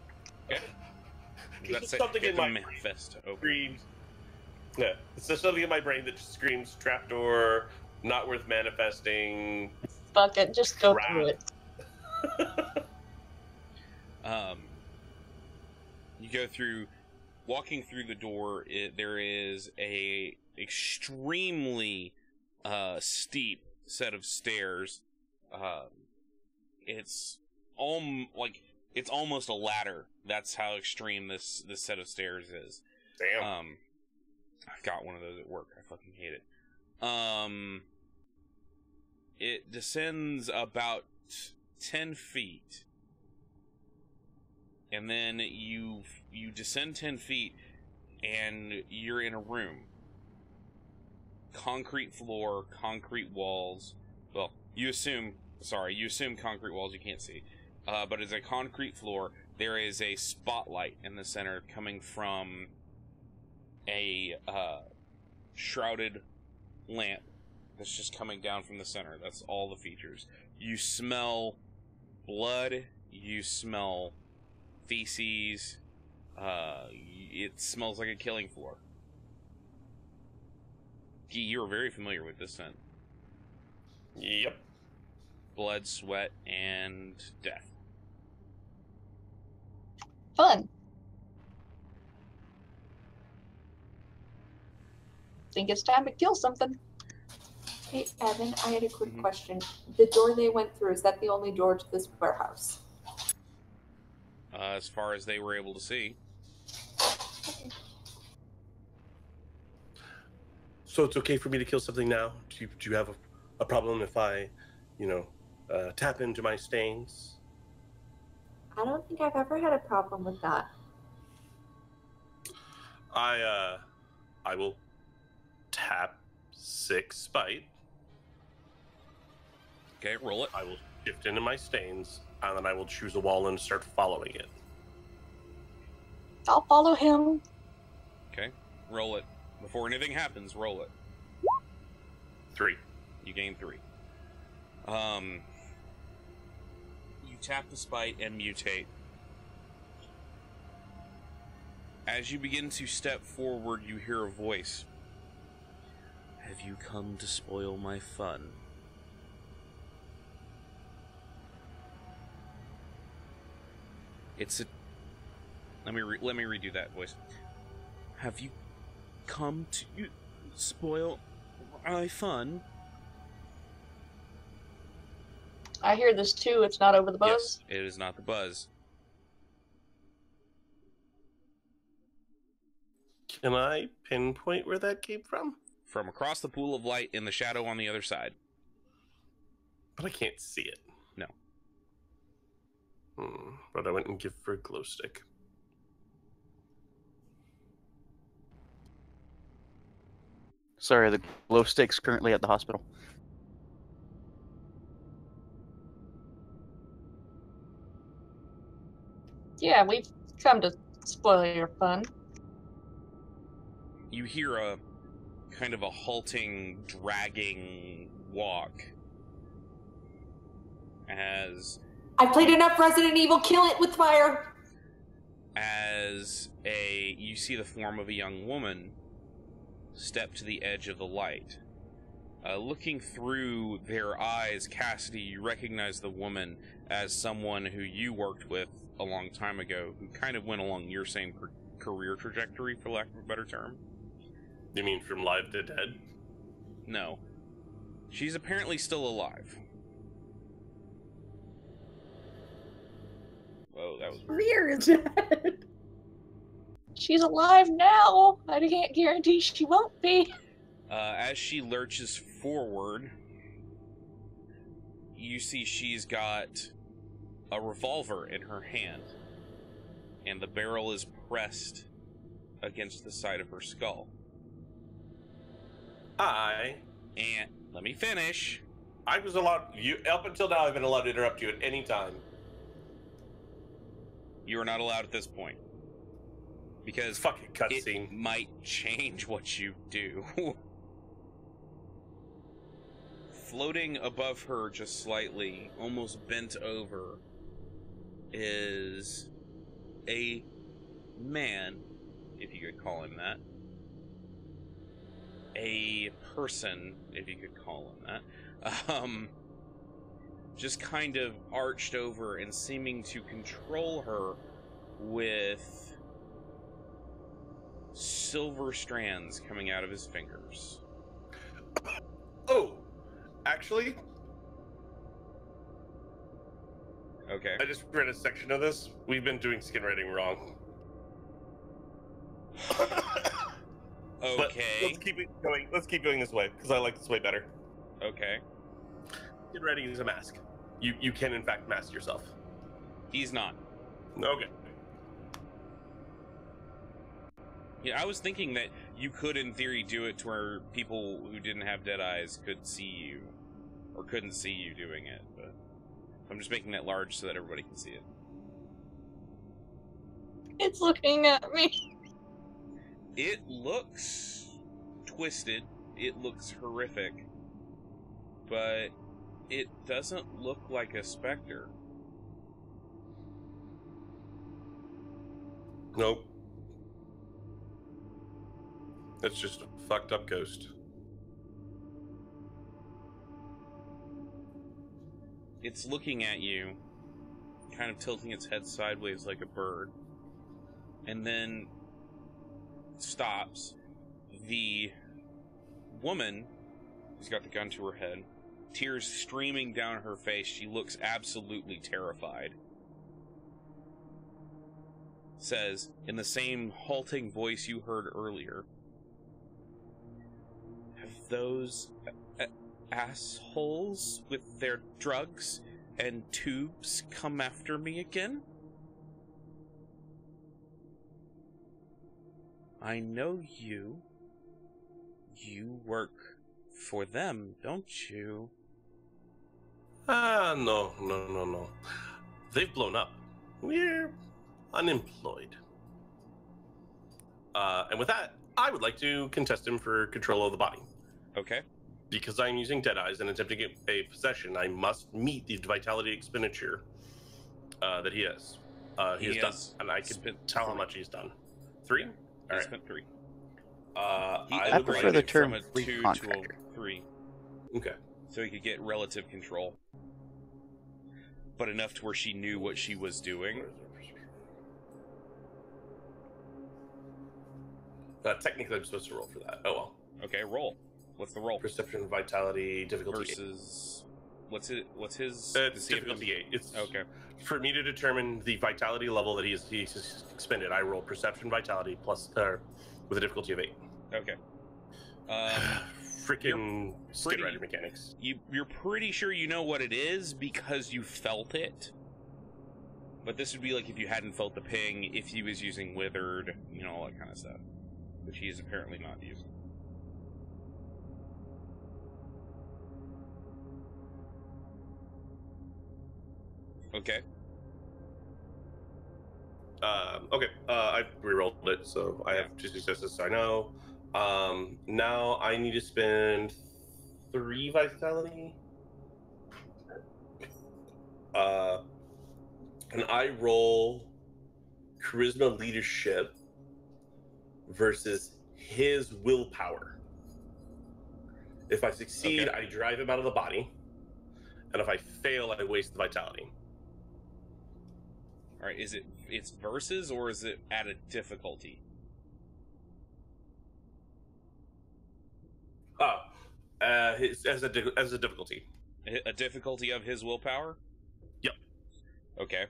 That's something in my manifest open. Screams. Yeah, it's just something in my brain that just screams trapdoor, not worth manifesting. Fuck it, just go Crap. through it. You go through, walking through the door. There is a extremely steep set of stairs. It's almost a ladder. That's how extreme this set of stairs is. Damn. I've got one of those at work. I fucking hate it. It descends about 10 feet. And then you descend 10 feet, and you're in a room. Concrete floor, concrete walls, well, you assume concrete walls, you can't see. But it's a concrete floor. There is a spotlight in the center coming from a shrouded lamp that's just coming down from the center. That's all the features. You smell blood. You smell feces. It smells like a killing floor. You're very familiar with this scent. Yep. Blood, sweat, and death. Fun. Think it's time to kill something. Hey, Evan, I had a quick Mhm. question. The door they went through, is that the only door to this warehouse? As far as they were able to see. So it's okay for me to kill something now? Do you have a problem if I, tap into my stains? I don't think I've ever had a problem with that. I will tap 6 spite. Okay, roll it. I will shift into my stains, and then I will choose a wall and start following it. I'll follow him. Okay, roll it. Before anything happens, roll it. 3. You gain 3. You tap the spite and mutate. As you begin to step forward, you hear a voice. Have you come to spoil my fun? It's a... Let me redo that voice. Have you come to spoil my fun? I hear this too. It's not over the Yes, buzz. it is not the buzz. Can I pinpoint where that came from? From across the pool of light in the shadow on the other side. But I can't see it. No. But I went and give for a glow stick. Sorry, the glow stick's currently at the hospital. Yeah, we've come to spoil your fun. You hear a kind of a halting, dragging walk as I've played enough Resident Evil. Kill it with fire. you see the form of a young woman step to the edge of the light. Looking through their eyes, Cassidy, you recognize the woman as someone who you worked with a long time ago, who kind of went along your same career trajectory, for lack of a better term. You mean from live to dead? No. She's apparently still alive. Whoa, that was weird. Rear is dead. She's alive now. I can't guarantee she won't be. As she lurches forward, you see she's got a revolver in her hand, and the barrel is pressed against the side of her skull. And let me finish. I was allowed, up until now I've been allowed to interrupt you at any time. You are not allowed at this point. Because Fucking it cutscene. might change what you do. Floating above her just slightly, almost bent over, is a man, if you could call him that. A person, if you could call him that. Just kind of arched over and seeming to control her with silver strands coming out of his fingers. Oh, actually, Okay. I just read a section of this. We've been doing skin writing wrong. But Okay. let's keep it going. Let's keep going this way because I like this way better. Okay. Skin writing is a mask. You can in fact mask yourself. He's not. Okay. Yeah, I was thinking that you could, in theory, do it to where people who didn't have dead eyes could see you. or couldn't see you doing it, but I'm just making it large so that everybody can see it. It's looking at me. It looks twisted. It looks horrific. But it doesn't look like a specter. Nope. It's just a fucked up ghost. It's looking at you, kind of tilting its head sideways like a bird, and then stops. The woman who's got the gun to her head, tears streaming down her face, she looks absolutely terrified, says, in the same halting voice you heard earlier, "Have those assholes with their drugs and tubes come after me again? I know you. You work for them, don't you?" No. They've blown up. We're unemployed. And with that, I would like to contest him for control of the body. Okay. Because I'm using Deadeyes and attempting to get a possession, I must meet the vitality expenditure that he has. He has done, and I can tell how much he's done. 3? Yeah. All right. Spent 3. I would prefer the term from a free 2 to contractor. a 3, Okay. so he could get relative control, but enough to where she knew what she was doing. Technically, I'm supposed to roll for that. Oh well. Okay, roll. What's the roll? Perception, vitality, difficulty Versus what's his difficulty 8. It's Okay. for me to determine the vitality level that he's expended. I roll perception, vitality plus with a difficulty of 8. Okay. Freaking Skid pretty- Rider mechanics. You're pretty sure you know what it is because you felt it. But this would be like if you hadn't felt the ping, if he was using Withered, all that kind of stuff. Which he is apparently not using. Okay. Okay. I rerolled it, so I have 2 successes. So I know. Now I need to spend 3 vitality. And I roll charisma leadership versus his willpower. If I succeed, Okay. I drive him out of the body, and if I fail, I waste the vitality. All right. It's versus or is it at a difficulty? As a difficulty. A difficulty of his willpower? Yep. Okay.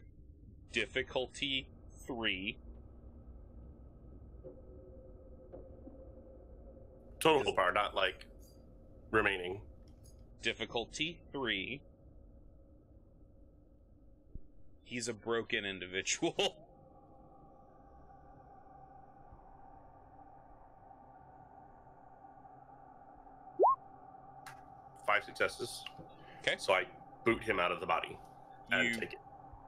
Difficulty 3. Total willpower, not like remaining. Difficulty 3. He's a broken individual. 5 successes. Okay. So I boot him out of the body and take it.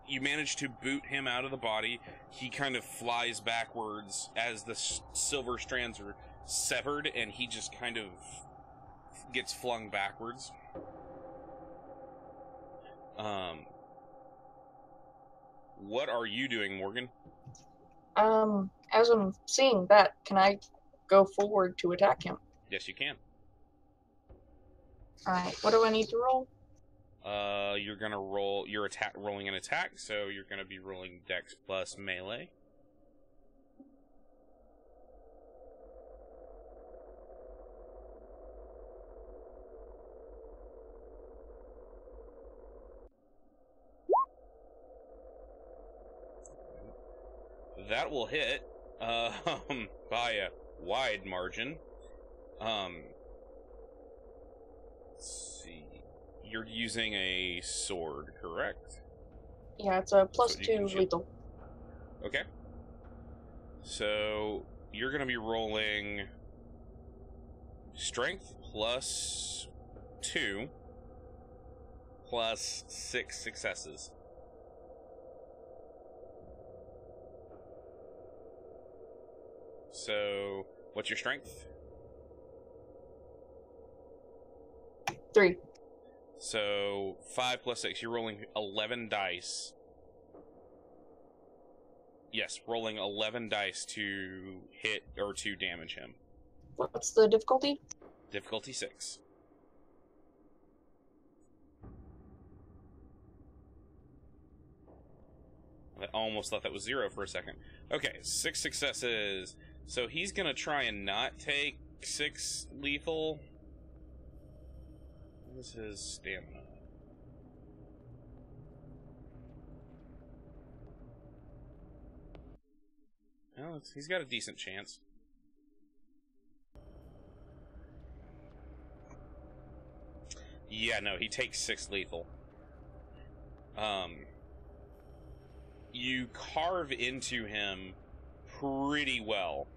You manage to boot him out of the body. He kind of flies backwards as the silver strands are severed, and he just kind of gets flung backwards. What are you doing, Morgan? As I'm seeing that, can I go forward to attack him? Yes, you can. Alright, what do I need to roll? You're gonna roll. You're rolling an attack, so you're gonna be rolling Dex plus melee. That will hit, by a wide margin. Let's see. You're using a sword, correct? Yeah, it's a plus So you 2 can shoot. lethal. Okay. So you're going to be rolling strength plus 2 plus 6 successes. So, what's your strength? 3. So, 5 plus 6, you're rolling 11 dice. Yes, rolling 11 dice to hit or to damage him. What's the difficulty? Difficulty 6. I almost thought that was 0 for a second. Okay, 6 successes. So he's gonna try and not take 6 lethal. What is his stamina? Well, he's got a decent chance. Yeah, no, he takes 6 lethal. You carve into him pretty well.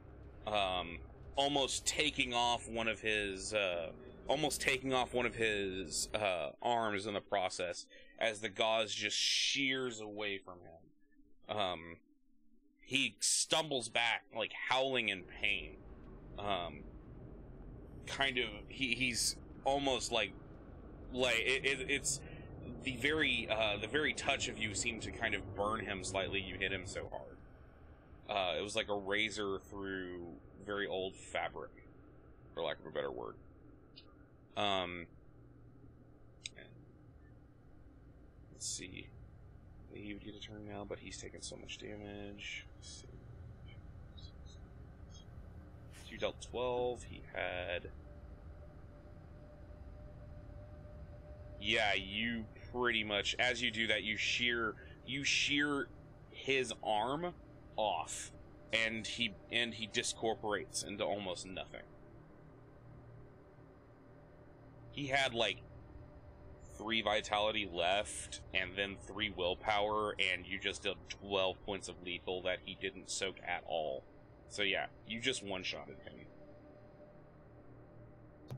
Almost taking off one of his arms in the process as the gauze just shears away from him. He stumbles back, like howling in pain. He's almost it's the very touch of you seemed to kind of burn him slightly. You hit him so hard. It was like a razor through very old fabric, for lack of a better word. Let's see. He would get a turn now, but he's taken so much damage. Let's see. You dealt 12. He had... Yeah, you pretty much, as you do that, you shear his arm off, and he discorporates into almost nothing. He had like 3 vitality left, and then 3 willpower, and you just did 12 points of lethal that he didn't soak at all. So yeah, you just one-shotted him.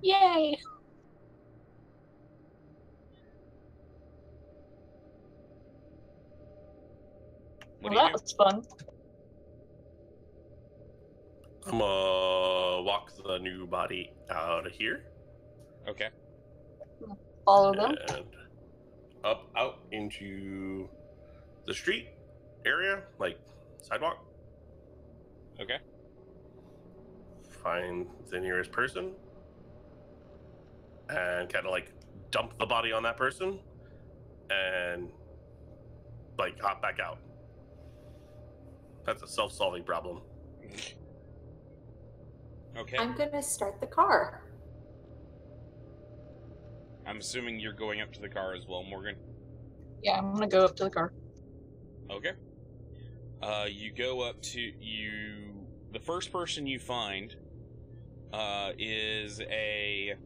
Yay! What Well, do you that do? was fun. I'm gonna walk the new body out of here. Okay. Follow them. And up out into the street area, like sidewalk. Okay. Find the nearest person and kind of like dump the body on that person and like hop back out. That's a self-solving problem. Okay. I'm gonna start the car. I'm assuming you're going up to the car as well, Morgan. Yeah, I'm gonna go up to the car. Okay. You go up to the first person you find is I'm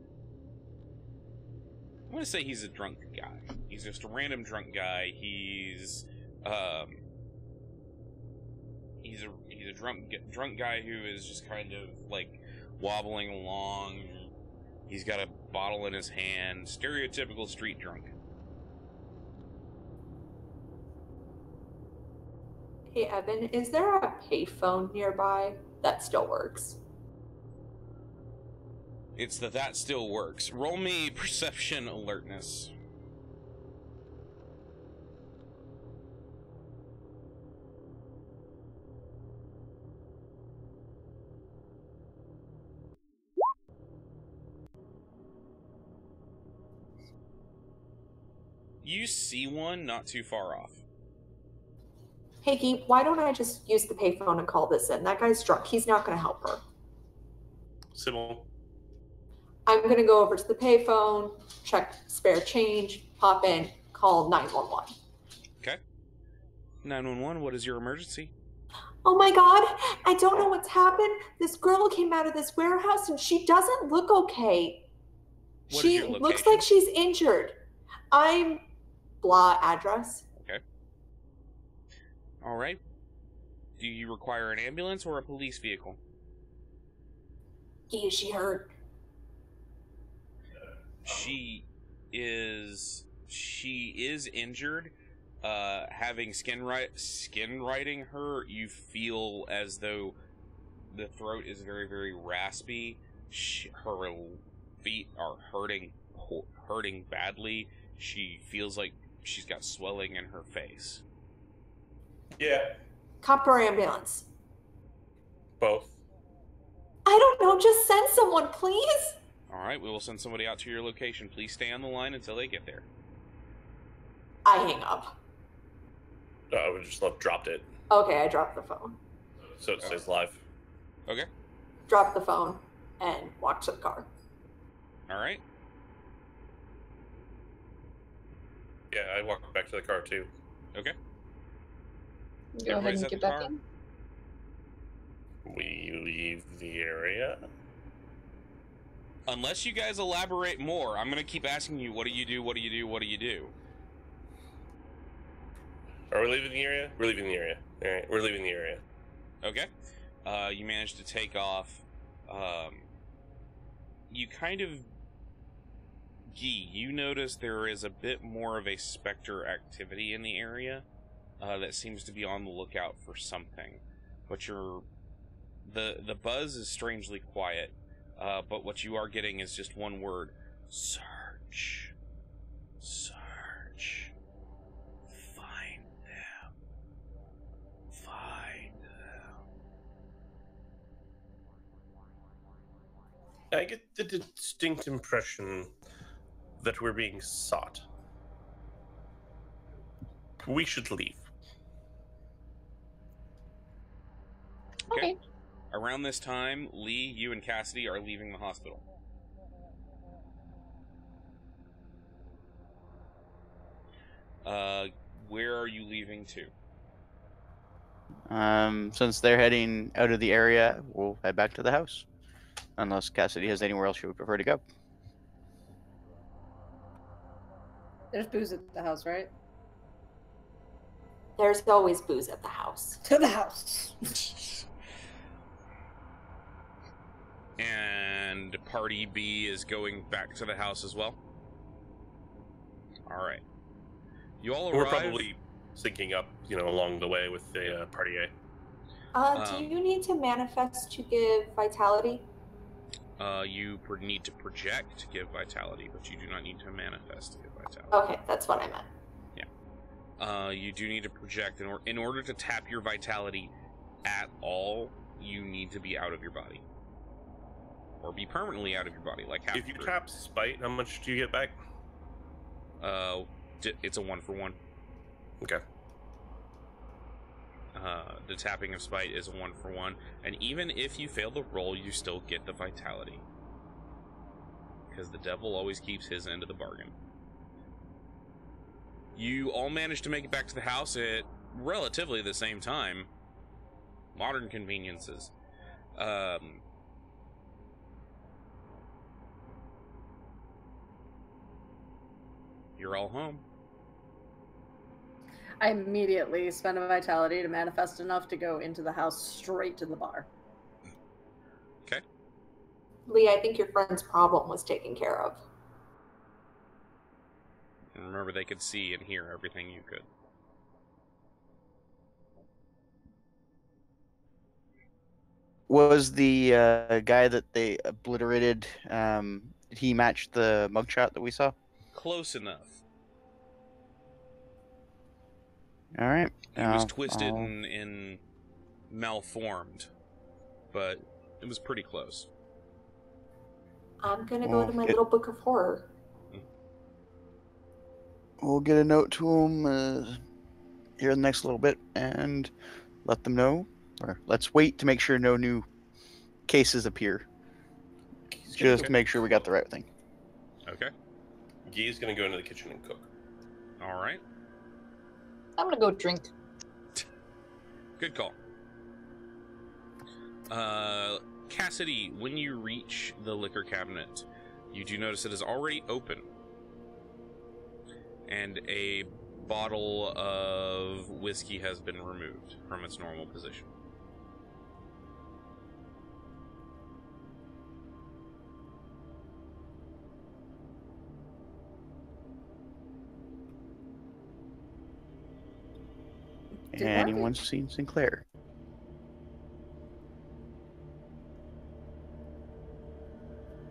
gonna say he's a drunk guy. He's just a random drunk guy. He's a drunk guy who is just kind of like wobbling along. He's got a bottle in his hand. Stereotypical street drunk. Hey, Evan, is there a payphone nearby that still works? It's that still works. Roll me perception alertness. You see one not too far off. Hey, Geek, why don't I just use the payphone and call this in? That guy's drunk. He's not going to help her. Sybil. I'm going to go over to the payphone, check spare change, pop in, call 911. Okay. 911, what is your emergency? Oh my God, I don't know what's happened. This girl came out of this warehouse and she doesn't look okay. What is She your looks location? like she's injured. I'm blah address. Okay. All right. Do you require an ambulance or a police vehicle? Is she hurt? She she is injured. Having skin writing her, you feel as though the throat is very, very raspy. Her feet are hurting badly. She feels like she's got swelling in her face. Yeah, Cop or ambulance? both. I don't know. Just send someone, please. All right, we will send somebody out to your location. Please stay on the line until they get there. I hang up. I would just dropped it, Okay, I dropped the phone. so it stays live. Okay. Drop the phone and walk to the car. All right. Yeah, I walked back to the car too. Okay. Go ahead Everybody's and at get the back car? in. We leave the area. Unless you guys elaborate more, I'm gonna keep asking you, what do you do, what do you do, what do you do? Are we leaving the area? We're leaving the area. Alright, we're leaving the area. Okay. You managed to take off. You kind of... Gee, you notice there is a bit more of a specter activity in the area that seems to be on the lookout for something. But the buzz is strangely quiet. But what you are getting is just one word. Search. Search. Find them. Find them. I get the distinct impression that we're being sought. We should leave. Okay. Around this time, Lee, you and Cassidy are leaving the hospital. Where are you leaving to? Since they're heading out of the area, we'll head back to the house. Unless Cassidy has anywhere else she would prefer to go. There's booze at the house, right? There's always booze at the house. To the house. And Party B is going back to the house as well? Alright. You all arrive... We're probably syncing up, along the way with the Party A. Do you need to manifest to give vitality? You need to project to give vitality, but you do not need to manifest to give vitality. Okay, that's what I meant. You do need to project. In order to tap your vitality at all, you need to be out of your body. Or be permanently out of your body, like half. If you tap Spite, how much do you get back? It's a 1-for-1. Okay. The tapping of Spite is a 1-for-1, and even if you fail the roll, you still get the vitality. Because the devil always keeps his end of the bargain. You all managed to make it back to the house at relatively the same time. Modern conveniences. You're all home. I immediately spend a vitality to manifest enough to go into the house straight to the bar. Okay. Lee, I think your friend's problem was taken care of. And remember, they could see and hear everything you could. Was the guy that they obliterated, did he match the mugshot that we saw? Close enough. All right. He was twisted and malformed, but it was pretty close. I'm gonna go to my little book of horror. We'll get a note to him here in the next little bit and let them know. Or let's wait to make sure no new cases appear. Just to make sure we got the right thing. Okay. Guy's gonna go into the kitchen and cook. All right. I'm gonna go drink. Good call. Cassidy, when you reach the liquor cabinet, you do notice it is already open. And a bottle of whiskey has been removed from its normal position. Anyone seen Sinclair?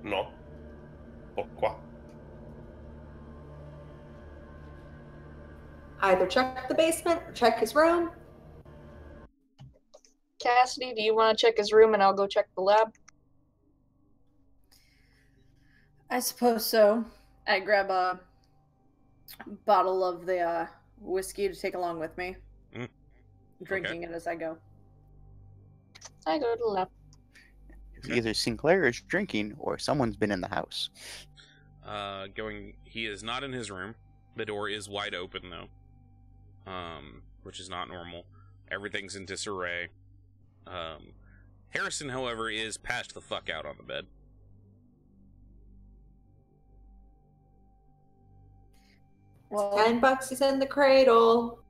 No. Pourquoi? Either check the basement or check his room. Cassidy, do you want to check his room and I'll go check the lab? I suppose so. I grab a bottle of the whiskey to take along with me. Drinking it as I go. I go to the lab. Either Sinclair is drinking or someone's been in the house. He is not in his room. The door is wide open though, which is not normal. Everything's in disarray. Harrison, however, is passed the fuck out on the bed. Well, $10 is in the cradle.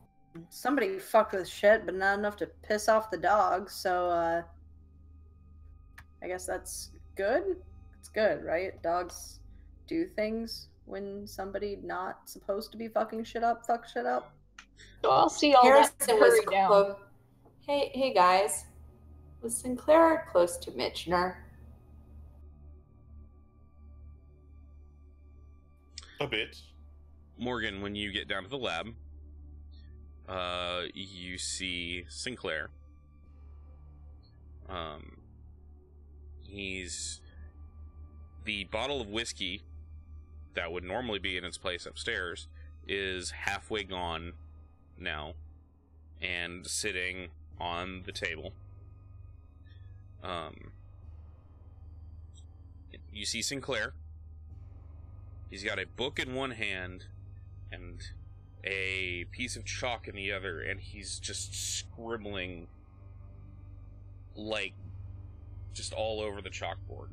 somebody fucked with shit, but not enough to piss off the dog, so I guess that's good. It's good, right? Dogs do things when somebody not supposed to be fucking shit up, fuck shit up. So I'll see all that and hurry down. Hey guys. Was Sinclair close to Mitchner? A bit. Morgan, when you get down to the lab, you see Sinclair. The bottle of whiskey that would normally be in its place upstairs is halfway gone now and sitting on the table. You see Sinclair. He's got a book in one hand and a piece of chalk in the other, and he's just scribbling, like, just all over the chalkboard.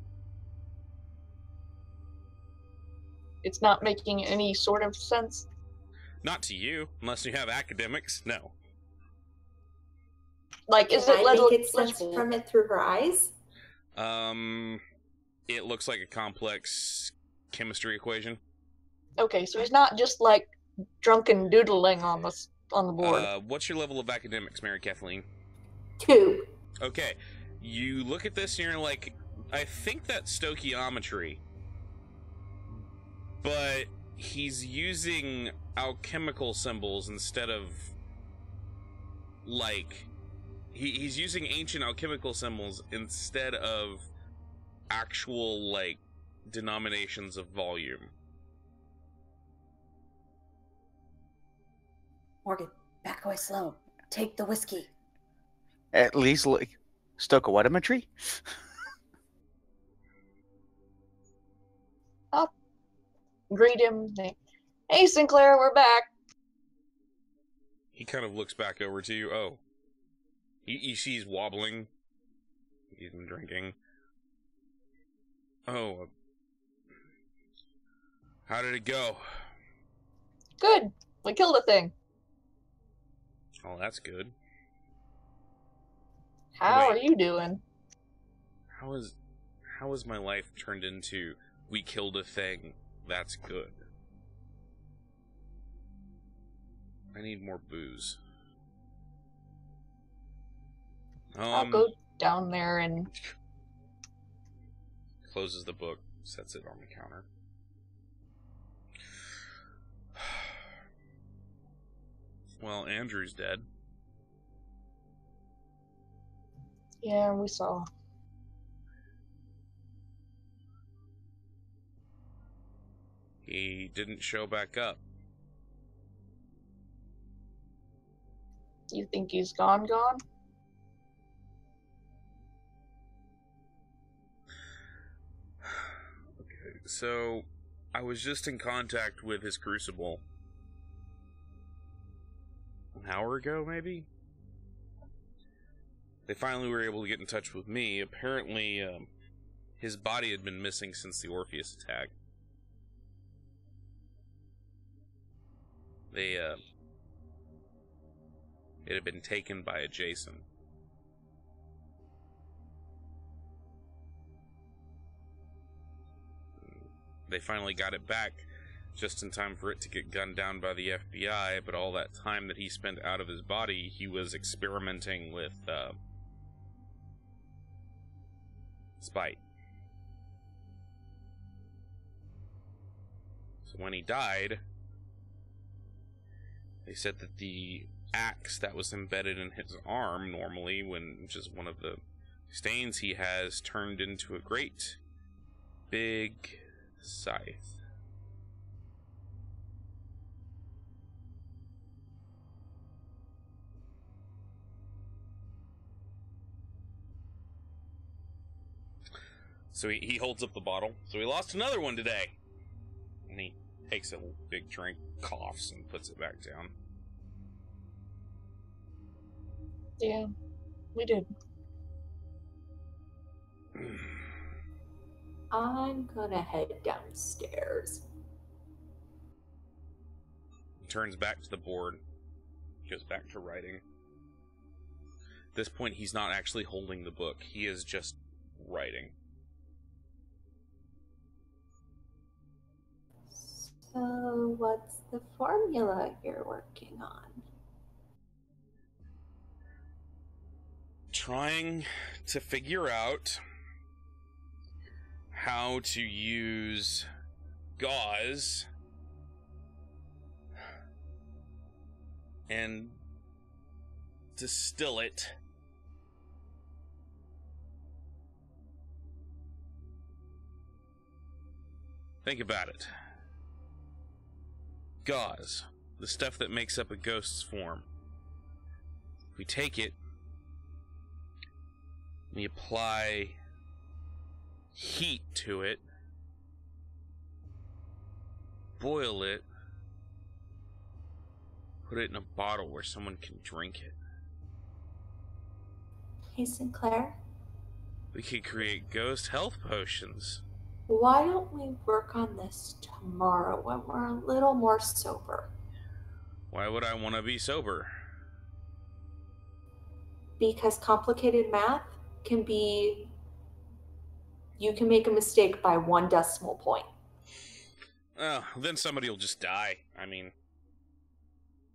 It's not making any sort of sense. Not to you, unless you have academics. No. Like, is Can it I make it sense from it through her eyes? It looks like a complex chemistry equation. Okay, so he's not just like drunken doodling on the board. What's your level of academics, Mary Kathleen? 2. Okay, you look at this and you're like, I think that's stoichiometry, but he's using alchemical symbols instead of, like, he's using ancient alchemical symbols instead of actual, like, denominations of volume. Morgan, back away slow. Take the whiskey. At least, like, stoichiometry? I'll greet him. Hey, Sinclair, we're back. He kind of looks back over to you. Oh. He sees wobbling. He's been drinking. Oh. How did it go? Good. We killed a thing. Oh, that's good. How Wait. are you doing? How is my life turned into we killed a thing? That's good. I need more booze. I'll go down there and... Closes the book, sets it on the counter. Well, Andrew's dead. Yeah, we saw. He didn't show back up. You think he's gone? Okay, so I was just in contact with his crucible. An hour ago, maybe? They finally were able to get in touch with me. Apparently, his body had been missing since the Orpheus attack. It had been taken by a Jason. They finally got it back. just in time for it to get gunned down by the FBI, but all that time that he spent out of his body, he was experimenting with, spite. So when he died, they said that the axe that was embedded in his arm normally, which is one of the stains he has, turned into a great big scythe. So he holds up the bottle. So he lost another one today. And he takes a big drink, coughs, and puts it back down. Yeah, we did. I'm gonna head downstairs. He turns back to the board. Goes back to writing. At this point, he's not actually holding the book. He is just writing. So, what's the formula you're working on? Trying to figure out how to use gauze and distill it think about it. Gauze, the stuff that makes up a ghost's form. We take it, we apply heat to it, boil it, put it in a bottle where someone can drink it. Hey, Sinclair, We could create ghost health potions. why don't we work on this tomorrow when we're a little more sober? Why would I want to be sober? Because complicated math can be... You can make a mistake by 1 decimal point. Oh, then somebody will just die. I mean,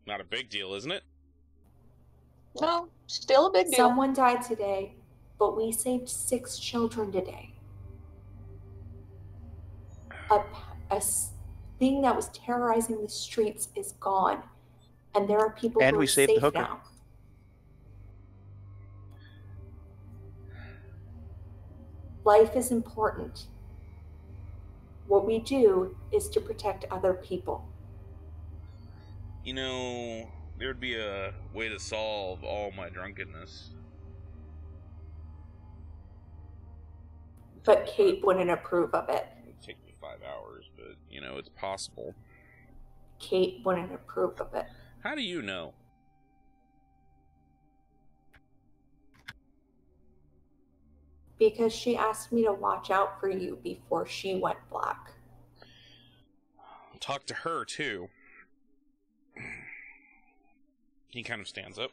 not a big deal, isn't it? No, still a big deal. Someone died today, but we saved 6 children today. A thing that was terrorizing the streets is gone, and there are people And who we are saved the safe hooker. now. Life is important. What we do is to protect other people. You know, there would be a way to solve all my drunkenness. But Kate wouldn't approve of it. It would take me 5 hours, but, you know, it's possible. Kate wouldn't approve of it. How do you know? Because she asked me to watch out for you before she went black. Talk to her, too. He kind of stands up.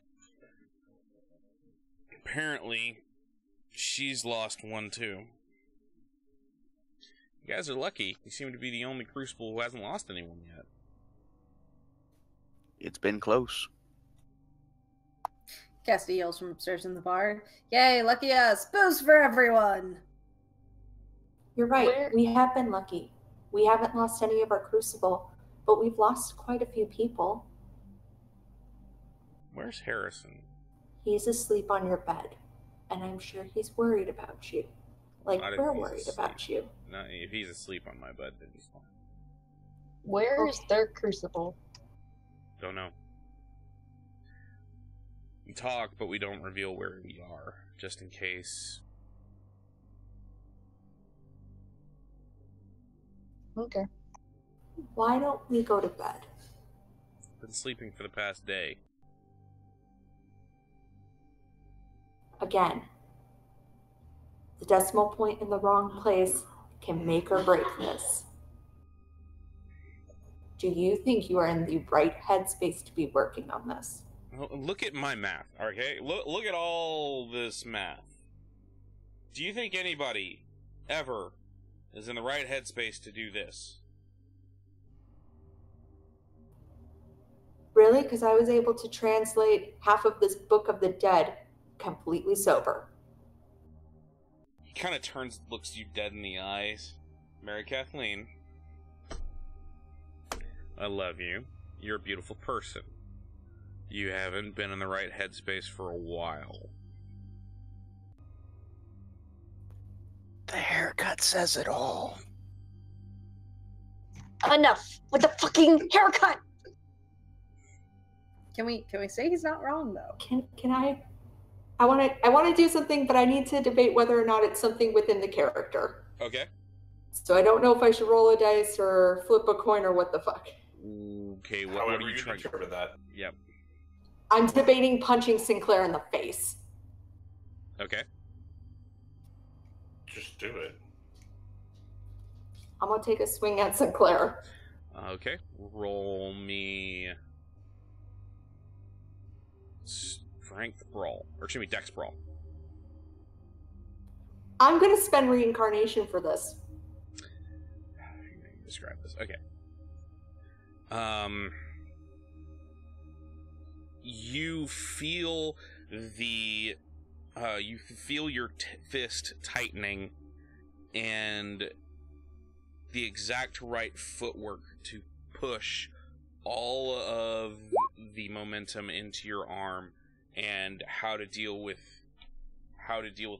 Apparently, she's lost one, too. You guys are lucky. You seem to be the only Crucible who hasn't lost anyone yet. It's been close. Cassidy yells from upstairs in the bar. Yay, lucky us! Boost for everyone! You're right. Where- We have been lucky. We haven't lost any of our Crucible, but we've lost quite a few people. Where's Harrison? He's asleep on your bed, and I'm sure he's worried about you. Like Not if we're he's worried asleep. about you. No, if he's asleep on my bed, then he's fine. Where is their crucible? Don't know. We talk, but we don't reveal where we are, just in case. Okay. Why don't we go to bed? Been sleeping for the past day. Again, the decimal point in the wrong place can make or break this. Do you think you are in the right headspace to be working on this? Well, look at my math, okay? Look at all this math. Do you think anybody ever is in the right headspace to do this? Really? Because I was able to translate half of this Book of the Dead completely sober. He kind of turns, looks you dead in the eyes. Mary Kathleen, I love you. You're a beautiful person. You haven't been in the right headspace for a while. The haircut says it all. Enough with the fucking haircut! Can we say he's not wrong though? Can I want to do something, but I need to debate whether or not it's something within the character. Okay. So I don't know if I should roll a dice or flip a coin or what the fuck. Okay, what However are you trying to determine that? Yep. I'm debating punching Sinclair in the face. Okay. Just do it. I'm gonna take a swing at Sinclair. Okay. Roll me strength brawl. Or excuse me, dex brawl. I'm gonna spend reincarnation for this. Describe this. Okay. You feel you feel your fist tightening, and the exact right footwork to push all of the momentum into your arm, and how to deal with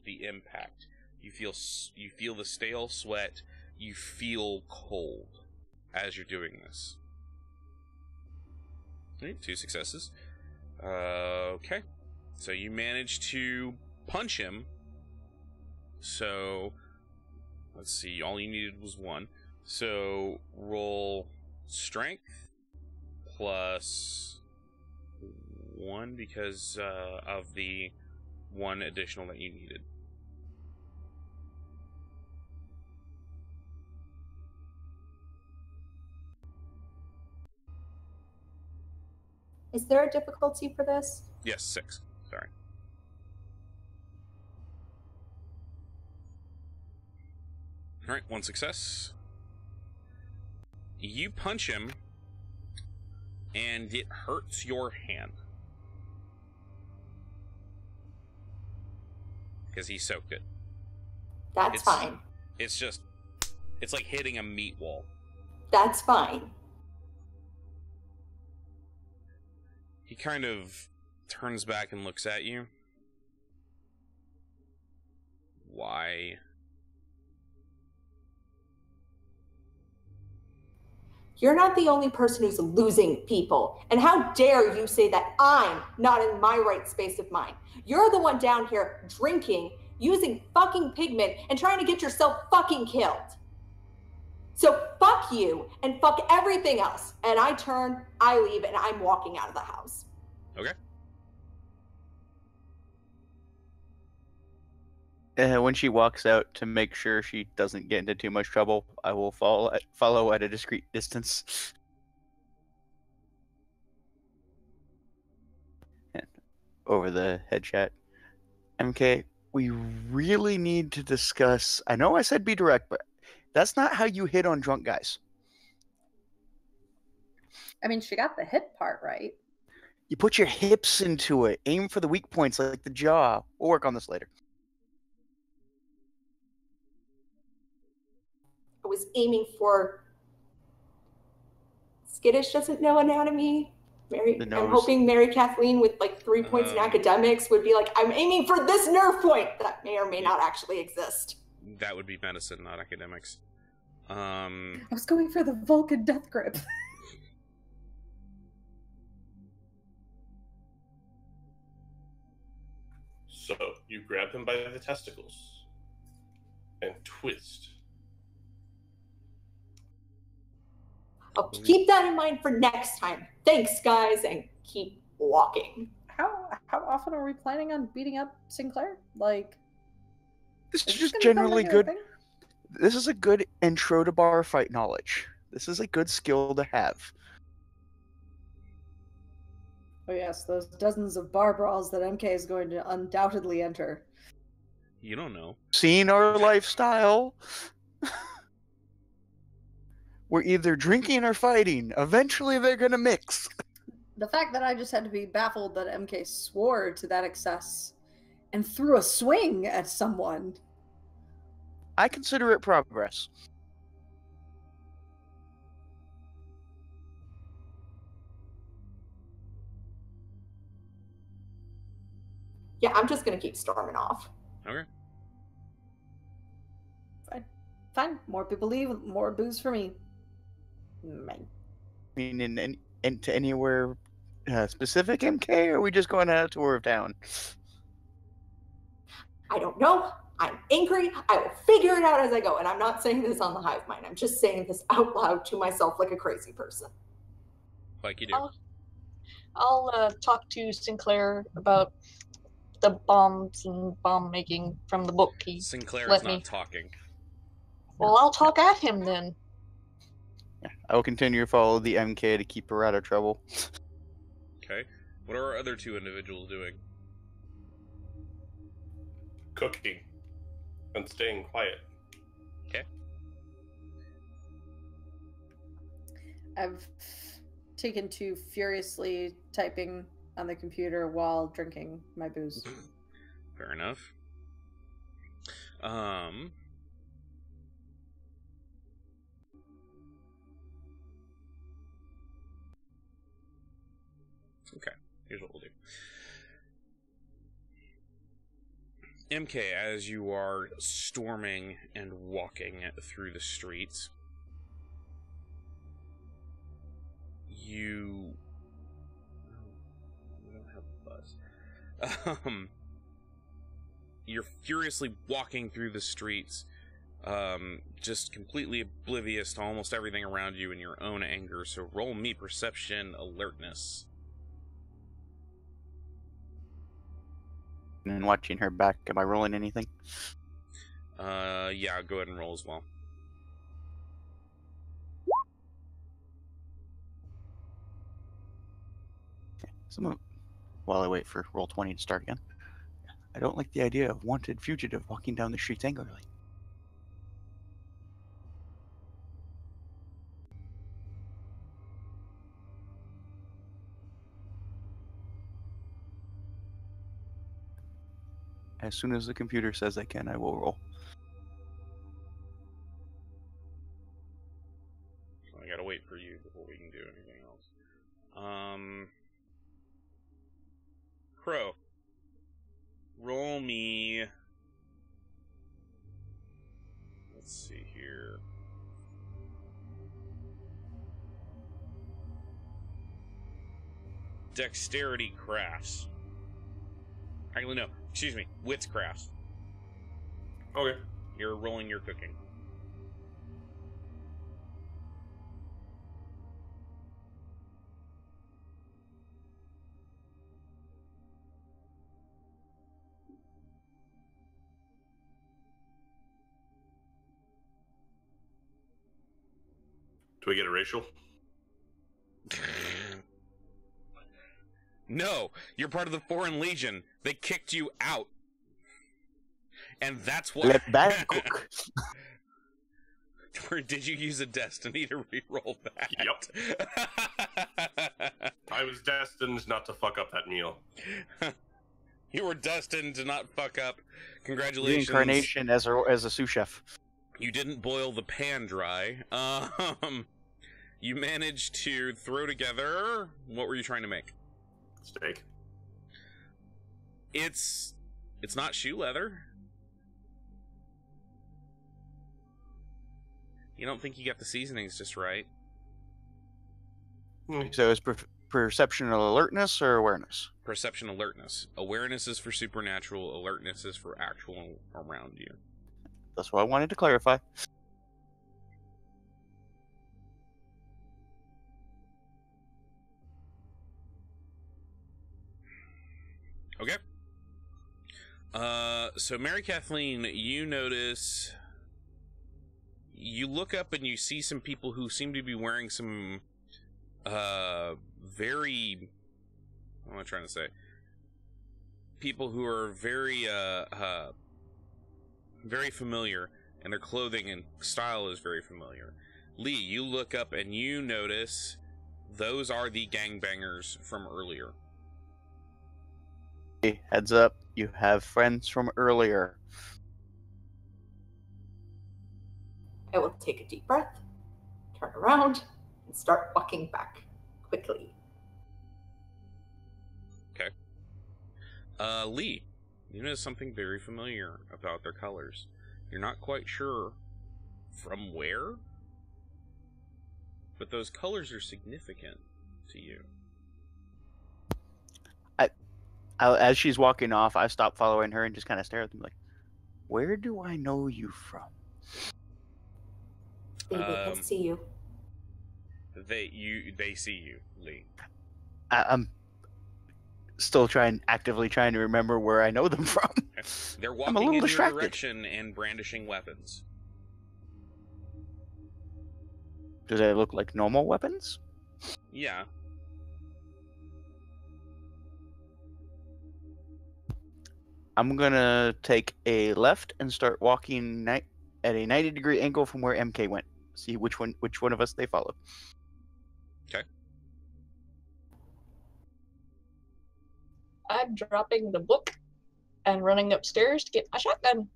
the impact. You feel the stale sweat. You feel cold as you're doing this. Okay, 2 successes. Okay. So you managed to punch him. So, let's see, all you needed was 1. So, roll strength plus 1 because of the 1 additional that you needed. Is there a difficulty for this? Yes, 6. Sorry. Alright, 1 success. You punch him, and it hurts your hand. Because he soaked it. That's fine. It's like hitting a meat wall. That's fine. He kind of turns back and looks at you. Why? You're not the only person who's losing people. And how dare you say that I'm not in my right space of mind? You're the one down here drinking, using fucking pigment, and trying to get yourself fucking killed. So fuck you and fuck everything else. And I turn, I leave, and I'm walking out of the house. Okay. When she walks out, to make sure she doesn't get into too much trouble, I will follow at a discreet distance. And over the head chat. MK, we really need to discuss... I know I said be direct, but that's not how you hit on drunk guys. I mean, she got the hit part right. You put your hips into it. Aim for the weak points like the jaw. We'll work on this later. I was aiming for... Skittish doesn't know anatomy. I'm hoping Mary Kathleen with like 3 points in academics would be like, I'm aiming for this nerve point that may or may not actually exist. That would be medicine, not academics. I was going for the Vulcan death grip. So, you grab him by the testicles and twist. I'll keep that in mind for next time. Thanks, guys, and keep walking. How often are we planning on beating up Sinclair? Like, this is just generally good. This is a good intro to bar fight knowledge. This is a good skill to have. Oh yes, those dozens of bar brawls that MK is going to undoubtedly enter. You don't know. Seen our lifestyle. We're either drinking or fighting. Eventually they're gonna mix. The fact that I just had to be baffled that MK swore to that excess and threw a swing at someone. I consider it progress. Yeah, I'm just gonna keep storming off. Okay. Fine. More people leave, more booze for me. Man. I mean, into anywhere specific, MK, or are we just going on a tour of town? I don't know. I'm angry. I will figure it out as I go. And I'm not saying this on the hive mind. I'm just saying this out loud to myself like a crazy person. Like you do. I'll talk to Sinclair about the bombs and bomb making from the book he Sinclair let is not me. talking. Well, I'll talk at him then. Yeah, I will continue to follow the MK to keep her out of trouble. Okay. What are our other two individuals doing? Cooking and staying quiet. Okay. I've taken to furiously typing on the computer while drinking my booze. Fair enough. Okay, here's what we'll do. MK, as you are storming and walking through the streets, you don't have a buzz. You're furiously walking through the streets, just completely oblivious to almost everything around you in your own anger. So roll me perception alertness. And watching her back, am I rolling anything? Yeah, go ahead and roll as well. While I wait for roll 20 to start again. I don't like the idea of wanted fugitive walking down the streets angrily. As soon as the computer says I can, I will roll. I gotta wait for you before we can do anything else. Crow, roll me. Let's see here. Dexterity crafts. Actually, no. Excuse me. Wits crafts. Okay. You're rolling your cooking. Do we get a racial? No, you're part of the Foreign Legion. They kicked you out. And that's why... Let that cook. Or did you use a destiny to reroll that? Yep. I was destined not to fuck up that meal. You were destined to not fuck up. Congratulations. Reincarnation as a sous chef. You didn't boil the pan dry. You managed to throw together... What were you trying to make? Steak. It's not shoe leather. You don't think you got the seasonings just right? So is perception alertness or awareness? Perception alertness. Awareness is for supernatural. Alertness is for actual around you. That's what I wanted to clarify. Okay. So Mary Kathleen, you notice... You look up and you see some people who seem to be wearing some, very... What am I trying to say? People who are very, very familiar, and their clothing and style is very familiar. Lee, you look up and you notice those are the gangbangers from earlier. Hey, heads up, you have friends from earlier. I will take a deep breath, turn around, and start walking back quickly. Okay. Lee, you notice something very familiar about their colors. You're not quite sure from where, but those colors are significant to you. As she's walking off, I stop following her and just kind of stare at them like, where do I know you from? Baby, I see you. They see you, Lee. I'm still actively trying to remember where I know them from. They're I'm a walking little in distracted. your direction and brandishing weapons. Do they look like normal weapons? Yeah. I'm gonna take a left and start walking at a 90-degree angle from where MK went. See which one of us they follow. Okay. I'm dropping the book and running upstairs to get my shotgun.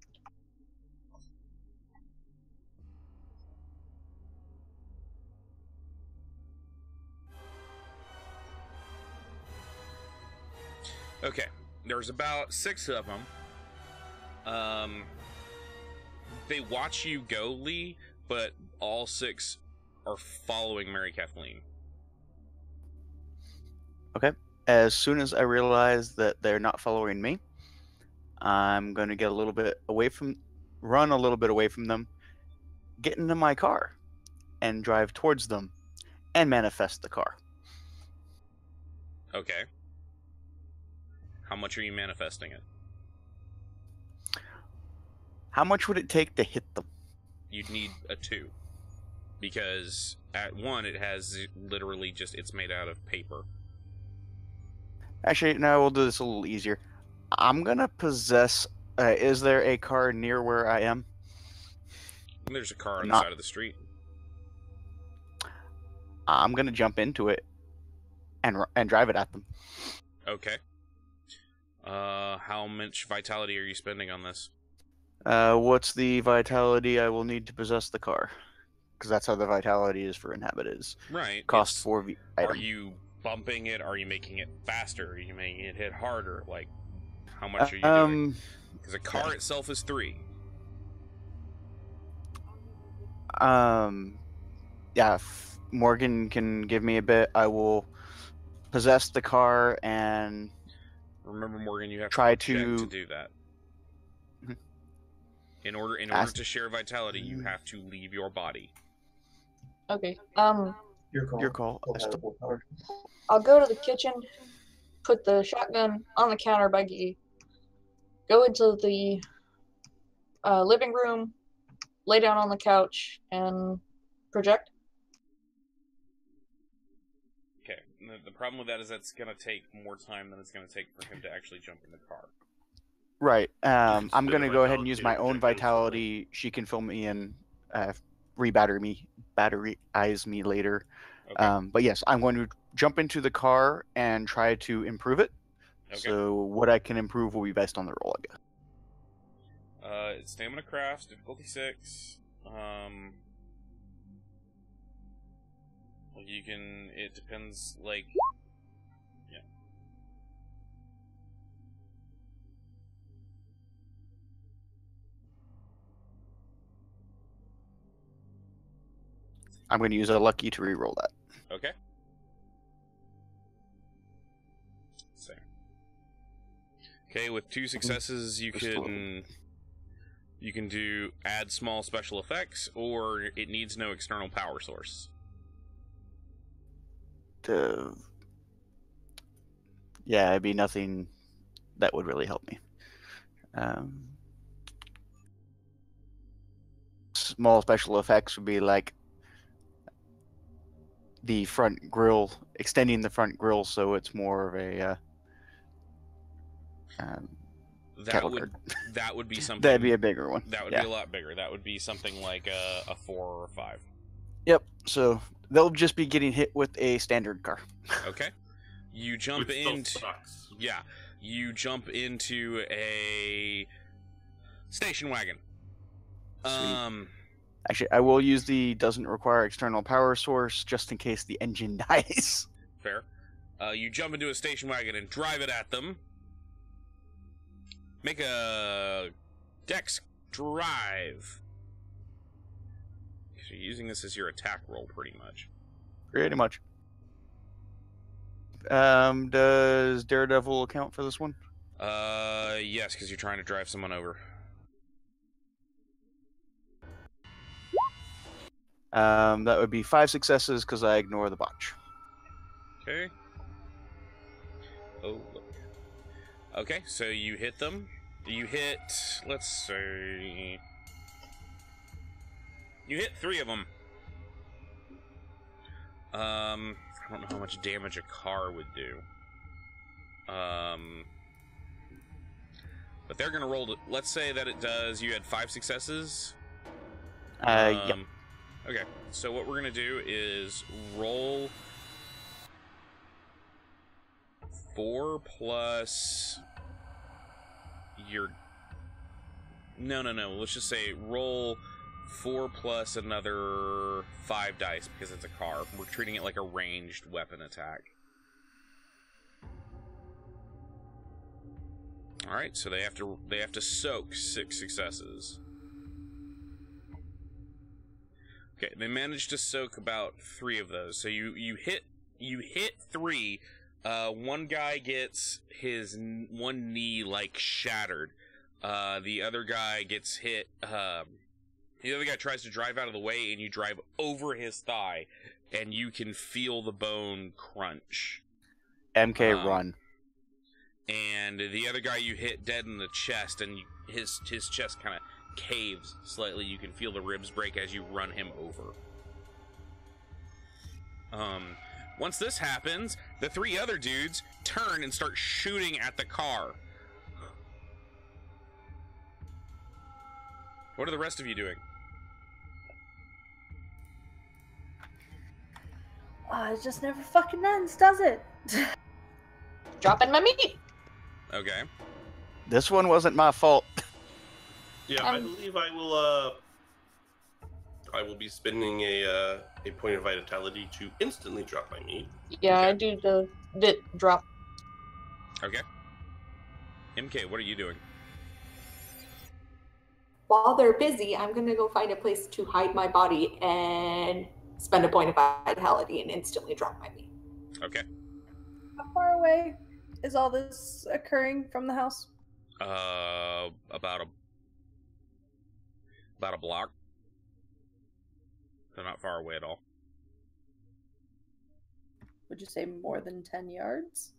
Okay. There's about 6 of them. They watch you go, Lee, but all 6 are following Mary Kathleen. Okay. As soon as I realize that they're not following me, I'm going to run a little bit away from them, get into my car, and drive towards them, and manifest the car. Okay. How much are you manifesting it? How much would it take to hit them? You'd need a 2. Because at 1, it has literally just, it's made out of paper. Actually, no, we'll do this a little easier. I'm going to possess... is there a car near where I am? There's a car on the Not- side of the street. I'm going to jump into it and drive it at them. Okay. How much vitality are you spending on this? What's the vitality I will need to possess the car? Because that's how the vitality is for inhabit is. Right. Cost 4 item. Are you bumping it? Are you making it faster? Are you making it hit harder? Like, how much are you doing? Because a car itself is 3. Yeah, if Morgan can give me a bit, I will possess the car and... Remember, Morgan, you have Try to check to- to do that. Mhm. In order to share vitality, you have to leave your body. Okay. Your call. I'll go to the kitchen, put the shotgun on the counter by Gee, go into the living room, lay down on the couch, and project. Okay. The problem with that is that's going to take more time than it's going to take for him to actually jump in the car. Right. I'm spend going to a go ahead and use vitality my own check instantly. vitality. She can fill me in, batteryize me later. Okay. But yes, I'm going to jump into the car and try to improve it. Okay. So what I can improve will be based on the roll, I guess. It's Stamina Crafts, difficulty 6. Well, you can. It depends, like. Yeah. I'm going to use a lucky to re-roll that. Okay. Same. Okay, with 2 successes, you Just a can. You can do add small special effects, or it needs no external power source. Yeah, it'd be nothing that would really help me. Small special effects would be like the front grille, extending the front grille so it's more of a cattle guard. That would be something. That'd be a bigger one. That would be a lot bigger. That would be something like a 4 or a 5. Yep. So They'll just be getting hit with a standard car. Okay. You jump Which still into sucks. yeah. You jump into a station wagon. Sweet. Actually, I will use the doesn't require external power source just in case the engine dies. Fair. You jump into a station wagon and drive it at them. Make a dex drive. So you're using this as your attack roll, pretty much. Pretty much. Does Daredevil count for this one? Yes, because you're trying to drive someone over. That would be 5 successes because I ignore the botch. Okay. Oh, look. Okay, so you hit them. You hit, let's see. You hit 3 of them. I don't know how much damage a car would do. But they're gonna roll. Let's say that it does. You had 5 successes. Yep. Okay, so what we're gonna do is roll 4 plus your. No. Let's just say roll 4 plus another 5 dice because it's a car. We're treating it like a ranged weapon attack. All right, so they have to soak 6 successes. Okay, they managed to soak about 3 of those. So you hit 3. One guy gets his one knee like shattered. The other guy gets hit. The other guy tries to drive out of the way, and you drive over his thigh, and you can feel the bone crunch. MK run. And the other guy you hit dead in the chest, and his chest kind of caves slightly. You can feel the ribs break as you run him over. Once this happens, the 3 other dudes turn and start shooting at the car. What are the rest of you doing? It just never fucking ends, does it? Dropping my meat. Okay. This one wasn't my fault. Yeah, I believe I will be spending a point of vitality to instantly drop my meat. Yeah, Okay. I do the drop. Okay. MK, what are you doing? While they're busy, I'm gonna go find a place to hide my body and spend a point of vitality and instantly drop my meat. Okay. How far away is all this occurring from the house? About a block. They're not far away at all. Would you say more than 10 yards?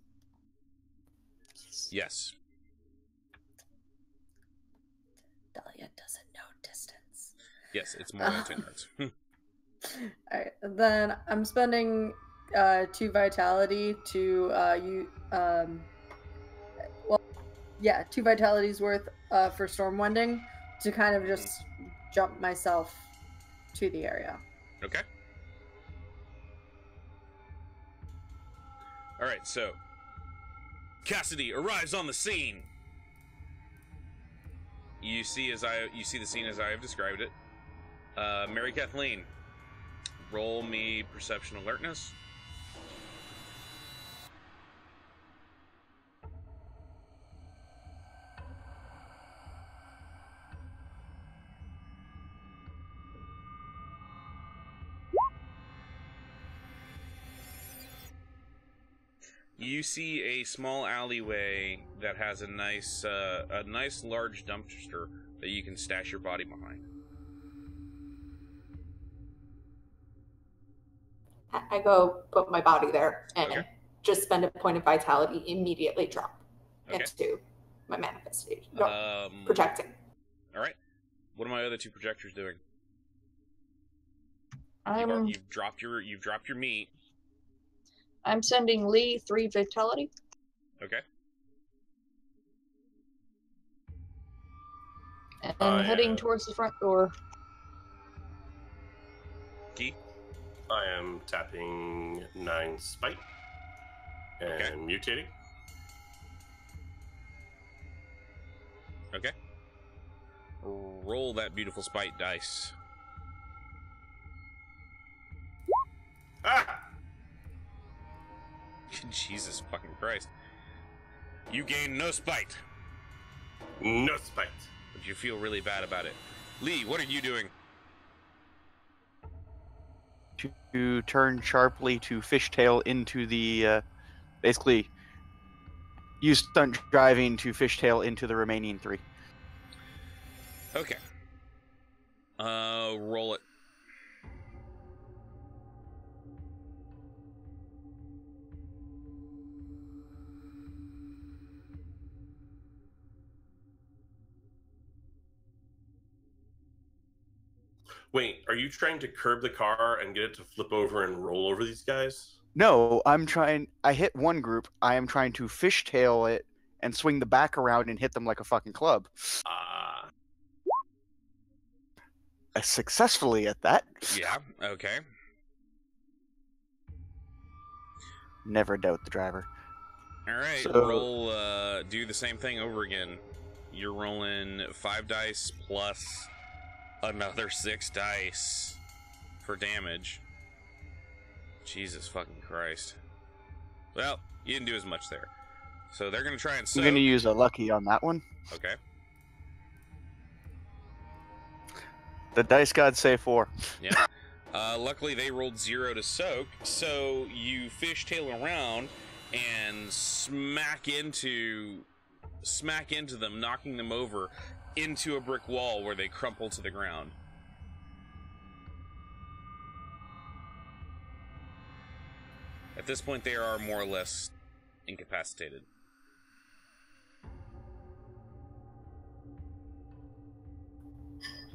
Yes. Dahlia doesn't know distance. Yes, it's more than 10 yards. Alright, then I'm spending 2 vitality to 2 vitalities worth for stormwinding to kind of just jump myself to the area. Okay. Alright, so Cassidy arrives on the scene. You see the scene as I have described it. Mary Kathleen, roll me perception alertness. You see a small alleyway that has a nice large dumpster that you can stash your body behind. I go put my body there and Okay. just spend a point of vitality, immediately drop Okay. into my manifestation. No, projecting. All right. What are my other 2 projectors doing? You've dropped your meat. I'm sending Lee 3 vitality. Okay. And heading towards the front door. Key. I am tapping 9 spite and mutating. Okay. Roll that beautiful spite dice. Ah! Jesus fucking Christ. You gain no spite, No spite. but you feel really bad about it. Lee, what are you doing? To turn sharply to fishtail into the basically use stunt driving to fishtail into the remaining 3. Okay. Roll it. Wait, are you trying to curb the car and get it to flip over and roll over these guys? No, I hit one group. I am trying to fishtail it and swing the back around and hit them like a fucking club. Ah. Successfully at that. Yeah, okay. Never doubt the driver. Alright, So- roll, do the same thing over again. You're rolling 5 dice plus another 6 dice for damage. Jesus fucking Christ. Well, you didn't do as much there. So they're gonna try and I'm soak. going to use a lucky on that one. Okay. The dice gods say 4. Yeah. Luckily, they rolled 0 to soak, so you fishtail around and smack into them, knocking them over into a brick wall where they crumple to the ground. At this point, they are more or less incapacitated.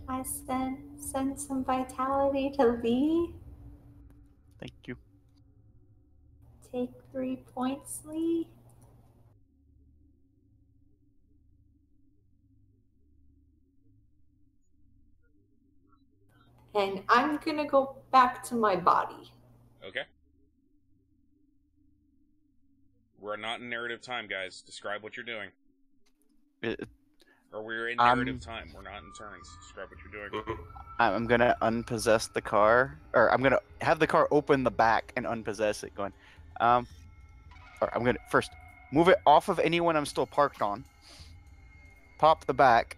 I send some vitality to Lee. Thank you. Take 3 points, Lee. And I'm gonna go back to my body. Okay. We're not in narrative time, guys. Describe what you're doing. Or we're in narrative time. We're not in turns. Describe what you're doing. Mhm. I'm going to unpossess the car. Or I'm going to have the car open the back and unpossess it going. Or I'm going to first move it off of anyone I'm still parked on. Pop the back.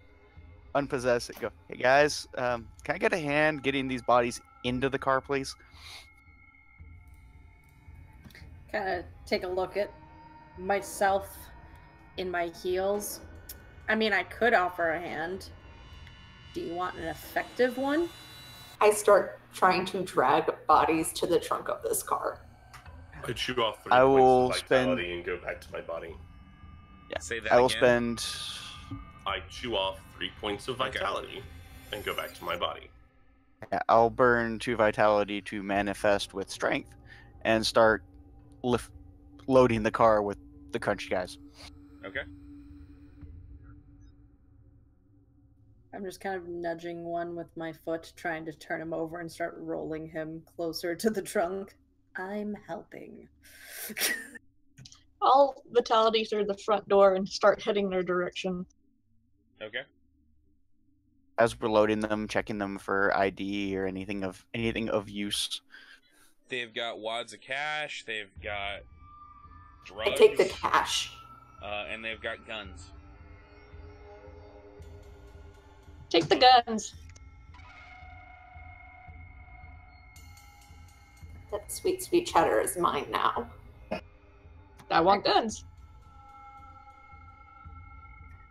Unpossess it. Go, hey guys, can I get a hand getting these bodies into the car, please? Kind of take a look at myself in my heels. I mean, I could offer a hand. Do you want an effective one? I start trying to drag bodies to the trunk of this car. I chew off 3 I points will of vitality and go back to my body. Yeah. Say that I will again. spend. I chew off 3 points of Okay. vitality and go back to my body. I'll burn 2 vitality to manifest with strength, and start loading the car with the crunchy guys. Okay. I'm just kind of nudging one with my foot, trying to turn him over and start rolling him closer to the trunk. I'm helping. I'll vitality through the front door and start heading their direction. Okay. As we're loading them, checking them for ID or anything of use. They've got wads of cash. They've got I drugs. take the cash. And they've got guns. Take the guns. That sweet, sweet cheddar is mine now. I want guns.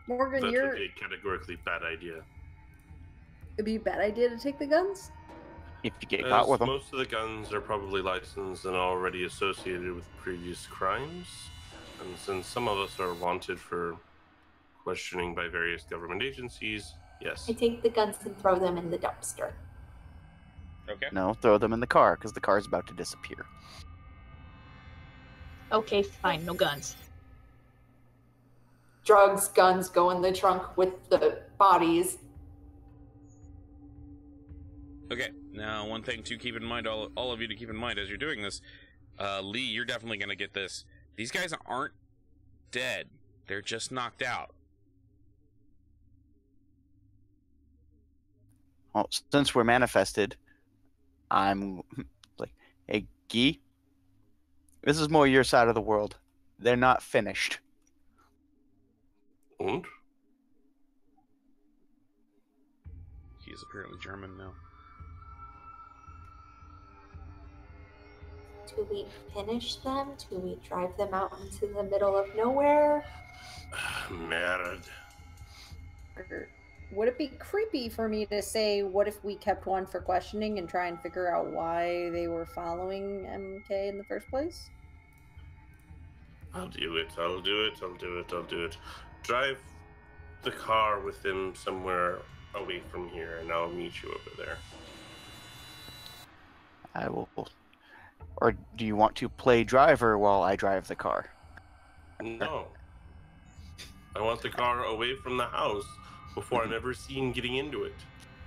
Morgan, That you're. would be a categorically bad idea. It'd be a bad idea to take the guns? If you get As caught with them. most of the guns are probably licensed and already associated with previous crimes. And since some of us are wanted for questioning by various government agencies, yes. I take the guns and throw them in the dumpster. Okay. No, throw them in the car, because the car's about to disappear. Okay, fine, no guns. Drugs, guns go in the trunk with the bodies. Okay. Now, one thing to keep in mind, all of you to keep in mind as you're doing this, Lee, you're definitely going to get this. These guys aren't dead. They're just knocked out. Well, since we're manifested, I'm like, hey, Guy, this is more your side of the world. They're not finished. Und? He is apparently German now. Do we finish them? Do we drive them out into the middle of nowhere? Merd. Would it be creepy for me to say, what if we kept one for questioning and try and figure out why they were following MK in the first place? I'll do it. I'll do it. Drive the car with them somewhere away from here, and I'll meet you over there. I will. Or do you want to play driver while I drive the car? No. I want the car away from the house before I'm ever seen getting into it.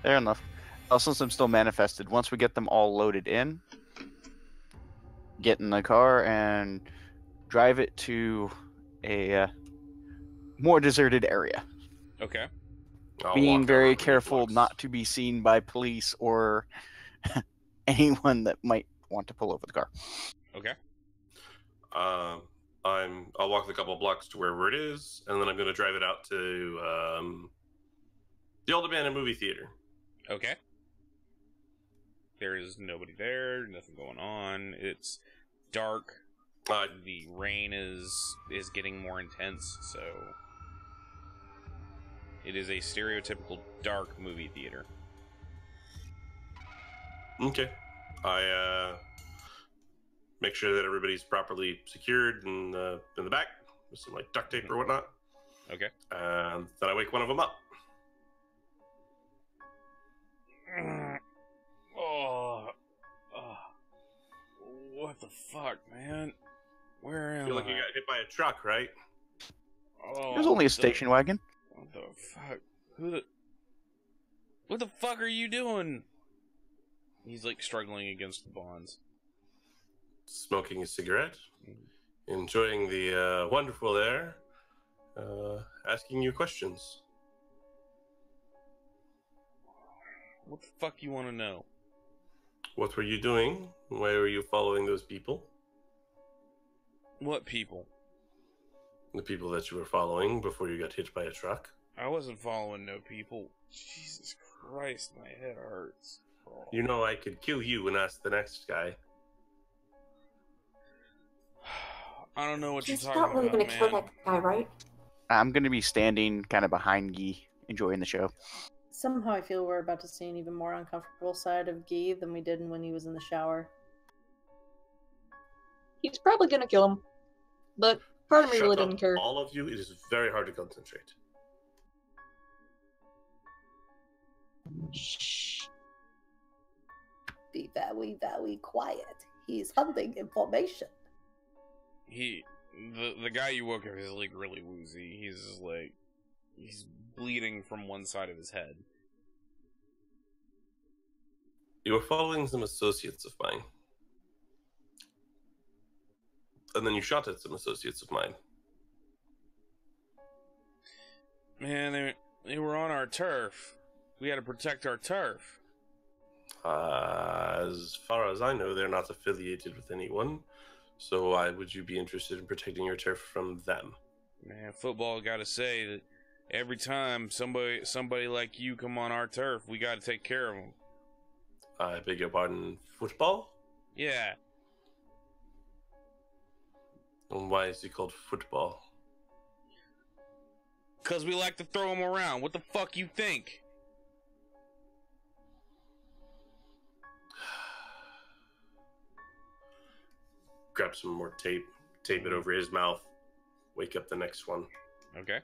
Fair enough. Well, since I'm still manifested, once we get them all loaded in, get in the car and drive it to a more deserted area. Okay. I'll Being walk very around the careful blocks. not to be seen by police or anyone that might want to pull over the car. Okay. I'll walk a couple blocks to wherever it is, and then I'm going to drive it out to the old abandoned movie theater. Okay. There is nobody there, nothing going on. It's dark. The rain is getting more intense, so it is a stereotypical dark movie theater. Okay. I make sure that everybody's properly secured in the back with some like duct tape or whatnot. Okay. And then I wake one of them up. What the fuck, man? Where am I feel like I? you got hit by a truck, right? Oh, It was only a station wagon. What the fuck? What the fuck are you doing? He's like struggling against the bonds. Smoking a cigarette, enjoying the wonderful air, asking you questions. What the fuck you want to know? What were you doing? Why were you following those people? What people? The people that you were following before you got hit by a truck. I wasn't following no people. Jesus Christ, my head hurts. Oh. You know I could kill you and ask the next guy. I don't know what He's you're not talking really about, gonna kill man. that guy, right? I'm going to be standing kind of behind Guy, enjoying the show. Somehow I feel we're about to see an even more uncomfortable side of Guy than we did when he was in the shower. He's probably gonna kill him, but part of me Shut really up, didn't care. all of you. It is very hard to concentrate. Shh. Be very, very quiet. He's hunting information. The guy you woke up is like really woozy. He's bleeding from one side of his head. You were following some associates of mine. And then you shot at some associates of mine. Man, they were on our turf. We had to protect our turf. As far as I know, they're not affiliated with anyone. So why would you be interested in protecting your turf from them? Man, football gotta say that every time somebody like you come on our turf, we gotta take care of them. I beg your pardon, football? Yeah. And why is it called football? Because we like to throw them around. What the fuck you think? Grab some more tape it over his mouth, wake up the next one. Okay.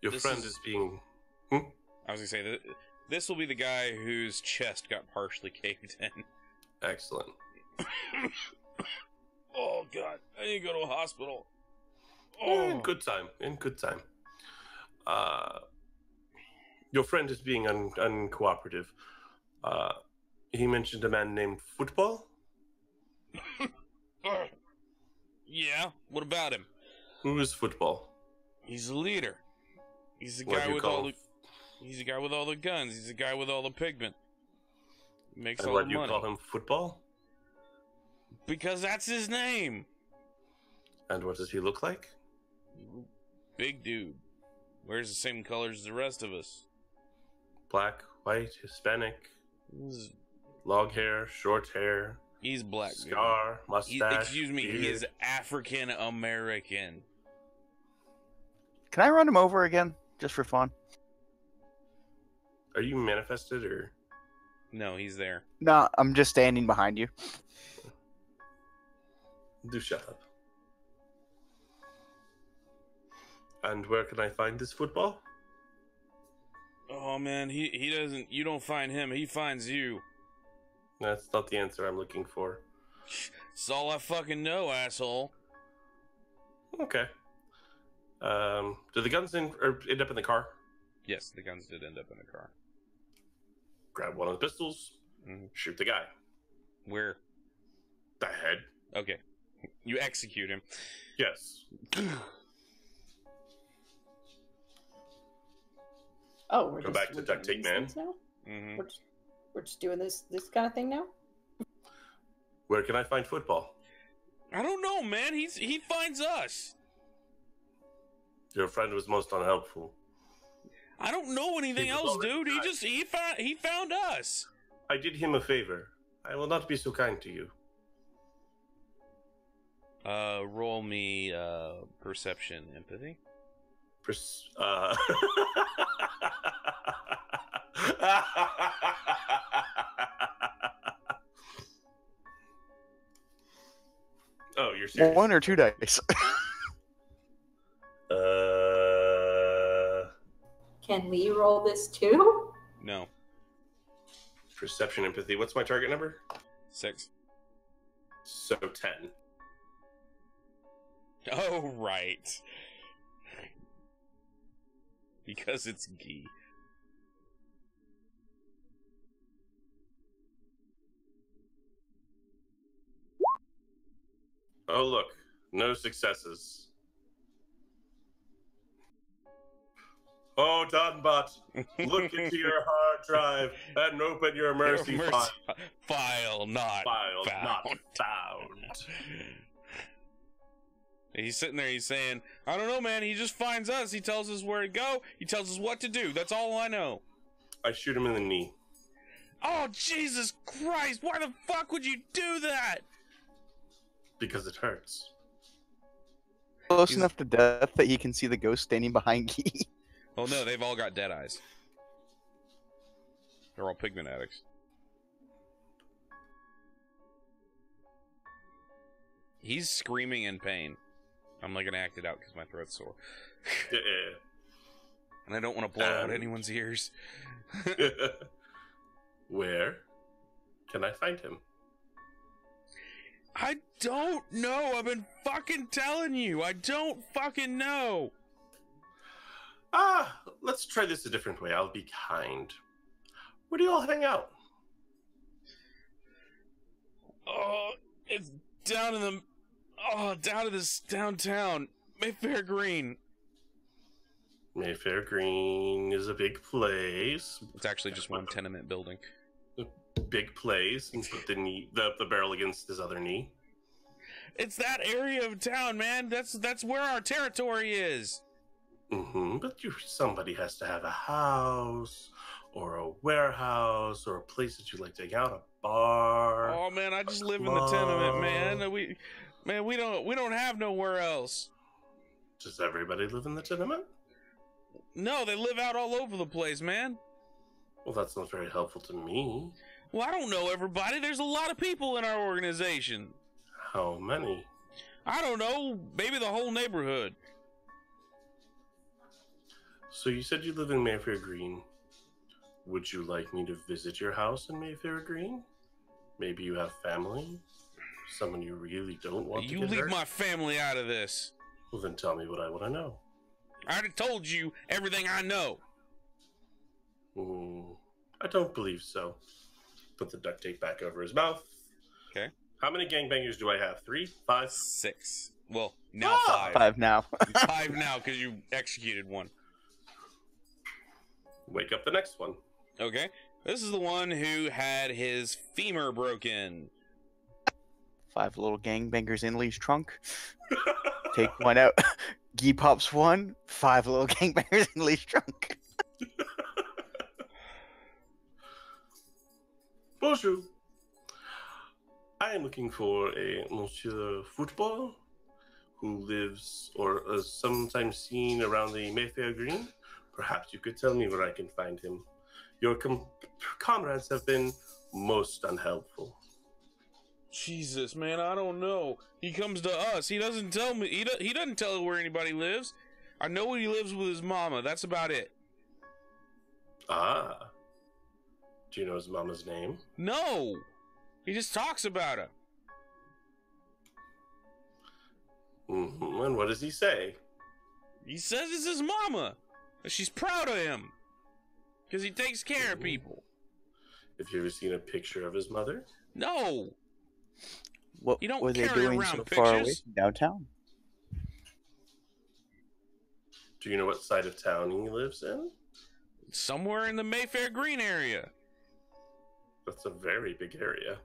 Your This friend is- is being... I was gonna say that this will be the guy whose chest got partially caved in. Excellent. Oh god, I need to go to a hospital. In good time. Your friend is being uncooperative. He mentioned a man named Football. Yeah, what about him? Who is Football? He's the leader. He's the What guy do you with call all him? the. He's the guy with all the guns. He's the guy with all the pigment. He makes And all why the do you money. call him Football? Because that's his name. And what does he look like? Big dude. Wears the same colors as the rest of us. Black, white, Hispanic, He's, long hair, short hair, he's black. dude. scar, mustache. Excuse me, he beard. is African American. Can I run him over again, just for fun? Are you manifested or? No, he's there. No, I'm just standing behind you. Do shut up. And where can I find this Football? Oh man, he doesn't. You don't find him. He finds you. That's not the answer I'm looking for. It's all I fucking know, asshole. Okay. Do the guns end up in the car? Yes, the guns did end up in the car. Grab one of the pistols, Mhm. shoot the guy. Where? The head. Okay. You execute him. Yes. Oh, we're Go just back to we're duct doing tape these man. things now? Mm-hmm. We're just doing this kind of thing now? Where can I find Football? I don't know, man. He finds us. Your friend was most unhelpful. I don't know anything He was else, already dude. died. He found us. I did him a favor. I will not be so kind to you. Roll me perception empathy. Oh, you're serious? 1 or 2 dice. Can we roll this too? No. Perception empathy. What's my target number? 6. So 10. Oh, right. Because it's Gee. Oh, look. No successes. Oh, Donbot, look into your hard drive and open your mercy file. File not File found. not found. He's sitting there, he's saying, I don't know, man, he just finds us. He tells us where to go. He tells us what to do. That's all I know. I shoot him in the knee. Oh, Jesus Christ. Why the fuck would you do that? Because it hurts. Close He's- enough to death that he can see the ghost standing behind Gee. Oh, no, they've all got dead eyes. They're all pigment addicts. He's screaming in pain. I'm not gonna act it out because my throat's sore. Yeah. And I don't want to blow out anyone's ears. Where can I find him? I don't know. I've been fucking telling you. I don't fucking know. Let's try this a different way. I'll be kind. Where do you all hang out? Oh, it's down in the... Oh, down in this downtown. Mayfair Green. Mayfair Green is a big place. It's actually just one tenement building. Big place. And put the barrel against his other knee. It's that area of town, man. That's where our territory is. Mm-hmm. But somebody has to have a house, or a warehouse, or a place that you like to hang out, a bar. Oh man, I just live in the tenement, man. We don't have nowhere else. Does everybody live in the tenement? No, they live out all over the place, man. Well, that's not very helpful to me. Well, I don't know everybody. There's a lot of people in our organization. How many? I don't know. Maybe the whole neighborhood. So you said you live in Mayfair Green. Would you like me to visit your house in Mayfair Green? Maybe you have family? Someone you really don't want to You get leave hurt? my family out of this. Well, then tell me what I want to know. I already told you everything I know. I don't believe so. Put the duct tape back over his mouth. Okay. How many gangbangers do I have? 3? 5? 6. Well, now 5. 5 now. 5 now because you executed one. Wake up the next one. Okay. This is the one who had his femur broken. 5 little gangbangers in Lee's trunk. Take one out. Gee pops 1. 5 little gangbangers in Lee's trunk. Bonjour. I am looking for a Monsieur Football who lives or is sometimes seen around the Mayfair Green. Perhaps you could tell me where I can find him. Your comrades have been most unhelpful. Jesus, man, I don't know. He comes to us. He doesn't tell me. He doesn't tell where anybody lives. I know he lives with his mama. That's about it. Ah. Do you know his mama's name? No. He just talks about her. Mm-hmm. And what does he say? He says it's his mama. And she's proud of him. Because he takes care of people. Have you ever seen a picture of his mother? No. What You don't were they carry doing around so far away pictures. from downtown? Do you know what side of town he lives in? Somewhere in the Mayfair Green area. That's a very big area.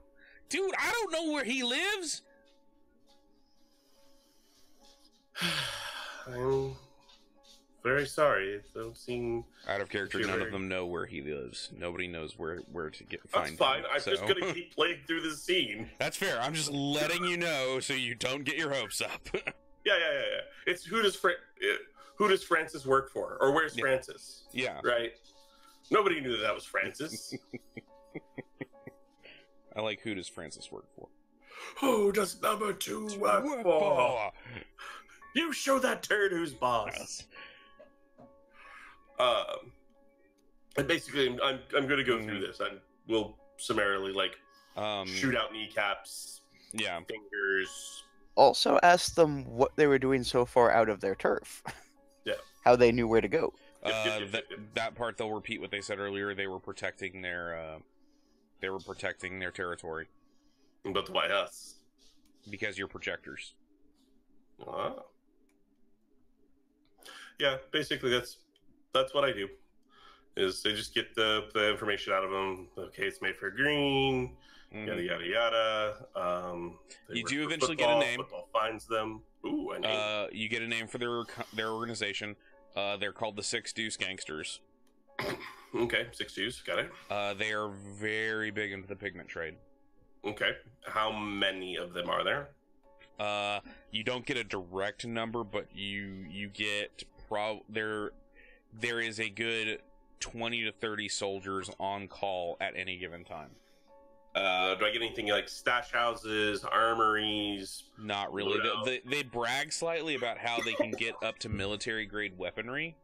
Dude, I don't know where he lives. I'm very sorry. It don't seem... Out of character, If you're none of very- them know where he lives. Nobody knows where to That's find fine. him. I'm so- just going to keep playing through the scene. That's fair. I'm just letting you know so you don't get your hopes up. Yeah. It's who does Francis work for? Or where's Yeah. Francis? Yeah. Right? Nobody knew that was Francis. I like who does Francis work for? Who does number 2 work for? You show that turd who's boss. And basically, I'm going to go through this. We'll summarily shoot out kneecaps, Yeah. fingers. Also ask them what they were doing so far out of their turf. Yeah. How they knew where to go. Yep. That part they'll repeat what they said earlier. They were protecting their territory But why us? because you're projectors. Ah. Yeah, basically that's what I do. Is they just get the information out of them. Okay, it's Mayfair Green, yada yada yada. They You work do for eventually get a football, name. Football finds them. Ooh, a name. You get a name for their organization. They're called the Six Deuce Gangsters. Okay, 6 Jews, got it. They are very big into the pigment trade. Okay, how many of them are there? You don't get a direct number, but you get there is a good 20 to 30 soldiers on call at any given time. Do I get anything like stash houses, armories? Not really. No. They brag slightly about how they can get up to military grade weaponry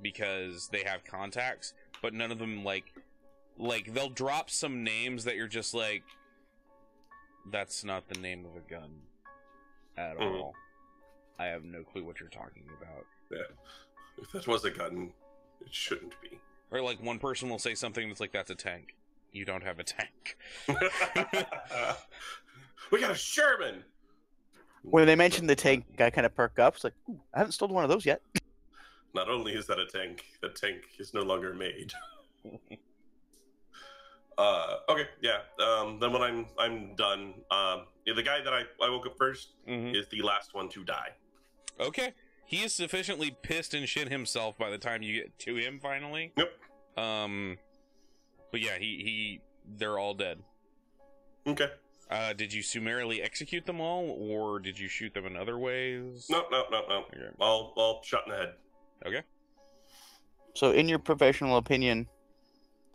because they have contacts, but none of them like they'll drop some names that you're just like, that's not the name of a gun at all. I have no clue what you're talking about. Yeah, if that was a gun, it shouldn't be. Or like one person will say something that's like, that's a tank. You don't have a tank. We got a Sherman. When they mentioned the tank, I kind of perk up. It's like, ooh, I haven't stolen one of those yet. Not only is that a tank, the tank is no longer made. Okay, yeah. Then when I'm done, the guy that I woke up 1st is the last one to die. Okay. He is sufficiently pissed and shit himself by the time you get to him finally. Yep. But yeah, they're all dead. Okay. Did you summarily execute them all, or did you shoot them in other ways? No. Okay. All shot in the head. Okay. So, in your professional opinion,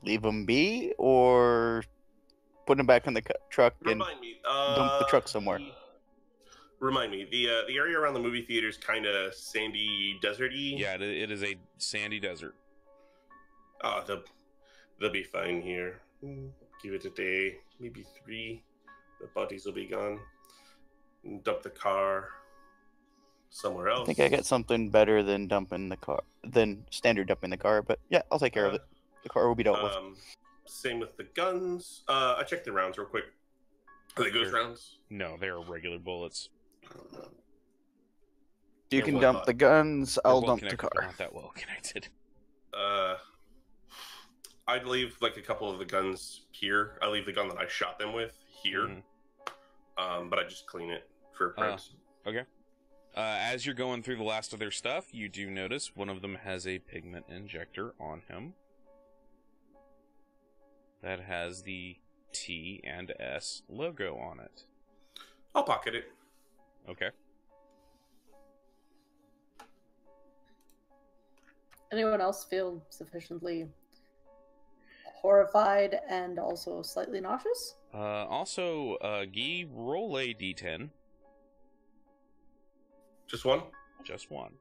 leave them be or put them back in the truck and Remind me. dump the truck somewhere? Remind me. The area around the movie theater is kind of sandy, deserty. Yeah, it is a sandy desert. They'll be fine here. Give it a day, maybe 3. The bodies will be gone. Dump the car. somewhere else. I think I got something better than standard dumping the car, but yeah, I'll take care of it. The car will be dealt with. Same with the guns. I checked the rounds real quick. Are they ghost rounds? No, they're regular bullets. You can dump the guns, I'll dump the car. They're not that well connected. I'd leave like a couple of the guns here. I leave the gun that I shot them with here. But I just clean it for prints. Okay. As you're going through the last of their stuff, you do notice one of them has a pigment injector on him that has the T and S logo on it. I'll pocket it. Okay. Anyone else feel sufficiently horrified and also slightly nauseous? Also, Guy, roll a d10. Just one? Just one.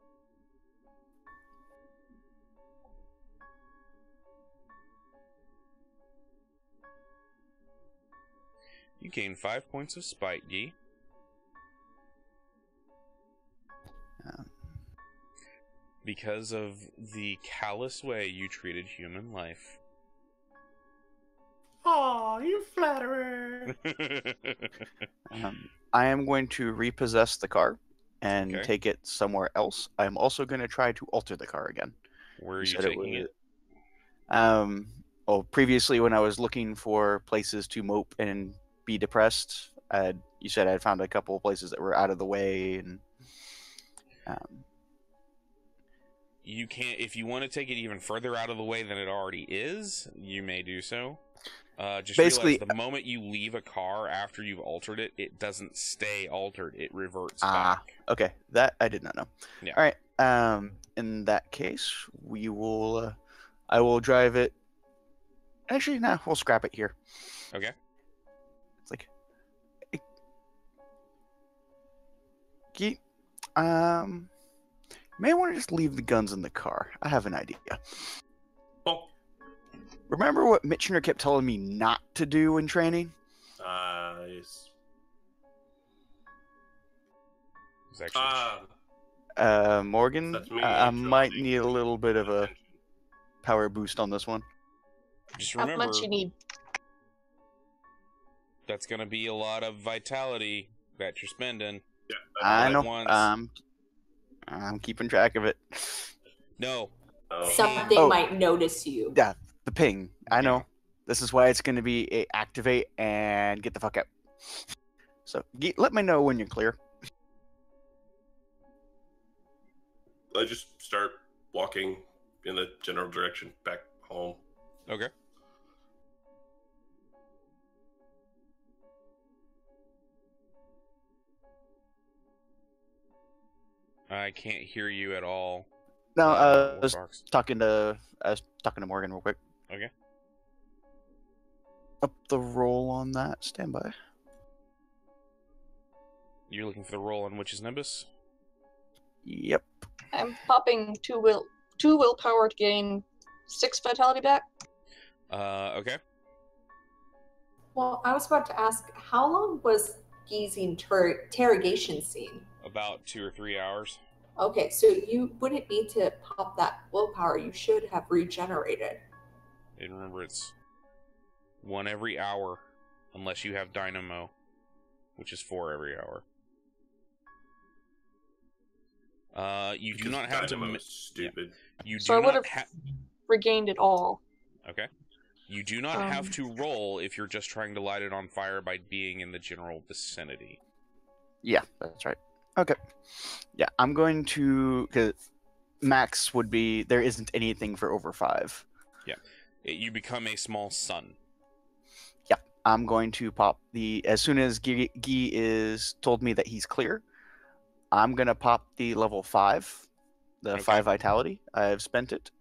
You gain 5 points of spite, Guy. Because of the callous way you treated human life. Aw, you flatterer! I am going to repossess the car and Okay. take it somewhere else. I'm also going to try to alter the car again. Where are you said taking it? Previously when I was looking for places to mope and be depressed, you said I'd found a couple of places that were out of the way, and You can't, if you want to take it even further out of the way than it already is, you may do so. Just Basically, realize the moment you leave a car after you've altered it, it doesn't stay altered. It reverts back. Okay, that I did not know. Yeah. All right. In that case, we will. I will drive it. Actually, no, we'll scrap it here. Okay. It's like, may want to just leave the guns in the car. I have an idea. Oh. Remember what Mitchner kept telling me not to do in training? Yes. It's actually Morgan, That's me I might interrupting. need a little bit of a power boost on this one. just How remember, much you need? that's going to be a lot of vitality that you're spending. Yeah, I at know. once. I'm keeping track of it. No. Something Oh. might notice you. Yeah, the ping. I know. This is why it's going to be a activate and get the fuck out. So let me know when you're clear. I just start walking in the general direction back home. Okay. I can't hear you at all. No, I was Fox. talking to Morgan real quick. Okay. Up the roll on that. Stand by. You're looking for the roll on Witch's Nimbus? Yep. I'm popping two willpower to gain 6 vitality back. Okay. Well, I was about to ask, how long was Guy's interrogation scene? About 2 or 3 hours. Okay, so you wouldn't need to pop that willpower. You should have regenerated. And remember, it's 1 every hour, unless you have Dynamo, which is 4 every hour. You do not have Dynamo to. is stupid. You do So I would not have regained it all. Okay. You do not have to roll if you're just trying to light it on fire by being in the general vicinity. Yeah, that's right. Okay. Yeah, I'm going to, because max would be, there isn't anything for over 5. You become a small sun. Yeah, I'm going to pop as soon as Guy is told me that he's clear, I'm going to pop the level 5, the Okay. 5 vitality. I've spent it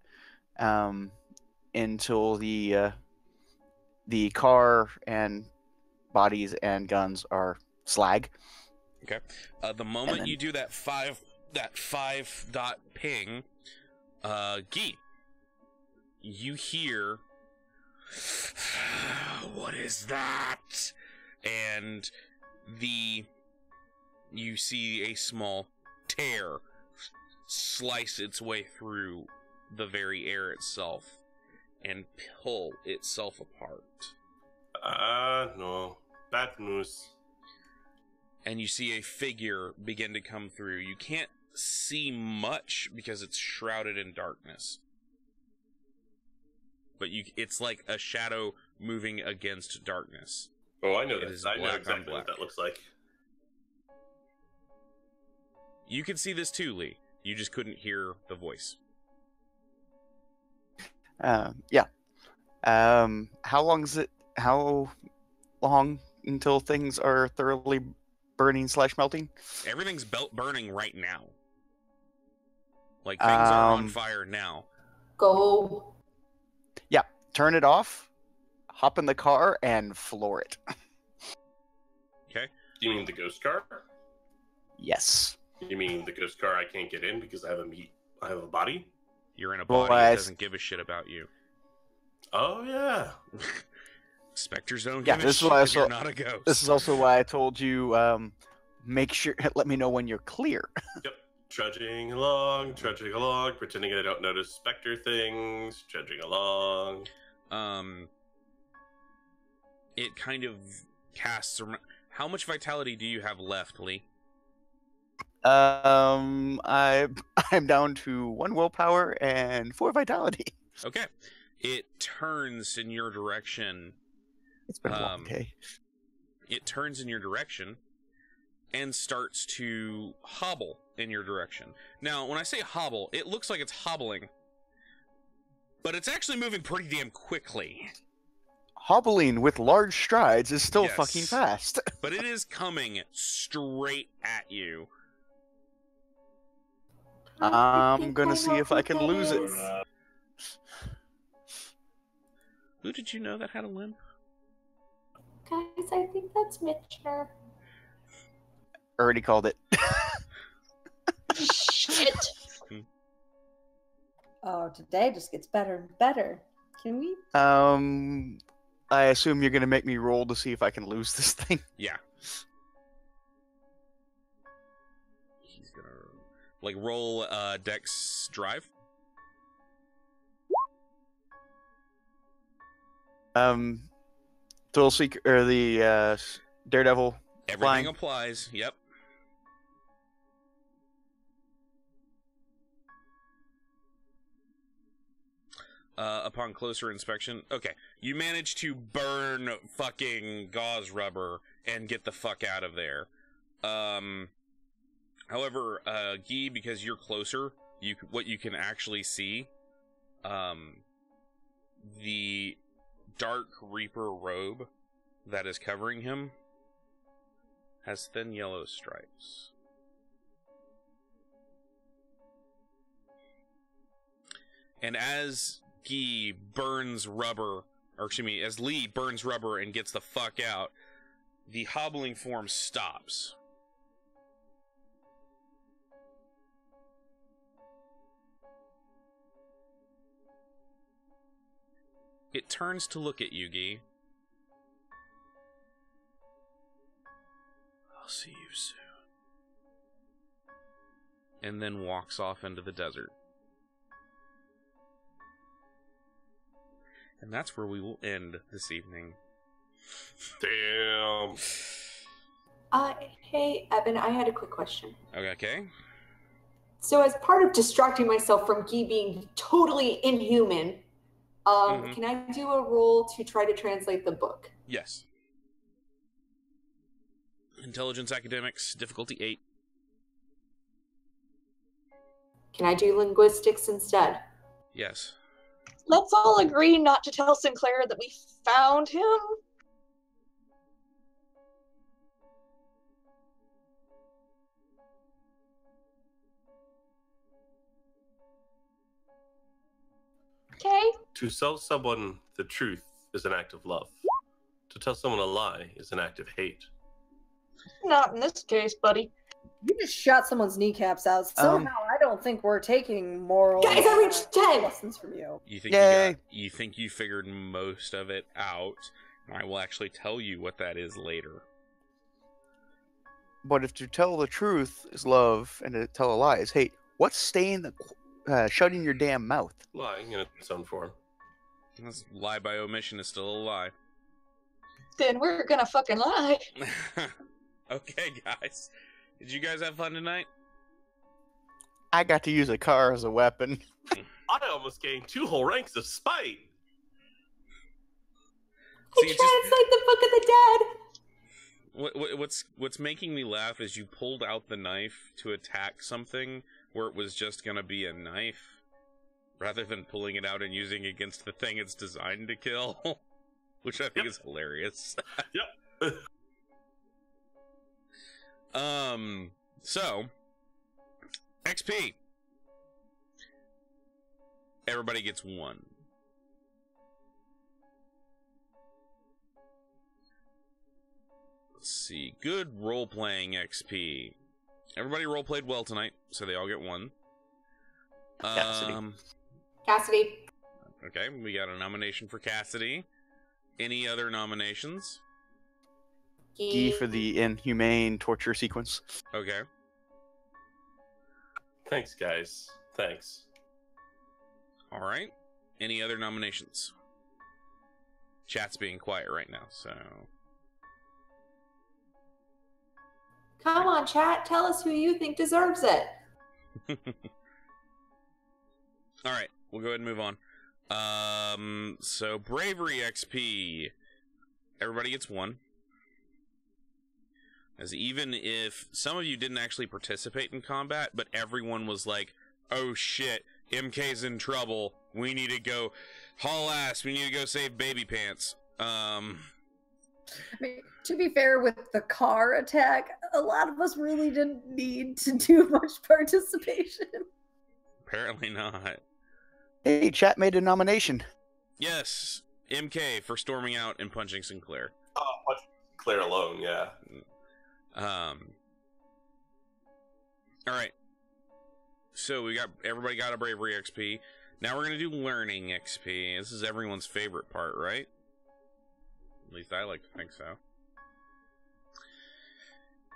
until the car and bodies and guns are slag. Okay. The moment you do that 5 dot ping, Guy, you hear, what is that? And you see a small tear slice its way through the very air itself and pull itself apart. No. Bad news. And you see a figure begin to come through. You can't see much because it's shrouded in darkness. But it's like a shadow moving against darkness. Oh, I know It this. is I know black on exactly black. what that looks like. You could see this too, Lee. You just couldn't hear the voice. Yeah. How long until things are thoroughly burning / melting? Everything's burning right now. Like, things are on Um, fire now. Go. Yeah. Turn it off, hop in the car, and floor it. Okay? You mean the ghost car? Yes. You mean the ghost car I can't get in because I have a body? You're in a Well, body that I- doesn't give a shit about you. Oh, yeah. Spectres don't Yeah, give a this is shit why I if you're saw- not a ghost. This is also why I told you, make sure, let me know when you're clear. Yep. Trudging along, pretending I don't notice specter things, trudging along. It kind of casts... How much vitality do you have left, Lee? I'm down to 1 willpower and 4 vitality. Okay. It turns in your direction. It's been a long day. It turns in your direction and starts to hobble in your direction. Now, when I say hobble, it looks like it's hobbling, but it's actually moving pretty damn quickly. Hobbling with large strides is still Yes. fucking fast. But it is coming straight at you. I'm gonna see if I can lose it. Who did you know that had a limp? Guys, I think that's Mitchner. Already called it. Shit. Oh, today just gets better and better. Can we? I assume you're gonna make me roll to see if I can lose this thing. Yeah. He's gonna roll Dex drive. Thrill Seeker or the Daredevil. Everything Flying. applies. Yep. Upon closer inspection, okay, you manage to burn fucking gauze rubber and get the fuck out of there. However, Guy, because you're closer, what you can actually see, the dark Reaper robe that is covering him has thin yellow stripes. And as Guy burns rubber, or excuse me, as Lee burns rubber and gets the fuck out, the hobbling form stops. It turns to look at you, Guy. I'll see you soon. And then walks off into the desert. And that's where we will end this evening. Damn. Hey, Evan, I had a quick question. Okay. So, as part of distracting myself from Guy being totally inhuman, can I do a roll to try to translate the book? Yes. Intelligence Academics, difficulty 8. Can I do linguistics instead? Yes. Let's all agree not to tell Sinclair that we found him. Okay. To tell someone the truth is an act of love. To tell someone a lie is an act of hate. Not in this case, buddy. You just shot someone's kneecaps out. Somehow, I don't think we're taking moral Guys, I reached 10! lessons from you. You think Yay. you think you figured most of it out. I will actually tell you what that is later. But if to tell the truth is love and to tell a lie is hate, what's shutting your damn mouth? Lying in its own form. This lie by omission is still a lie. Then we're gonna fucking lie. Okay, guys. Did you guys have fun tonight? I got to use a car as a weapon. I almost gained 2 whole ranks of spite. See, Translate the Book of the Dead. What's making me laugh is you pulled out the knife to attack something where it was just gonna be a knife, rather than pulling it out and using it against the thing it's designed to kill, which I think is hilarious. Yep. So XP. Everybody gets 1. Let's see. Good role-playing XP. Everybody role-played well tonight, so they all get 1. Cassidy. Okay, we got a nomination for Cassidy. Any other nominations? Gee for the inhumane torture sequence. Okay. Thanks, guys. Thanks. All right. Any other nominations? Chat's being quiet right now, so... Come on, chat. Tell us who you think deserves it. All right, we'll go ahead and move on. So bravery XP. Everybody gets 1. As even if some of you didn't actually participate in combat, but everyone was like, "Oh shit, MK's in trouble. We need to go haul ass. We need to go save baby pants." I mean, to be fair, with the car attack, a lot of us really didn't need to do much participation. Apparently not. Hey, chat made a nomination. Yes, MK for storming out and punching Sinclair. Punch Claire alone, yeah. All right. So everybody got a bravery XP. Now we're gonna do learning XP. This is everyone's favorite part, right? At least I like to think so.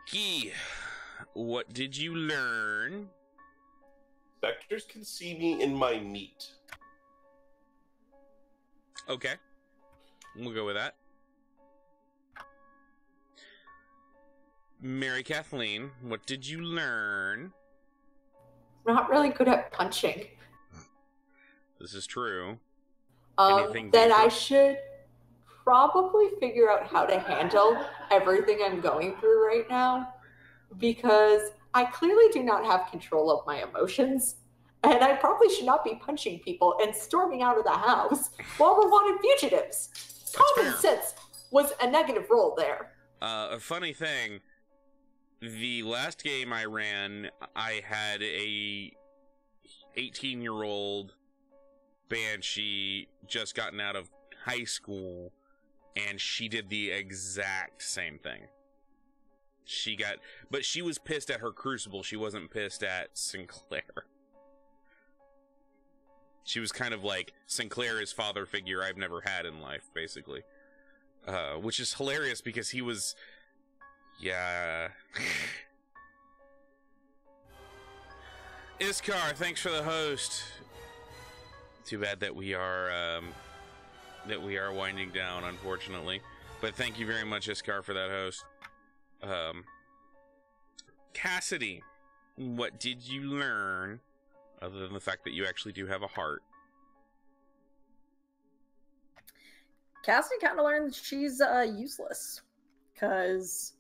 Key, what did you learn? Spectres can see me in my meat. Okay. We'll go with that. Mary Kathleen, what did you learn? Not really good at punching. This is true. Anything That deeper? I should probably figure out how to handle everything I'm going through right now, because I clearly do not have control of my emotions, and I probably should not be punching people and storming out of the house while we're wanted fugitives. Common sense was a negative roll there. A funny thing, the last game I ran, I had a 18-year-old banshee just gotten out of high school, and she did the exact same thing. But she was pissed at her crucible. She wasn't pissed at Sinclair. She was kind of like, Sinclair is father figure I've never had in life, basically. Which is hilarious because he was... Yeah. Iskar, thanks for the host. Too bad that we are winding down, unfortunately. But thank you very much, Iskar, for that host. Cassidy, what did you learn, other than the fact that you actually do have a heart? Cassidy kind of learned that she's useless, because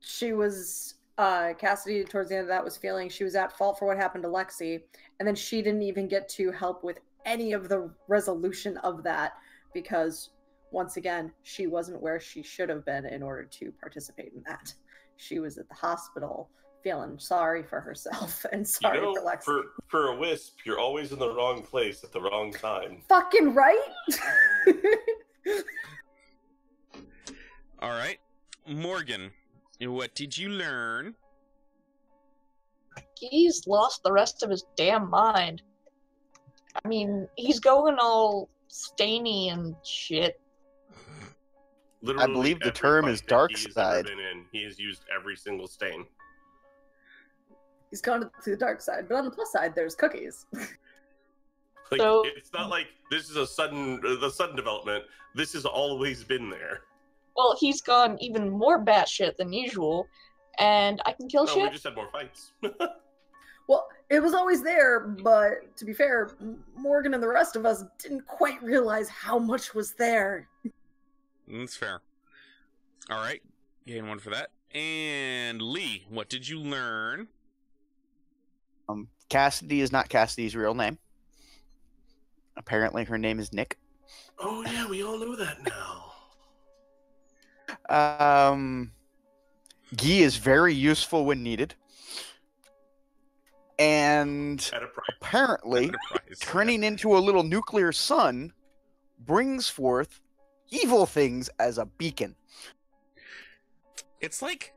she was Cassidy towards the end of that was feeling she was at fault for what happened to Lexi, and then she didn't even get to help with any of the resolution of that because once again she wasn't where she should have been in order to participate in that. She was at the hospital feeling sorry for herself and sorry for Lexi. For a wisp, you're always in the wrong place at the wrong time. Fucking right. All right, Morgan, what did you learn? He's lost the rest of his damn mind. I mean, he's going all stainy and shit. Literally believe the every term fight is that dark he's side. ever been in, he has used every single stain. He's gone to the dark side, but on the plus side, there's cookies. Like, So- it's not like this is the sudden development. This has always been there. Well, he's gone even more batshit than usual, and I can kill No, we shit. just had more fights. Well, it was always there, but to be fair, Morgan and the rest of us didn't quite realize how much was there. That's fair. All right, gain 1 for that. And Lee, what did you learn? Cassidy is not Cassidy's real name. Apparently, her name is Nick. Oh yeah, we all know that now. Guy is very useful when needed. And At a price. apparently, Enterprise. turning into a little nuclear sun brings forth evil things as a beacon. It's like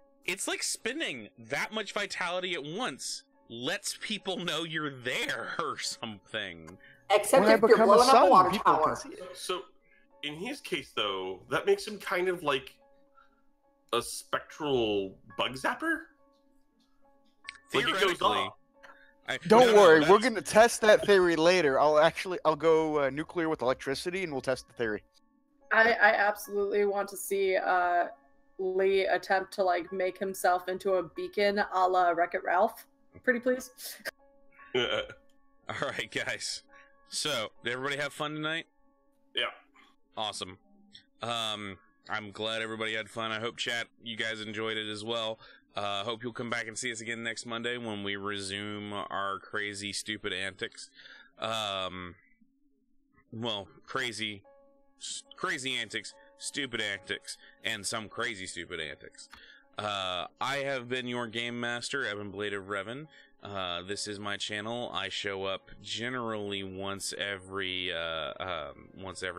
spending that much vitality at once lets people know you're there or something. Except When I if you're become a blowing up a sun, water people can tower. see it. So, in his case, though, that makes him kind of like a spectral bug zapper. Like, it goes Theoretically, off. Don't worry, that's- we're going to test that theory later. I'll go nuclear with electricity and we'll test the theory. I absolutely want to see Lee attempt to like make himself into a beacon a la Wreck-It Ralph. Pretty please. All right, guys. So, did everybody have fun tonight? Yeah. Awesome. I'm glad everybody had fun. I hope chat, you guys enjoyed it as well. Hope you'll come back and see us again next Monday when we resume our crazy, stupid antics. Well, crazy antics, stupid antics, and some crazy, stupid antics. I have been your game master, Evan Blade of Revan. This is my channel. I show up generally once every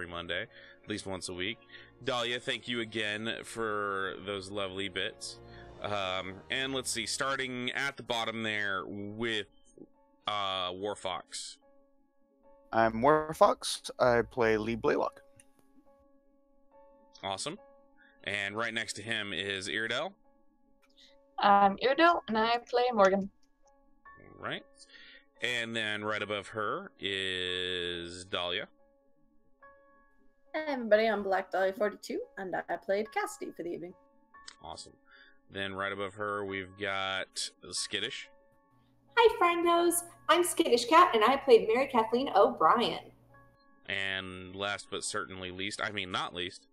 Monday, at least once a week. Dahlia, thank you again for those lovely bits. And let's see, starting at the bottom there with Warfox. I'm Warfox. I play Lee Blaylock. Awesome. And right next to him is Iredell. I'm Iredell, and I play Morgan. Right. And then right above her is Dahlia. Hey everybody, I'm Black Dahlia 42, and I played Cassidy for the evening. Awesome. Then right above her, we've got Skittish. Hi, friendos. I'm Skittish Cat, and I played Mary Kathleen O'Brien. And last but certainly least, I mean not least,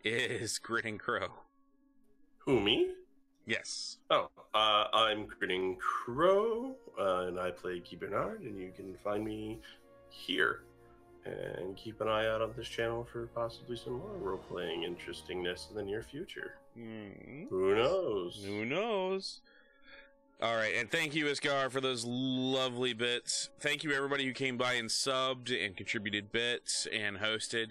is Gritting Crow. Who, me? Yes. Oh, I'm Grinning Crow, and I play Guy Bernard, and you can find me here. And keep an eye out on this channel for possibly some more role-playing interestingness in the near future. Who knows? Who knows? All right, and thank you, Iskar, for those lovely bits. Thank you, everybody who came by and subbed and contributed bits and hosted.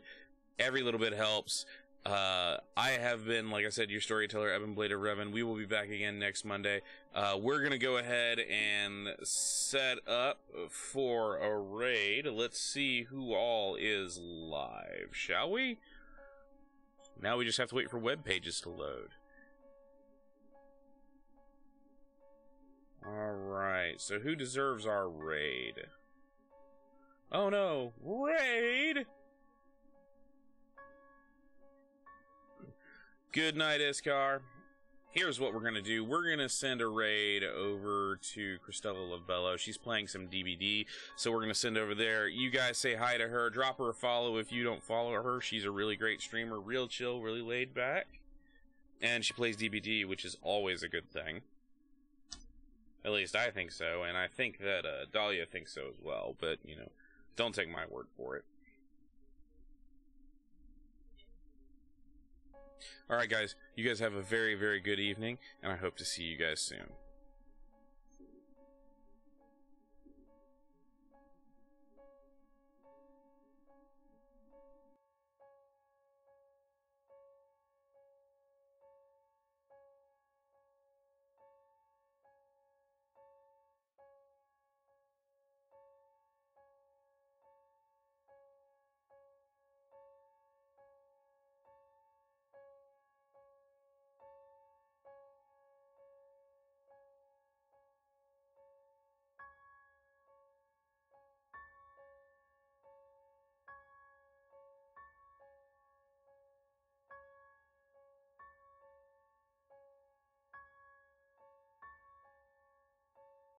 Every little bit helps. I have been, like I said, your storyteller, Evan Blade of Revan. We will be back again next Monday. We're going to go ahead and set up for a raid. Let's see who all is live, shall we? Now we just have to wait for web pages to load. Alright, so who deserves our raid? Oh no, raid! Good night, Iskar. Here's what we're going to do. We're going to send a raid over to Christella Lavello. She's playing some DBD, so we're going to send over there. You guys say hi to her. Drop her a follow if you don't follow her. She's a really great streamer, real chill, really laid back. And she plays DBD, which is always a good thing. At least I think so, and I think that Dahlia thinks so as well, but, you know, don't take my word for it. Alright guys, you guys have a very, very good evening, and I hope to see you guys soon.